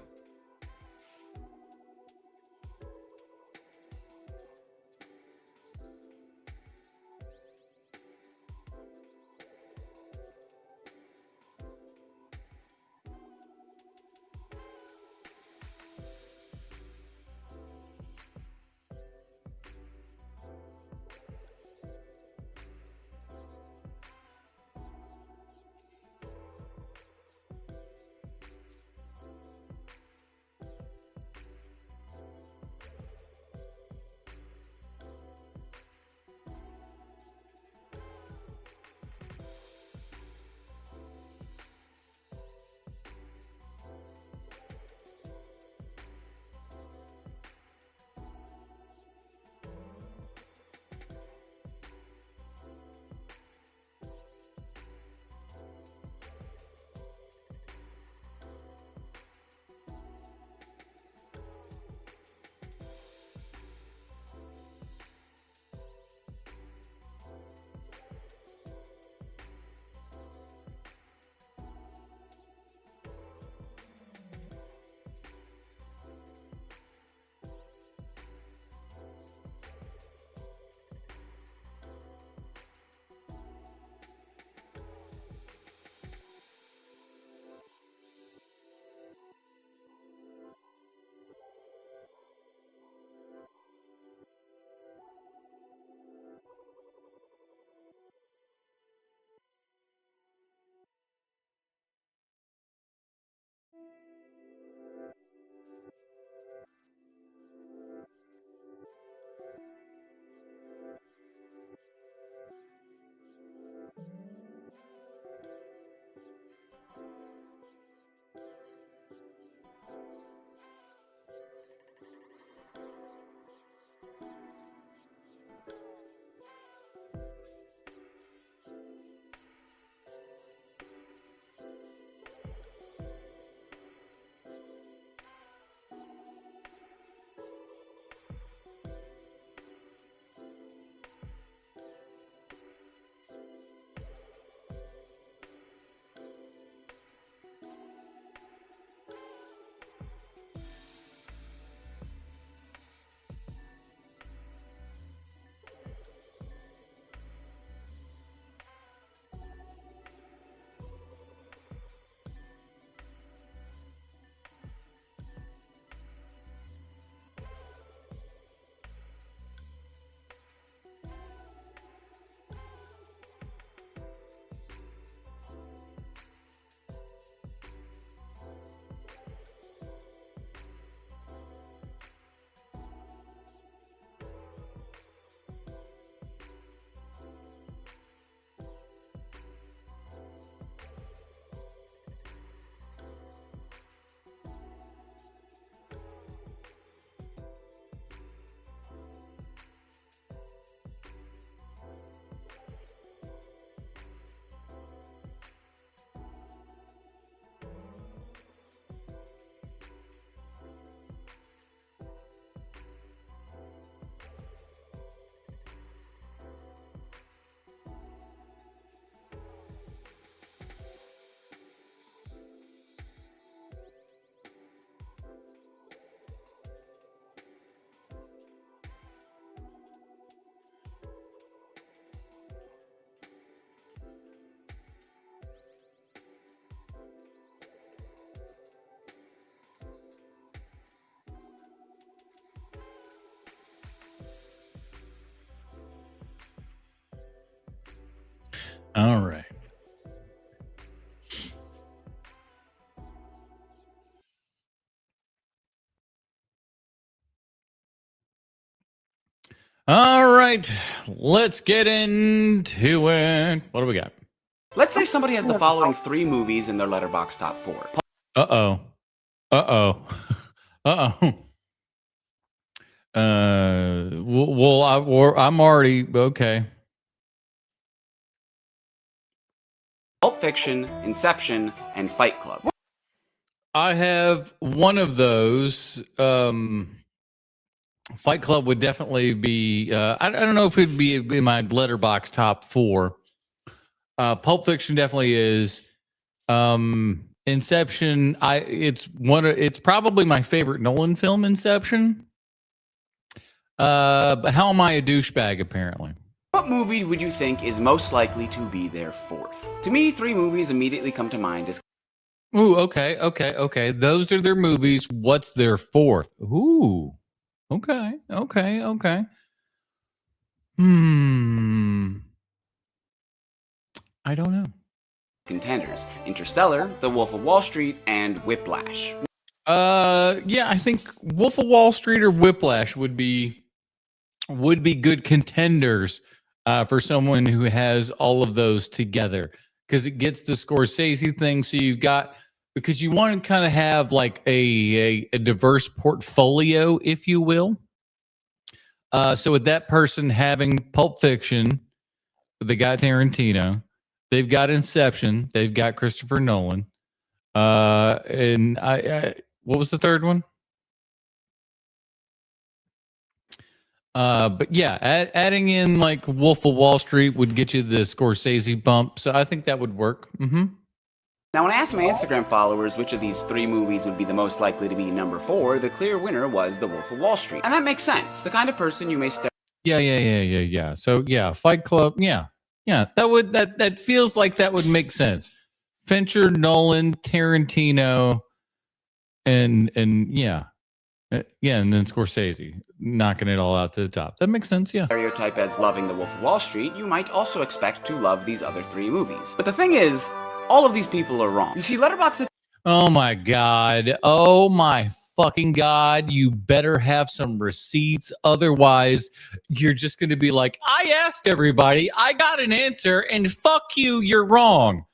All right. All right, let's get into it. What do we got? Let's say somebody has the following 3 movies in their Letterboxd top 4. Uh-oh. Uh-oh. Uh-oh. I'm already okay. Pulp Fiction, Inception, and Fight Club. I have one of those. Fight Club would definitely be. I don't know if it'd be in my Letterboxd top 4. Pulp Fiction definitely is. Inception. It's probably my favorite Nolan film. Inception. But how am I a douchebag? Apparently. What movie would you think is most likely to be their 4th? To me, 3 movies immediately come to mind as... Ooh, okay. Those are their movies. What's their 4th? Ooh, okay. I don't know. Contenders: Interstellar, The Wolf of Wall Street, and Whiplash. Yeah, I think Wolf of Wall Street or Whiplash would be good contenders for someone who has all of those together, because it gets the Scorsese thing. So you've got, because you want to kind of have like a diverse portfolio, if you will. So with that person having Pulp Fiction, they got Tarantino, they've got Inception, they've got Christopher Nolan, and I what was the third one? But yeah, adding in like Wolf of Wall Street would get you the Scorsese bump. So I think that would work. Mm-hmm. Now, when I asked my Instagram followers which of these 3 movies would be the most likely to be number 4, the clear winner was The Wolf of Wall Street. And that makes sense. The kind of person you may stare... Yeah. So yeah, Fight Club. Yeah. That feels like that would make sense. Fincher, Nolan, Tarantino, and yeah. And then Scorsese knocking it all out to the top. That makes sense, yeah. Stereotype as loving The Wolf of Wall Street, you might also expect to love these other 3 movies. But the thing is, all of these people are wrong. You see, Letterboxd... Oh my God. Oh my fucking God. You better have some receipts. Otherwise, you're just going to be like, I asked everybody, I got an answer, and fuck you, you're wrong.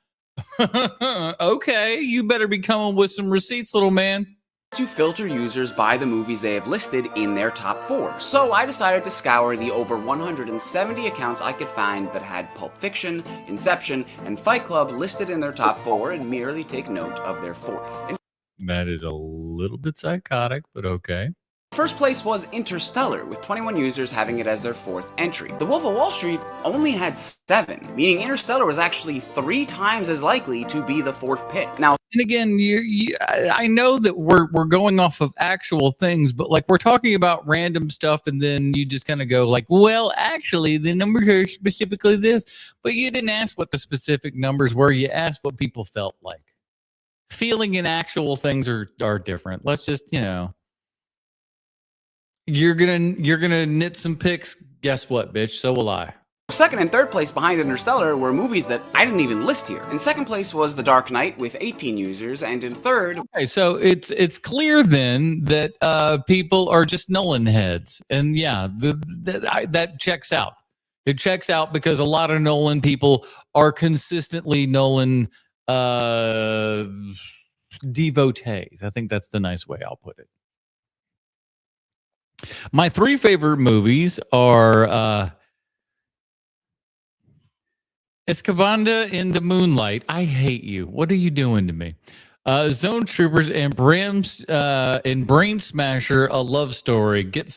Okay, you better be coming with some receipts, little man. To filter users by the movies they have listed in their top 4. So I decided to scour the over 170 accounts I could find that had Pulp Fiction, Inception, and Fight Club listed in their top 4 and merely take note of their 4th. That is a little bit psychotic, but okay. First place was Interstellar, with 21 users having it as their 4th entry. The Wolf of Wall Street only had 7, meaning Interstellar was actually 3 times as likely to be the 4th pick. Now, and again, I know that we're going off of actual things, but like we're talking about random stuff, and then you just kind of go like, well, actually, the numbers are specifically this, but you didn't ask what the specific numbers were. You asked what people felt like. Feeling and actual things are different. Let's just, you're gonna knit some picks. Guess what, bitch? So will I. Second and third place behind Interstellar were movies that I didn't even list here. In second place was The Dark Knight with 18 users, and in third... Okay, so it's clear then that people are just Nolan heads. And yeah, that checks out. It checks out because a lot of Nolan people are consistently Nolan devotees. I think that's the nice way I'll put it. My 3 favorite movies are... Escabanda in the Moonlight. I hate you. What are you doing to me? Zone Troopers and Brain Smasher, a love story. Get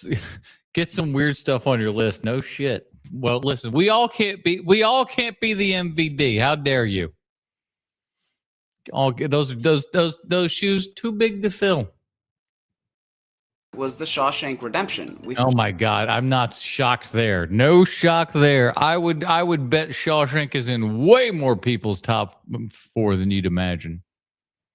some weird stuff on your list. No shit. Well, listen, we all can't be the MVD. How dare you? All those shoes too big to fill. Was The Shawshank Redemption. Oh my God, I'm not shocked there. No shock there. I would bet Shawshank is in way more people's top 4 than you'd imagine.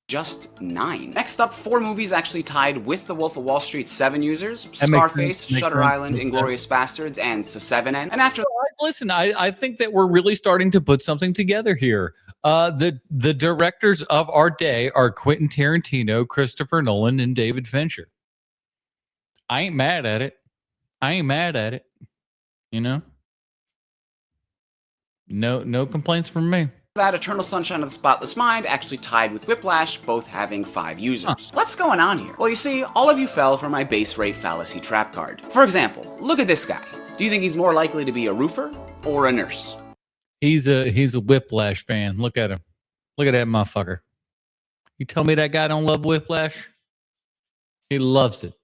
Just 9. Next up, 4 movies actually tied with The Wolf of Wall Street's 7 users: Scarface, Shutter Island, Inglourious Bastards, and So 7N. And after I'd listen, I think that we're really starting to put something together here. The directors of our day are Quentin Tarantino, Christopher Nolan, and David Fincher. I ain't mad at it. You know? No complaints from me. That Eternal Sunshine of the Spotless Mind actually tied with Whiplash, both having 5 users. What's going on here? Well, you see, all of you fell for my base rate fallacy trap card. For example, look at this guy. Do you think he's more likely to be a roofer or a nurse? He's a Whiplash fan. Look at him. Look at that motherfucker. You tell me that guy don't love Whiplash? He loves it.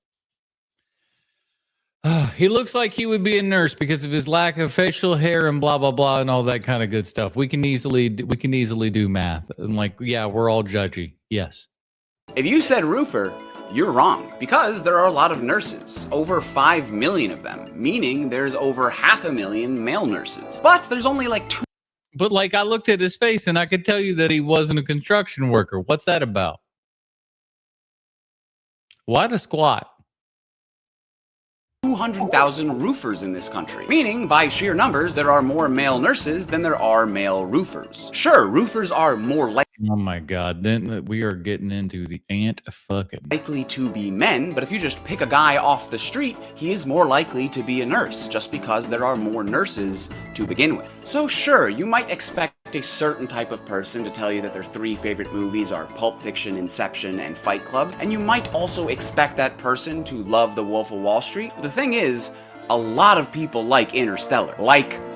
He looks like he would be a nurse because of his lack of facial hair and blah blah blah and all that kind of good stuff. We can easily do math and yeah, we're all judgy. Yes. If you said roofer, you're wrong, because there are a lot of nurses, over 5 million of them, meaning there's over 500,000 male nurses. But there's only like 2. But I looked at his face and I could tell you that he wasn't a construction worker. What's that about? Why the squat? 200,000 roofers in this country, meaning by sheer numbers there are more male nurses than there are male roofers. Sure, roofers are more likely. Oh my God, then we are getting into the likely to be men, but if you just pick a guy off the street, he is more likely to be a nurse, just because there are more nurses to begin with. So sure, you might expect a certain type of person to tell you that their 3 favorite movies are Pulp Fiction, Inception, and Fight Club, and you might also expect that person to love The Wolf of Wall Street. The thing is, a lot of people like Interstellar.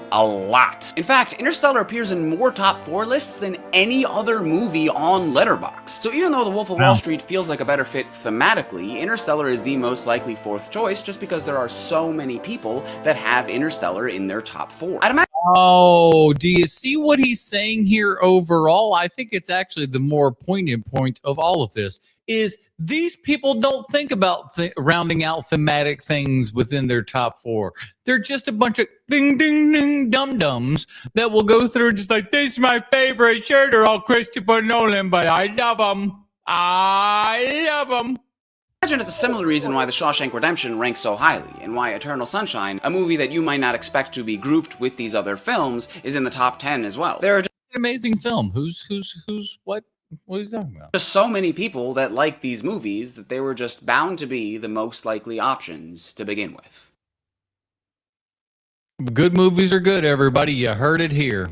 A lot. In fact, Interstellar appears in more top 4 lists than any other movie on Letterboxd. So even though The Wolf of Wall Street feels like a better fit thematically, Interstellar is the most likely 4th choice just because there are so many people that have Interstellar in their top 4. I'd imagine. Oh, do you see what he's saying here overall? I think it's actually the more poignant point of all of this is these people don't think about rounding out thematic things within their top 4. They're just a bunch of ding, ding, ding dum-dums that will go through just like, this is my favorite. Sure, they're all Christopher Nolan, but I love them. Imagine it's a similar reason why The Shawshank Redemption ranks so highly, and why Eternal Sunshine, a movie that you might not expect to be grouped with these other films, is in the top 10 as well. There are just an amazing film. Who's what? What are you talking about? Just so many people that like these movies that they were just bound to be the most likely options to begin with. Good movies are good, everybody. You heard it here.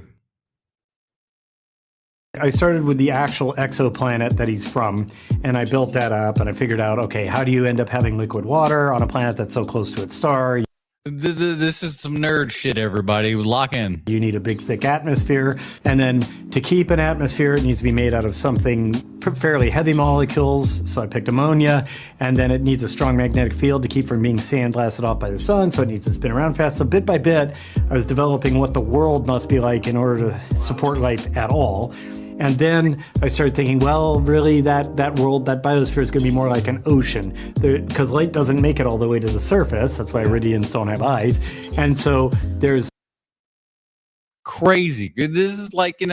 I started with the actual exoplanet that he's from, and I built that up, and I figured out, okay, how do you end up having liquid water on a planet that's so close to its star? This is some nerd shit, everybody. Lock in. You need a big, thick atmosphere, and then to keep an atmosphere, it needs to be made out of something fairly heavy molecules, so I picked ammonia, and then it needs a strong magnetic field to keep from being sandblasted off by the sun, so it needs to spin around fast. So bit by bit, I was developing what the world must be like in order to support life at all. And then I started thinking, well, really, that world, that biosphere is going to be more like an ocean, because light doesn't make it all the way to the surface. That's why iridians don't have eyes. And so there's crazy. This is like,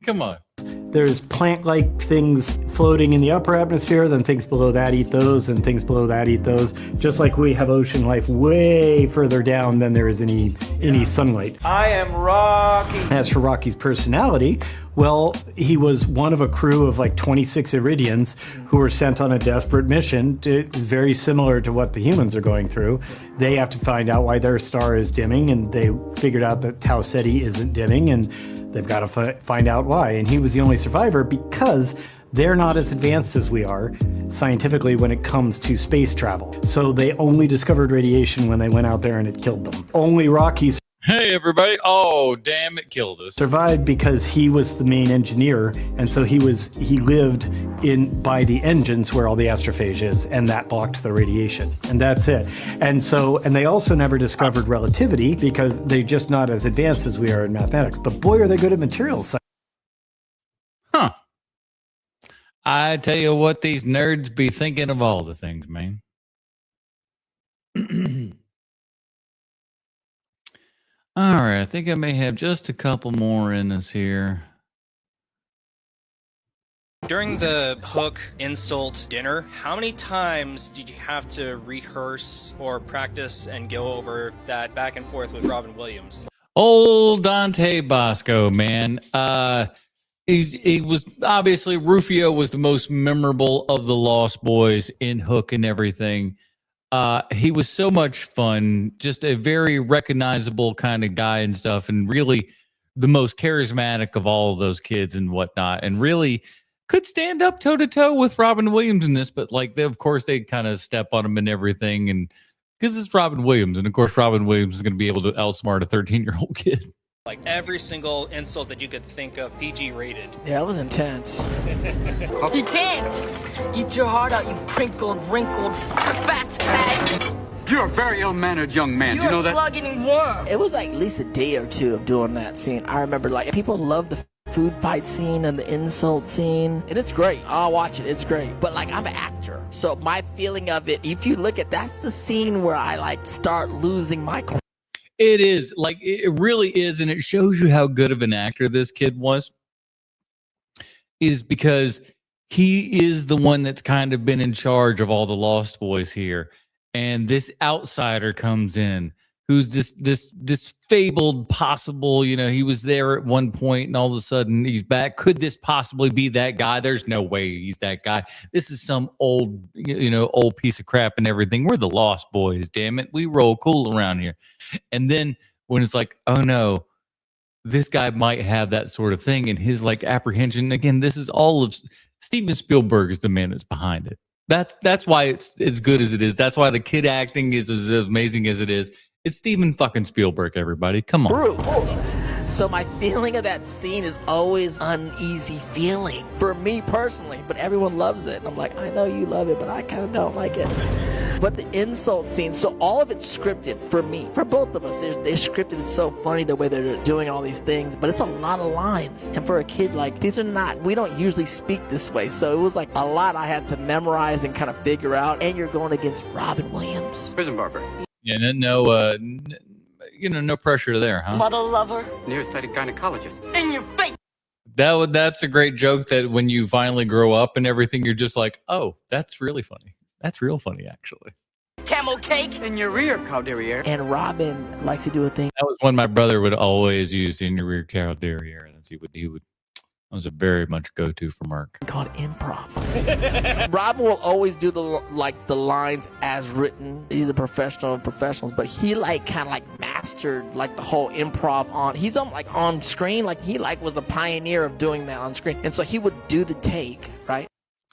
come on. There's plant-like things floating in the upper atmosphere, then things below that eat those, and things below that eat those. Just like we have ocean life way further down than there is any sunlight. I am Rocky. As for Rocky's personality, well, he was one of a crew of like 26 Iridians who were sent on a desperate mission, very similar to what the humans are going through. They have to find out why their star is dimming, and they figured out that Tau Ceti isn't dimming, and they've got to find out why. And he was the only survivor because they're not as advanced as we are scientifically when it comes to space travel. So they only discovered radiation when they went out there and it killed them. Only Rocky's Hey, everybody. Oh, damn, it killed us. survived because he was the main engineer, and so he lived by the engines where all the astrophage is, and that blocked the radiation, and that's it. And they also never discovered relativity because they're just not as advanced as we are in mathematics. But boy, are they good at materials science. Huh. I tell you what, these nerds be thinking of all the things, man. All right, I think I may have just a couple more in us here. During the Hook insult dinner, how many times did you have to rehearse or practice and go over that back and forth with Robin Williams? Old Dante Bosco, man. He was obviously Rufio was the most memorable of the Lost Boys in Hook and everything. He was so much fun, just a very recognizable kind of guy and stuff, and really the most charismatic of all of those kids and whatnot, and really could stand up toe to toe with Robin Williams in this. But like, of course, they kind of step on him and everything, and because it's Robin Williams, and of course, Robin Williams is going to be able to outsmart a 13-year-old kid. Like every single insult that you could think of, PG rated. Yeah, it was intense. You can't eat your heart out, you crinkled, wrinkled, fat cat. You're a very ill-mannered young man. You're you know a that? slug-eating worm. It was like at least a day or two of doing that scene. I remember like people love the food fight scene and the insult scene, and it's great. I'll watch it. It's great. But like, I'm an actor, so my feeling of it, if you look at, that's the scene where I like start losing my. It is like, it really is, and it shows you how good of an actor this kid was. Is because he is the one that's kind of been in charge of all the Lost Boys here, and this outsider comes in, who's this fabled possible, you know, he was there at one point and all of a sudden he's back. Could this possibly be that guy? There's no way he's that guy. This is some old, you know, old piece of crap and everything. We're the Lost Boys, damn it. We roll cool around here. And then when it's like, oh no, this guy might have that sort of thing, and his like apprehension, again, this is all of Steven Spielberg is the man that's behind it. That's why it's as good as it is. That's why the kid acting is as amazing as it is. It's Steven fucking Spielberg, everybody. Come on. So my feeling of that scene is always uneasy feeling for me personally, but everyone loves it. I'm like, I know you love it, but I kind of don't like it. But the insult scene, so all of it's scripted for me, for both of us. They scripted it so funny the way they're doing all these things, but it's a lot of lines. And for a kid, like, these are not, we don't usually speak this way. So it was like a lot I had to memorize and kind of figure out. And you're going against Robin Williams. Prison barber. Yeah, no pressure there, huh? Mother lover. Nearsighted gynecologist. In your face. That's a great joke that when you finally grow up and everything, you're just like, oh, that's really funny. That's real funny, actually. Camel cake. In your rear, cow derriere. And Robin likes to do a thing. That was one my brother would always use, in your rear cow derriere. And he would. That was a very much go-to for Mark. Called improv. Robin will always do the lines as written. He's a professional of professionals, but he like kind of like mastered like the whole improv on. He's on screen, like he like was a pioneer of doing that on screen. And so he would do the take, right?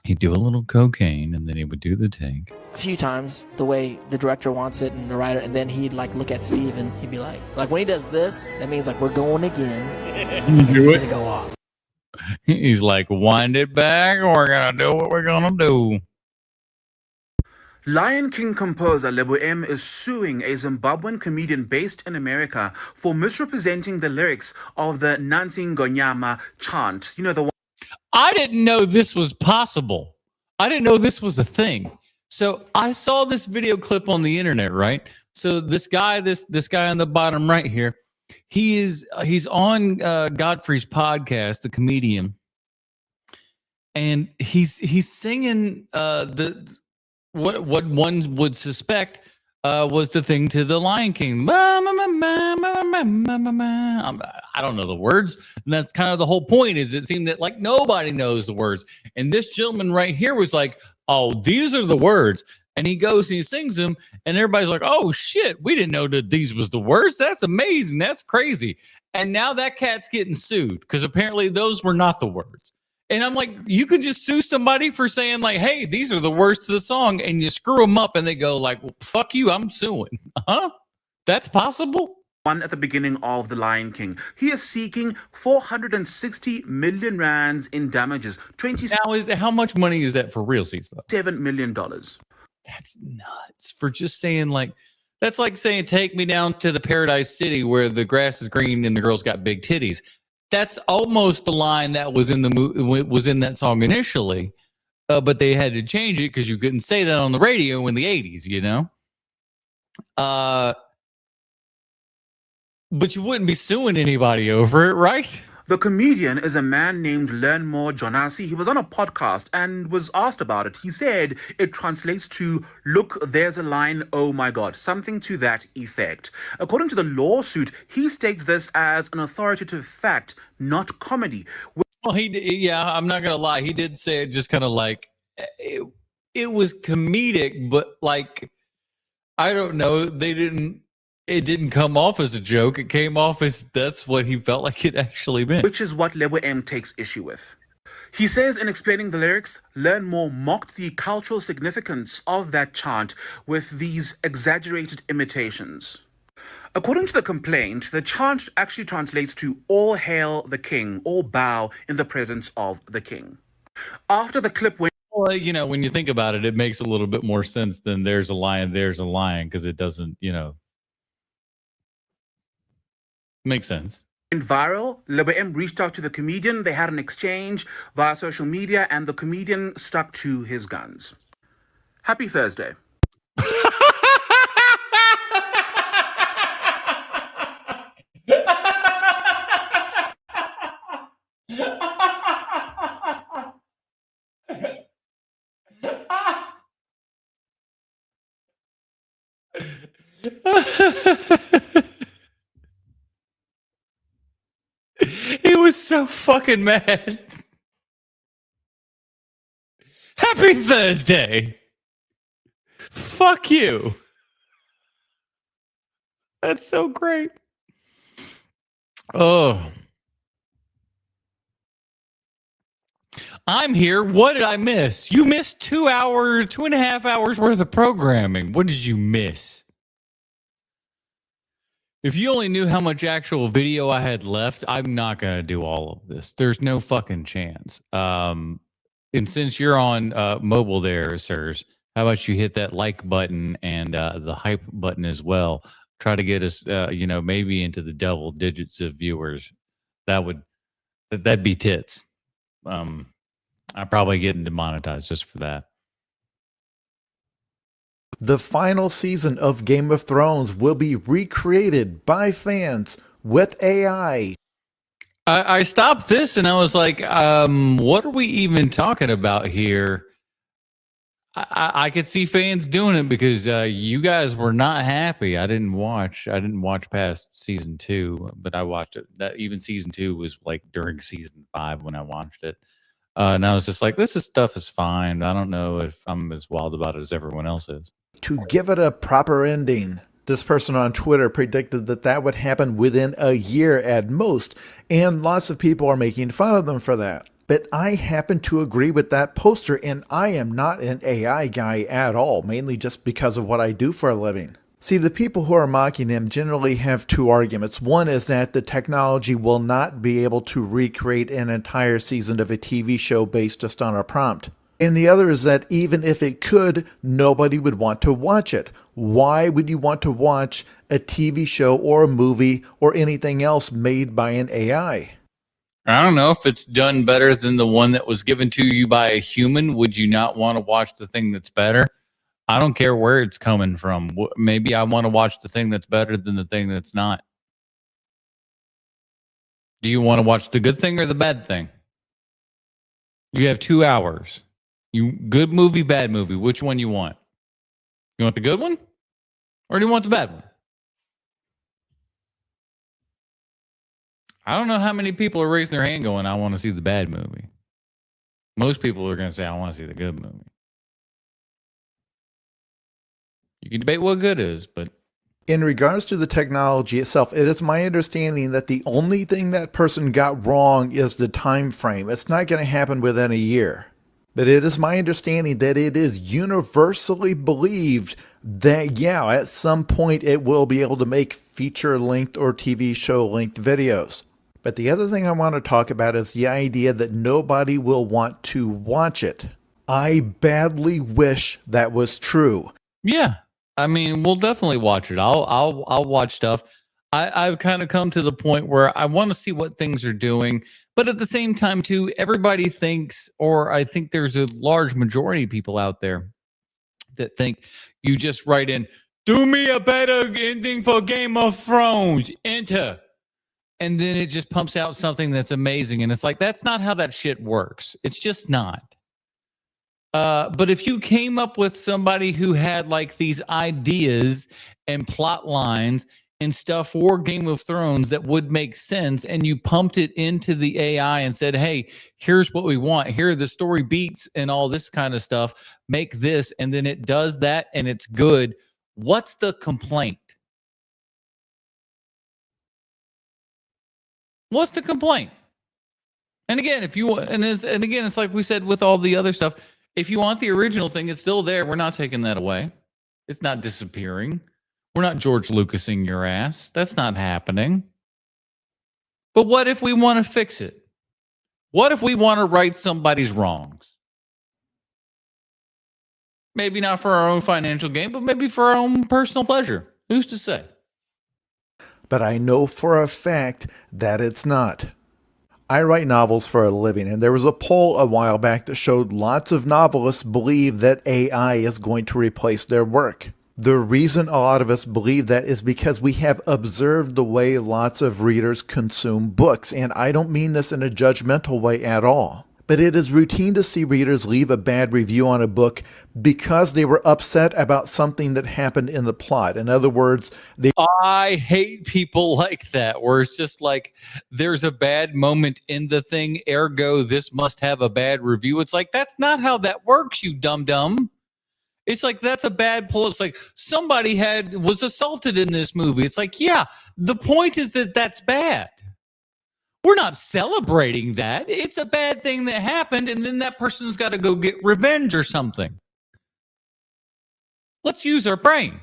He'd do a little cocaine and then he would do the take. A few times the way the director wants it and the writer, and then he'd like look at Steve and he'd be like when he does this, that means like we're going again. You do it. Go off. He's like, wind it back, or we're gonna do what we're gonna do. Lion King composer Lebo M is suing a Zimbabwean comedian based in America for misrepresenting the lyrics of the Nansi Ngonyama chant. You know, the one. I didn't know this was possible. I didn't know this was a thing. So I saw this video clip on the internet, right? So this guy, this guy on the bottom right here, he's on Godfrey's podcast, the comedian, and he's singing what one would suspect was the thing to the Lion King. I don't know the words, and that's kind of the whole point. Is it seemed that like nobody knows the words, and this gentleman right here was like, "Oh, these are the words." And he goes and he sings them, and everybody's like, oh, shit, we didn't know that these was the words. That's amazing. That's crazy. And now that cat's getting sued because apparently those were not the words. And I'm like, you could just sue somebody for saying like, hey, these are the words to the song, and you screw them up and they go like, well, fuck you, I'm suing. Huh? That's possible? One at the beginning of The Lion King. He is seeking 460 million rands in damages. Now, how much money is that for realsies, though? $7 million. That's nuts for just saying like, that's like saying, take me down to the Paradise City where the grass is green and the girl's got big titties. That's almost the line that was in the was in that song initially, but they had to change it because you couldn't say that on the radio in the 80s, you know? But you wouldn't be suing anybody over it, right? The comedian is a man named Learnmore Jonasi. He was on a podcast and was asked about it. He said it translates to, "Look, there's a line, oh my God," something to that effect. According to the lawsuit, he states this as an authoritative fact, not comedy. Well, yeah, I'm not going to lie. He did say it just kind of like, it was comedic, but like, I don't know. It didn't come off as a joke. It came off as that's what he felt like it actually meant. Which is what Lebo M takes issue with. He says in explaining the lyrics, Learnmore mocked the cultural significance of that chant with these exaggerated imitations. According to the complaint, the chant actually translates to "All hail the king," or "bow in the presence of the king." After the clip went... Well, you know, when you think about it, it makes a little bit more sense than "there's a lion, there's a lion," because it doesn't, makes sense. Went viral. Lebo M reached out to the comedian. They had an exchange via social media, and the comedian stuck to his guns. Happy Thursday. He was so fucking mad. Happy Thursday. Fuck you. That's so great. Oh. I'm here. What did I miss? You missed 2.5 hours worth of programming. What did you miss? If you only knew how much actual video I had left, I'm not going to do all of this. There's no fucking chance. And since you're on mobile there, sirs, how about you hit that like button and the hype button as well? Try to get us, maybe into the double digits of viewers. That'd be tits. I'm probably getting demonetized just for that. The final season of Game of Thrones will be recreated by fans with AI. I stopped this and I was like, what are we even talking about here? I could see fans doing it because you guys were not happy. I didn't watch past season 2, but I watched it. That even season 2 was like during season 5 when I watched it. And I was just like, stuff is fine. I don't know if I'm as wild about it as everyone else is. To give it a proper ending, this person on Twitter predicted that would happen within a year at most, and lots of people are making fun of them for that. But I happen to agree with that poster, and I am not an AI guy at all, mainly just because of what I do for a living. See, the people who are mocking him generally have two arguments. One is that the technology will not be able to recreate an entire season of a TV show based just on a prompt. And the other is that even if it could, nobody would want to watch it. Why would you want to watch a TV show or a movie or anything else made by an AI? I don't know if it's done better than the one that was given to you by a human. Would you not want to watch the thing that's better? I don't care where it's coming from. Maybe I want to watch the thing that's better than the thing that's not. Do you want to watch the good thing or the bad thing? You have 2 hours. Good movie, bad movie. Which one you want? You want the good one? Or do you want the bad one? I don't know how many people are raising their hand going, I want to see the bad movie. Most people are going to say, I want to see the good movie. You can debate what good is, but... In regards to the technology itself, it is my understanding that the only thing that person got wrong is the time frame. It's not going to happen within a year. But it is my understanding that it is universally believed that, yeah, at some point it will be able to make feature-length or TV show-length videos. But the other thing I want to talk about is the idea that nobody will want to watch it. I badly wish that was true. Yeah, I mean, we'll definitely watch it. I'll watch stuff. I've kind of come to the point where I want to see what things are doing. But at the same time, too, everybody thinks, or I think there's a large majority of people out there that think you just write in, do me a better ending for Game of Thrones, enter. and then it just pumps out something that's amazing. And it's like, that's not how that shit works. It's just not. But if you came up with somebody who had like these ideas and plot lines and stuff for Game of Thrones that would make sense, and you pumped it into the AI and said, hey, here's what we want. Here are the story beats and all this kind of stuff. Make this, and then it does that and it's good. What's the complaint? What's the complaint? And again, if you want, and again, it's like we said with all the other stuff. If you want the original thing, it's still there. We're not taking that away. It's not disappearing. We're not George Lucasing your ass. That's not happening. But what if we want to fix it? What if we want to right somebody's wrongs? Maybe not for our own financial gain, but maybe for our own personal pleasure. Who's to say? But I know for a fact that it's not. I write novels for a living, and there was a poll a while back that showed lots of novelists believe that AI is going to replace their work. The reason a lot of us believe that is because we have observed the way lots of readers consume books, and I don't mean this in a judgmental way at all. But it is routine to see readers leave a bad review on a book because they were upset about something that happened in the plot. In other words, I hate people like that, where it's just like there's a bad moment in the thing, ergo this must have a bad review. It's like, that's not how that works, you dum-dum. It's like, that's a bad pull. It's like somebody was assaulted in this movie. It's like, yeah, the point is that that's bad. We're not celebrating that. It's a bad thing that happened, and then that person's got to go get revenge or something. Let's use our brains.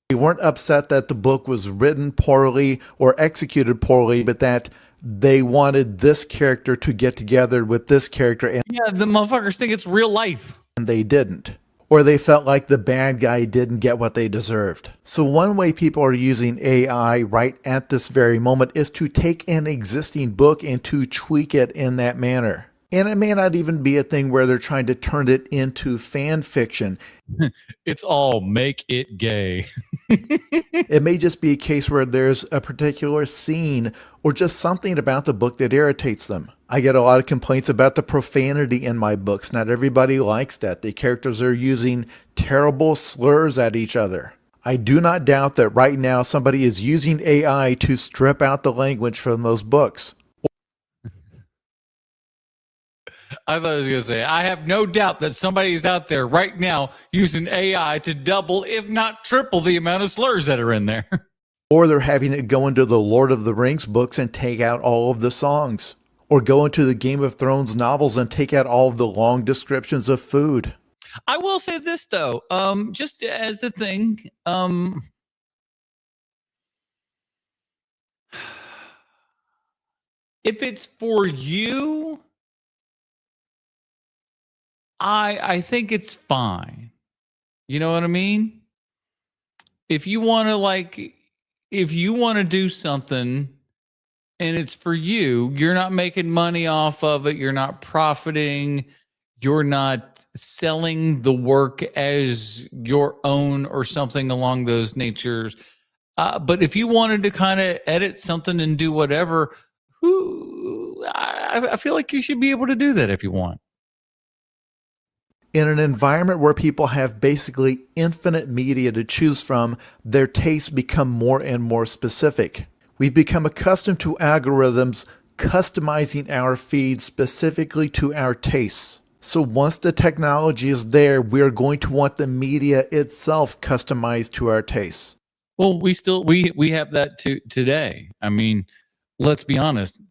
They weren't upset that the book was written poorly or executed poorly, but that they wanted this character to get together with this character. And yeah, the motherfuckers think it's real life. And they didn't. Or they felt like the bad guy didn't get what they deserved. So one way people are using AI right at this very moment is to take an existing book and to tweak it in that manner. And it may not even be a thing where they're trying to turn it into fan fiction. It's all make it gay. It may just be a case where there's a particular scene or just something about the book that irritates them. I get a lot of complaints about the profanity in my books. Not everybody likes that. The characters are using terrible slurs at each other. I do not doubt that right now somebody is using AI to strip out the language from those books. I thought I was going to say, I have no doubt that somebody's out there right now using AI to double, if not triple, the amount of slurs that are in there. Or they're having it go into the Lord of the Rings books and take out all of the songs. Or go into the Game of Thrones novels and take out all of the long descriptions of food. I will say this, though, just as a thing, if it's for you, I think it's fine. You know what I mean? If you want to do something and it's for you, you're not making money off of it. You're not profiting. You're not selling the work as your own or something along those natures. But if you wanted to kind of edit something and do whatever, I feel like you should be able to do that if you want. In an environment where people have basically infinite media to choose from, their tastes become more and more specific. We've become accustomed to algorithms customizing our feed specifically to our tastes. So once the technology is there, we're going to want the media itself customized to our tastes. Well, we have that today. I mean, let's be honest.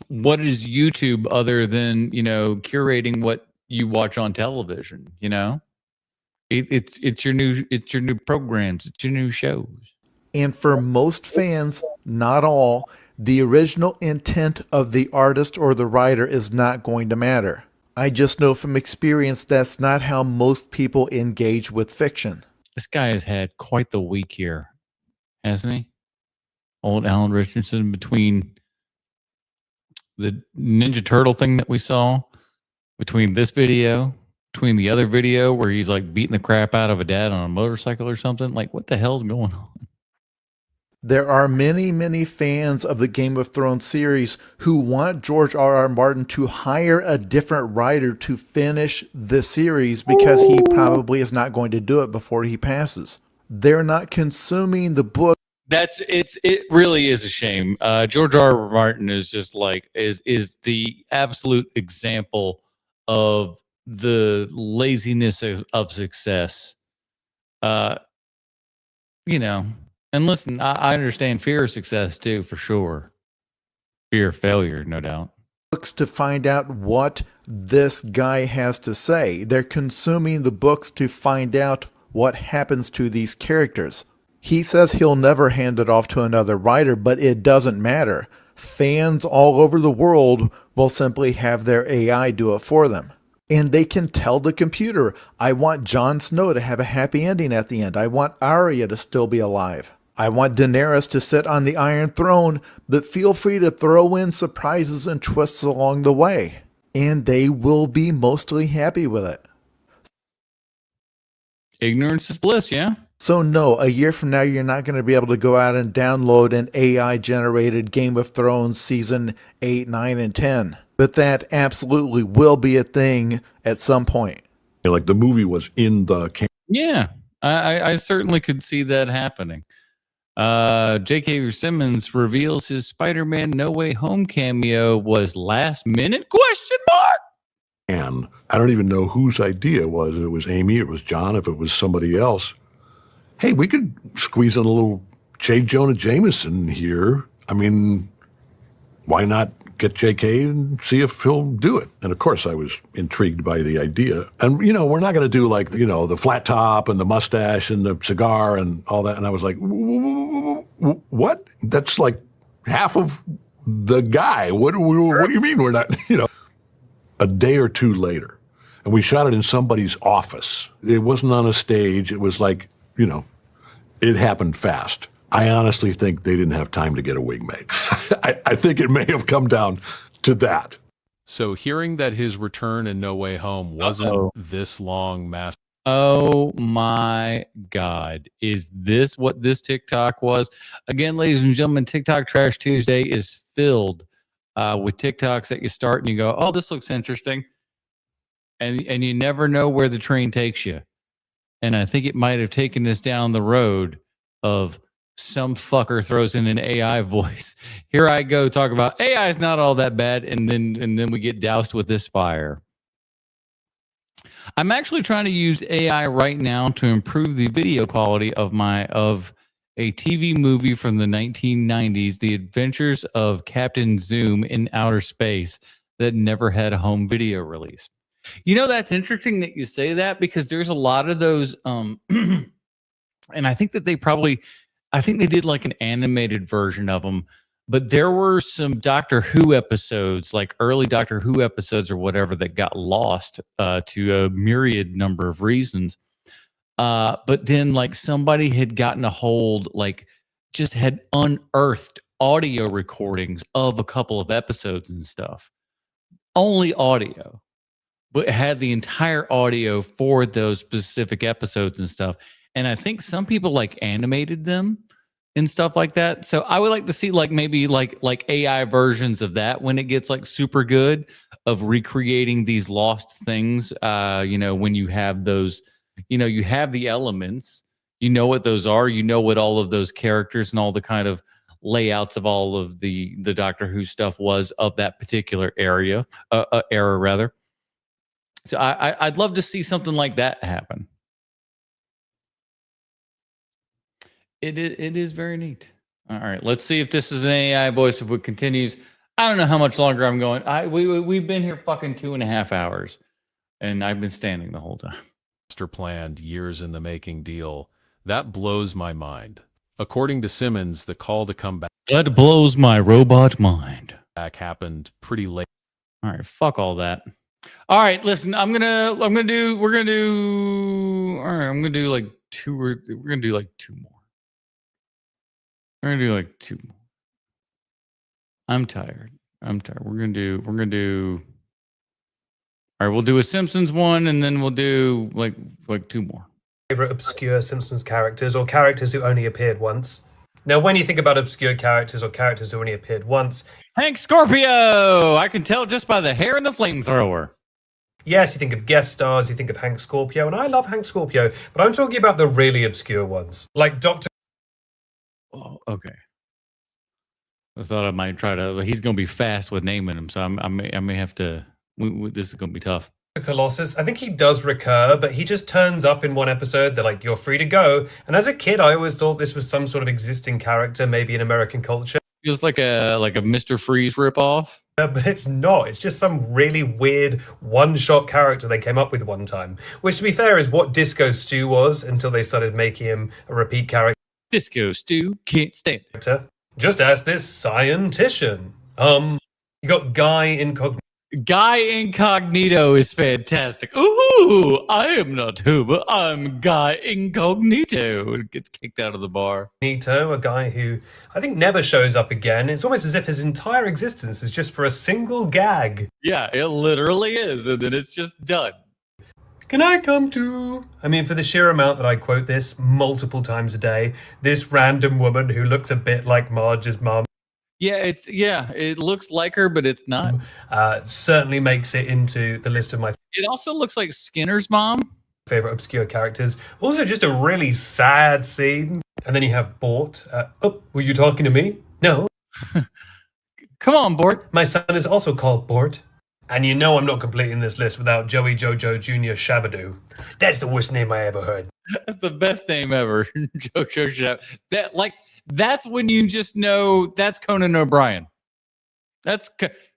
What is YouTube other than, curating what you watch on television? It's your new programs, it's your new shows. And for most fans, not all, the original intent of the artist or the writer is not going to matter. I just know from experience that's not how most people engage with fiction. This guy has had quite the week here, hasn't he? Old Alan Richardson, between the Ninja Turtle thing that we saw, between this video, between the other video where he's like beating the crap out of a dad on a motorcycle or something. Like, what the hell's going on? There are many, many fans of the Game of Thrones series who want George R.R. Martin to hire a different writer to finish the series because he probably is not going to do it before he passes. They're not consuming the book. It really is a shame. George R.R. Martin is just like is the absolute example of the laziness of success. You know, and listen, I understand fear of success too, for sure. Fear of failure, no doubt. Books to find out what this guy has to say. They're consuming the books to find out what happens to these characters. He says he'll never hand it off to another writer, but it doesn't matter. Fans all over the world will simply have their AI do it for them. And they can tell the computer, I want Jon Snow to have a happy ending at the end. I want Arya to still be alive. I want Daenerys to sit on the Iron Throne, but feel free to throw in surprises and twists along the way. And they will be mostly happy with it. Ignorance is bliss, yeah? So no, a year from now, you're not going to be able to go out and download an AI-generated Game of Thrones Season 8, 9, and 10. But that absolutely will be a thing at some point. Like the movie was in the camp. Yeah, I certainly could see that happening. J.K. Simmons reveals his Spider-Man No Way Home cameo was last minute? ? And I don't even know whose idea it was. If it was Amy, it was John, if it was somebody else. Hey, we could squeeze in a little J. Jonah Jameson here. I mean, why not get JK and see if he'll do it? And of course, I was intrigued by the idea. And, you know, we're not going to do like, you know, the flat top and the mustache and the cigar and all that. And I was like, what? That's like half of the guy. What do you mean we're not, you know? A day or two later, and we shot it in somebody's office. It wasn't on a stage. It was like, you know, it happened fast. I honestly think they didn't have time to get a wig made. I think it may have come down to that. So hearing that his return in No Way Home wasn't this long, mass. Oh my God. Is this what this TikTok was? Again, ladies and gentlemen, TikTok Trash Tuesday is filled with TikToks that you start and you go, oh, this looks interesting. And you never know where the train takes you. And I think it might have taken us down the road of some fucker throws in an AI voice. Here I go talk about AI is not all that bad. And then we get doused with this fire. I'm actually trying to use AI right now to improve the video quality of a TV movie from the 1990s, The Adventures of Captain Zoom in Outer Space, that never had a home video release. You know, that's interesting that you say that, because there's a lot of those, and I think that I think they did like an animated version of them, but there were some Doctor Who episodes, like early Doctor Who episodes or whatever, that got lost to a myriad number of reasons. But then like somebody had gotten a hold, like just had unearthed audio recordings of a couple of episodes and stuff. Only audio, but had the entire audio for those specific episodes and stuff. And I think some people like animated them and stuff like that. So I would like to see like maybe like AI versions of that when it gets like super good, of recreating these lost things. You know, when you have those, you know, you have the elements, you know what those are, you know what all of those characters and all the kind of layouts of all of the Doctor Who stuff was of that particular era rather. So I'd love to see something like that happen. It is very neat. All right, let's see if this is an AI voice. If it continues, I don't know how much longer I'm going. We've been here fucking 2.5 hours, and I've been standing the whole time. Master planned, years in the making deal. That blows my mind. According to Simmons, the call to come back. That blows my robot mind. Back happened pretty late. All right, fuck all that. All right, listen, we're gonna do like two more. We're gonna do like two more. I'm tired. We're gonna do. All right, we'll do a Simpsons one, and then we'll do like two more. Favorite obscure Simpsons characters, or characters who only appeared once? Now, when you think about obscure characters or characters who only appeared once, Hank Scorpio! I can tell just by the hair and the flamethrower. yes, you think of guest stars, you think of Hank Scorpio, and I love Hank Scorpio, but I'm talking about the really obscure ones, like Dr. Oh, okay. I thought I might try to. He's going to be fast with naming them, so I may have to. This is going to be tough. Colossus. I think he does recur, but he just turns up in one episode. They're like, "You're free to go." And as a kid, I always thought this was some sort of existing character, maybe in American culture. Feels like a Mr. Freeze ripoff. But it's not. It's just some really weird one-shot character they came up with one time. Which, to be fair, is what Disco Stew was until they started making him a repeat character. Disco Stew can't stand it. Just ask this scientician. You got Guy Incognito. Guy Incognito is fantastic. Ooh, I am not Hoover. I'm Guy Incognito. Gets kicked out of the bar. Nito, a guy who I think never shows up again. It's almost as if his entire existence is just for a single gag. Yeah, it literally is, and then it's just done. Can I come too? I mean, for the sheer amount that I quote this multiple times a day, this random woman who looks a bit like Marge's mom. Yeah, it looks like her, but it's not. Certainly makes it into the list of my. It also looks like Skinner's mom. Favorite obscure characters. Also, just a really sad scene. And then you have Bort. Were you talking to me? No. Come on, Bort. My son is also called Bort. And you know I'm not completing this list without Joey Jojo Jr. Shabadoo. That's the worst name I ever heard. That's the best name ever. Jojo Shabadoo. That's when you just know that's Conan O'Brien.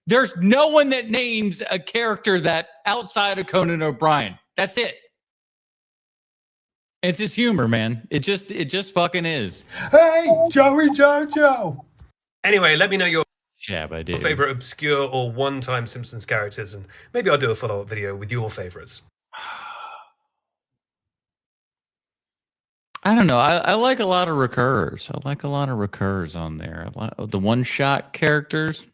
There's no one that names a character that outside of Conan O'Brien. That's it. It's his humor, man. It just fucking is. Hey, Joey Jojo. Anyway, let me know your Shabadoo. favorite obscure or one-time Simpsons characters, and maybe I'll do a follow-up video with your favorites. I don't know. I like a lot of recurs. I like a lot of recurs on there. A lot of the one-shot characters.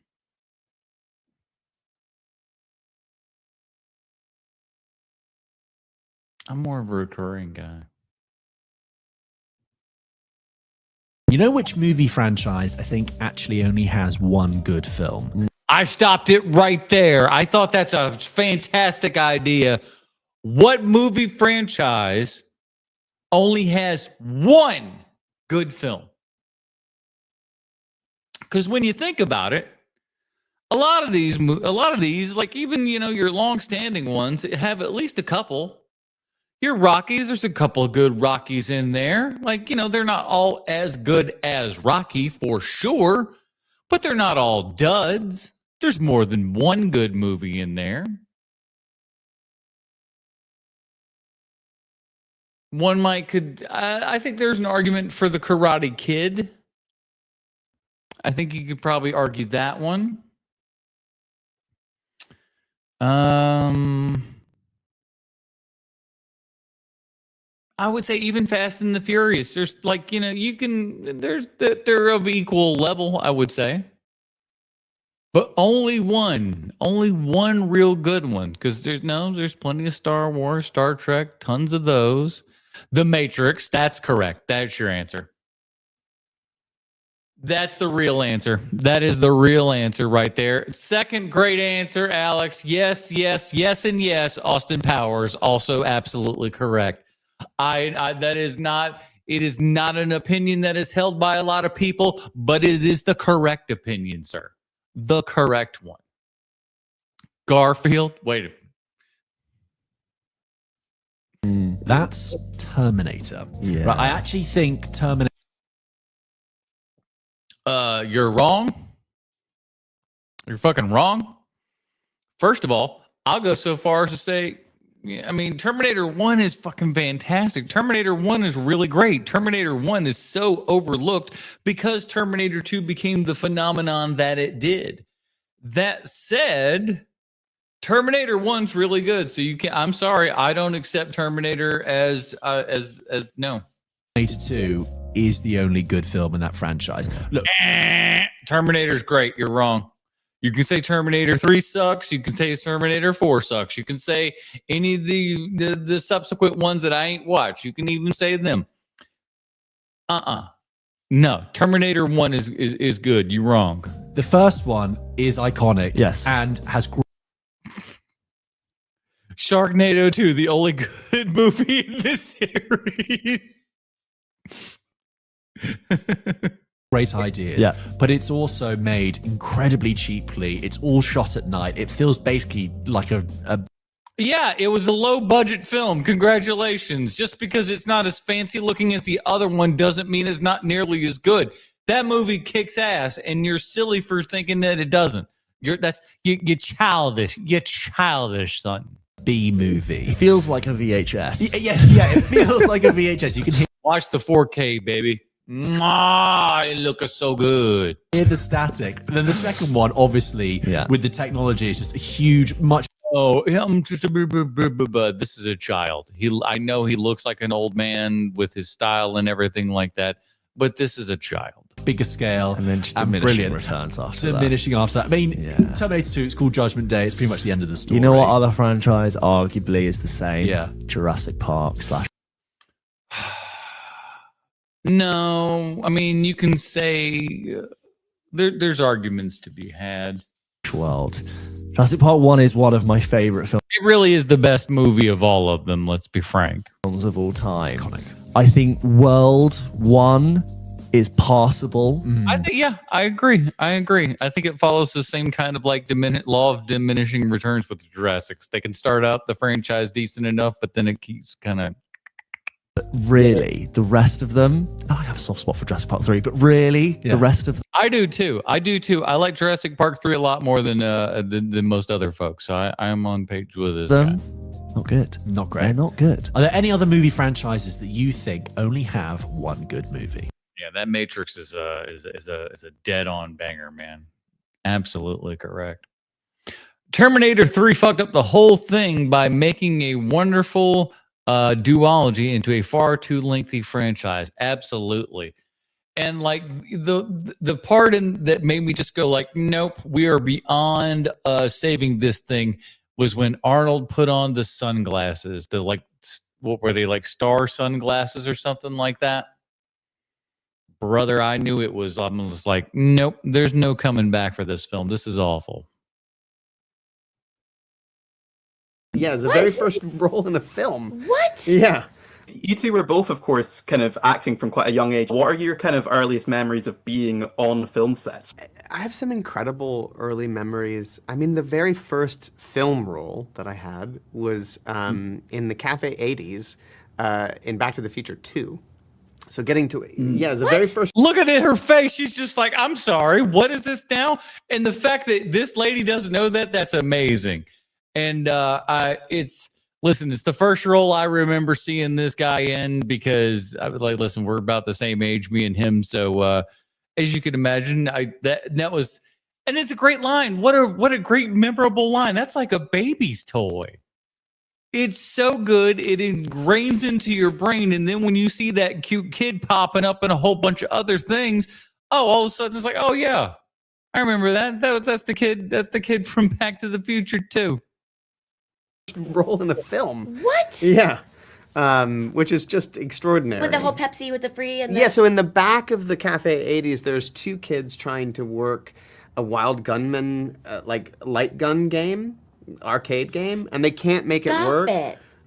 I'm more of a recurring guy. You know which movie franchise I think actually only has one good film? I stopped it right there. I thought that's a fantastic idea. What movie franchise only has one good film? Because when you think about it, a lot of these, like even your long-standing ones, have at least a couple. Your Rockies, there's a couple of good Rockies in there. Like, they're not all as good as Rocky for sure, but they're not all duds. There's more than one good movie in there. I think there's an argument for the Karate Kid. I think you could probably argue that one. I would say even Fast and the Furious. There's they're of equal level, I would say. But only one real good one. Because there's plenty of Star Wars, Star Trek, tons of those. The Matrix, that's correct. That's your answer. That's the real answer. That is the real answer right there. Second great answer, Alex. Yes, and yes. Austin Powers, also absolutely correct. It is not an opinion that is held by a lot of people, but it is the correct opinion, sir. The correct one. Garfield, wait a minute. That's Terminator. Yeah. Right, I actually think Terminator. You're wrong. You're fucking wrong. First of all, I'll go so far as to say, Terminator 1 is fucking fantastic. Terminator 1 is really great. Terminator 1 is so overlooked because Terminator 2 became the phenomenon that it did. That said, Terminator 1's really good. So I'm sorry, I don't accept Terminator as no. Terminator 2 is the only good film in that franchise. Look, Terminator's great. You're wrong. You can say Terminator 3 sucks. You can say Terminator 4 sucks. You can say any of the subsequent ones that I ain't watched. You can even say them. No, Terminator 1 is good. You're wrong. The first one is iconic. Yes. And has Sharknado 2, the only good movie in this series. great ideas. Yeah. But it's also made incredibly cheaply. It's all shot at night. It feels basically like a Yeah, it was a low budget film. Congratulations. Just because it's not as fancy looking as the other one doesn't mean it's not nearly as good. That movie kicks ass, and you're silly for thinking that it doesn't. You're childish. You're childish, son. B movie. It feels like a VHS. Yeah, it feels like a VHS. You can Watch the 4K, baby. Mwah, it looks so good. hear the static. And then the second one, obviously, with the technology, is just a huge, much. Oh, I'm just this is a child. I know he looks like an old man with his style and everything like that, but this is a child. Bigger scale. And then just diminishing returns after that. Diminishing after that. I mean, Terminator 2, it's called Judgment Day. It's pretty much the end of the story. You know what other franchise arguably is the same? Yeah. Jurassic Park / No, I mean, you can say there's arguments to be had. World. Jurassic Park 1 is one of my favorite films. It really is the best movie of all of them, let's be frank. Of all time. Iconic. I think World 1 is passable. I agree. I think it follows the same kind of like law of diminishing returns with the Jurassics. They can start out the franchise decent enough, but then it keeps kind of. But really, the rest of them, I have a soft spot for Jurassic Park 3, but really, the rest of them. I do too. I like Jurassic Park 3 a lot more than most other folks. So I am on page with this guy. Not good. Not great. They're not good. Are there any other movie franchises that you think only have one good movie? Yeah, that Matrix is a dead-on banger, man. Absolutely correct. Terminator 3 fucked up the whole thing by making a wonderful duology into a far too lengthy franchise. Absolutely. And like the part that made me just go like, nope, we are beyond saving this thing was when Arnold put on the sunglasses. The like, what were they, like star sunglasses or something like that? Brother, I knew it was. I'm just like, nope, there's no coming back for this film. This is awful. Yeah, it's the very first role in a film. What? Yeah. You two were both, of course, kind of acting from quite a young age. What are your kind of earliest memories of being on film sets? I have some incredible early memories. I mean, the very first film role that I had was in the Cafe 80s in Back to the Future 2. So getting to the very first. Look at her face. She's just like, I'm sorry. What is this now? And the fact that this lady doesn't know that's amazing. And it's the first role I remember seeing this guy in because I was like, listen, we're about the same age, me and him. So as you can imagine, that was, and it's a great line. What a great memorable line. That's like a baby's toy. It's so good. It ingrains into your brain. And then when you see that cute kid popping up in a whole bunch of other things, all of a sudden it's like, oh yeah, I remember that. That's the kid. That's the kid from Back to the Future too. Role in the film. What? Yeah. Which is just extraordinary. With the whole Pepsi with the free and so in the back of the Cafe 80s, there's two kids trying to work a Wild Gunman like light gun game, arcade game, and they can't make it work.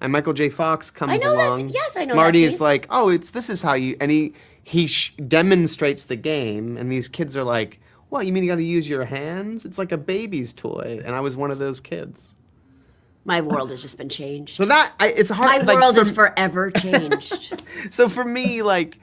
And Michael J. Fox comes along. I know. Marty that is like, this is how you, and he demonstrates the game, and these kids are like, what, you mean you got to use your hands? It's like a baby's toy, and I was one of those kids. My world has just been changed. So it's hard. My world is forever changed. So for me, like,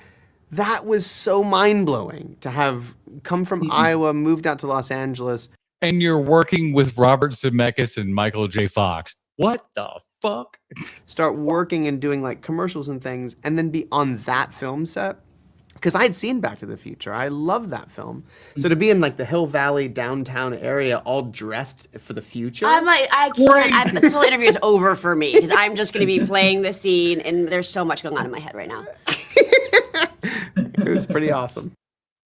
that was so mind-blowing to have come from Iowa, moved out to Los Angeles. And you're working with Robert Zemeckis and Michael J. Fox. What the fuck? Start working and doing like commercials and things, and then be on that film set. Because I had seen Back to the Future. I love that film. So to be in like the Hill Valley downtown area all dressed for the future. I can't. This whole interview is over for me because I'm just going to be playing the scene and there's so much going on in my head right now. It was pretty awesome.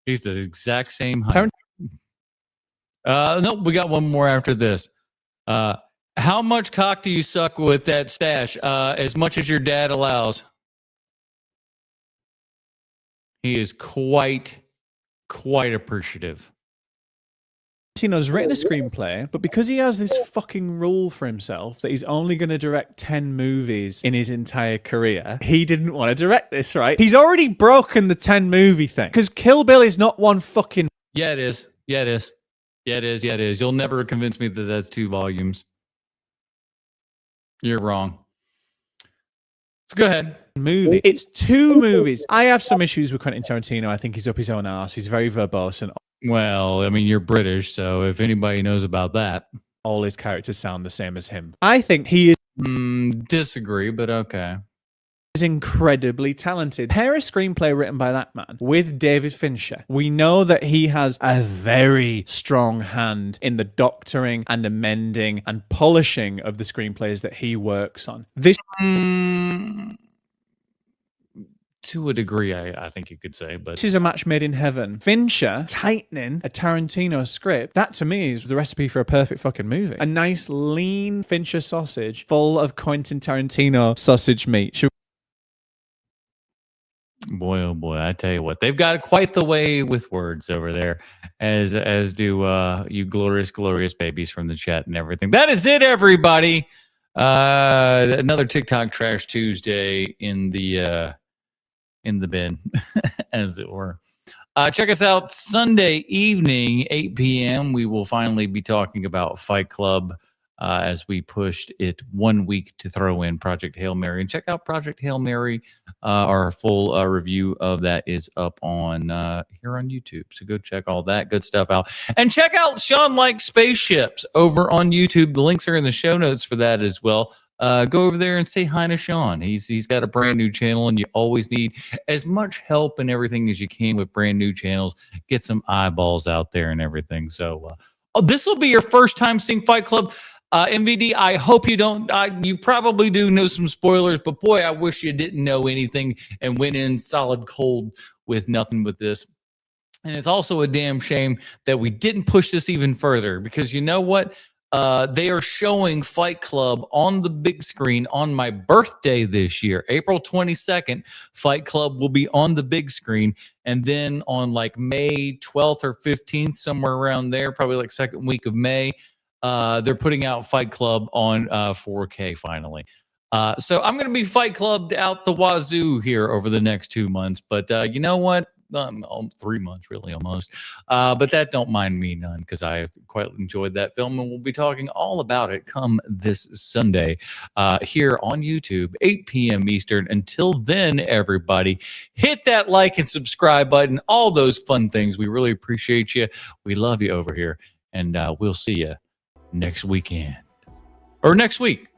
He's the exact same height. No, we got one more after this. How much cock do you suck with that stash? As much as your dad allows. He is quite appreciative. Tarantino's written a screenplay, but because he has this fucking rule for himself that he's only going to direct 10 movies in his entire career, he didn't want to direct this, right? He's already broken the 10 movie thing. Because Kill Bill is not one fucking... Yeah, it is. Yeah, it is. Yeah, it is. Yeah, it is. You'll never convince me that that's 2 volumes. You're wrong. So go ahead. Movie. It's 2 movies. I have some issues with Quentin Tarantino. I think he's up his own arse. He's very verbose and... Well, I mean, you're British, so if anybody knows about that. All his characters sound the same as him. I think he is... disagree, but okay. Is incredibly talented. Pair a screenplay written by that man with David Fincher. We know that he has a very strong hand in the doctoring and amending and polishing of the screenplays that he works on. This... To a degree, I think you could say, but this is a match made in heaven. Fincher tightening a Tarantino script, that to me is the recipe for a perfect fucking movie. A nice lean Fincher sausage full of Quentin Tarantino sausage meat. Boy, oh boy, I tell you what, they've got quite the way with words over there, as do you glorious babies from the chat and everything. That is it, everybody. Another TikTok Trash Tuesday in the bin, as it were. Check us out Sunday evening, 8 p.m. We will finally be talking about Fight Club as we pushed it 1 week to throw in Project Hail Mary. And check out Project Hail Mary. Our full review of that is up on here on YouTube. So go check all that good stuff out. And check out Sean Likes Spaceships over on YouTube. The links are in the show notes for that as well. Go over there and say hi to Sean. He's got a brand new channel, and you always need as much help and everything as you can with brand new channels. Get some eyeballs out there and everything. So this will be your first time seeing Fight Club. MVD, I hope you don't. You probably do know some spoilers, but boy, I wish you didn't know anything and went in solid cold with nothing with this. And it's also a damn shame that we didn't push this even further, because you know what? They are showing Fight Club on the big screen on my birthday this year, April 22nd. Fight Club will be on the big screen, and then on like May 12th or 15th, somewhere around there, probably like second week of May, they're putting out Fight Club on 4K finally. So I'm going to be Fight Clubbed out the wazoo here over the next 2 months, but you know what? 3 months, really, almost. But that don't mind me none, because I quite enjoyed that film, and we'll be talking all about it come this Sunday here on YouTube, 8 p.m. Eastern. Until then, everybody, hit that like and subscribe button, all those fun things. We really appreciate you. We love you over here, and we'll see you next weekend or next week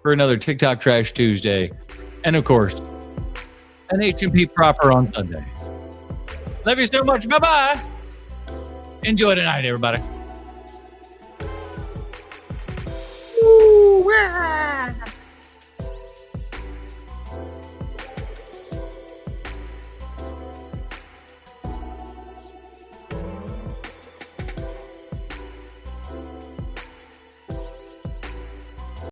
for another TikTok Trash Tuesday, and of course, an H&P proper on Sunday. Love you so much. Bye-bye. Enjoy tonight, everybody.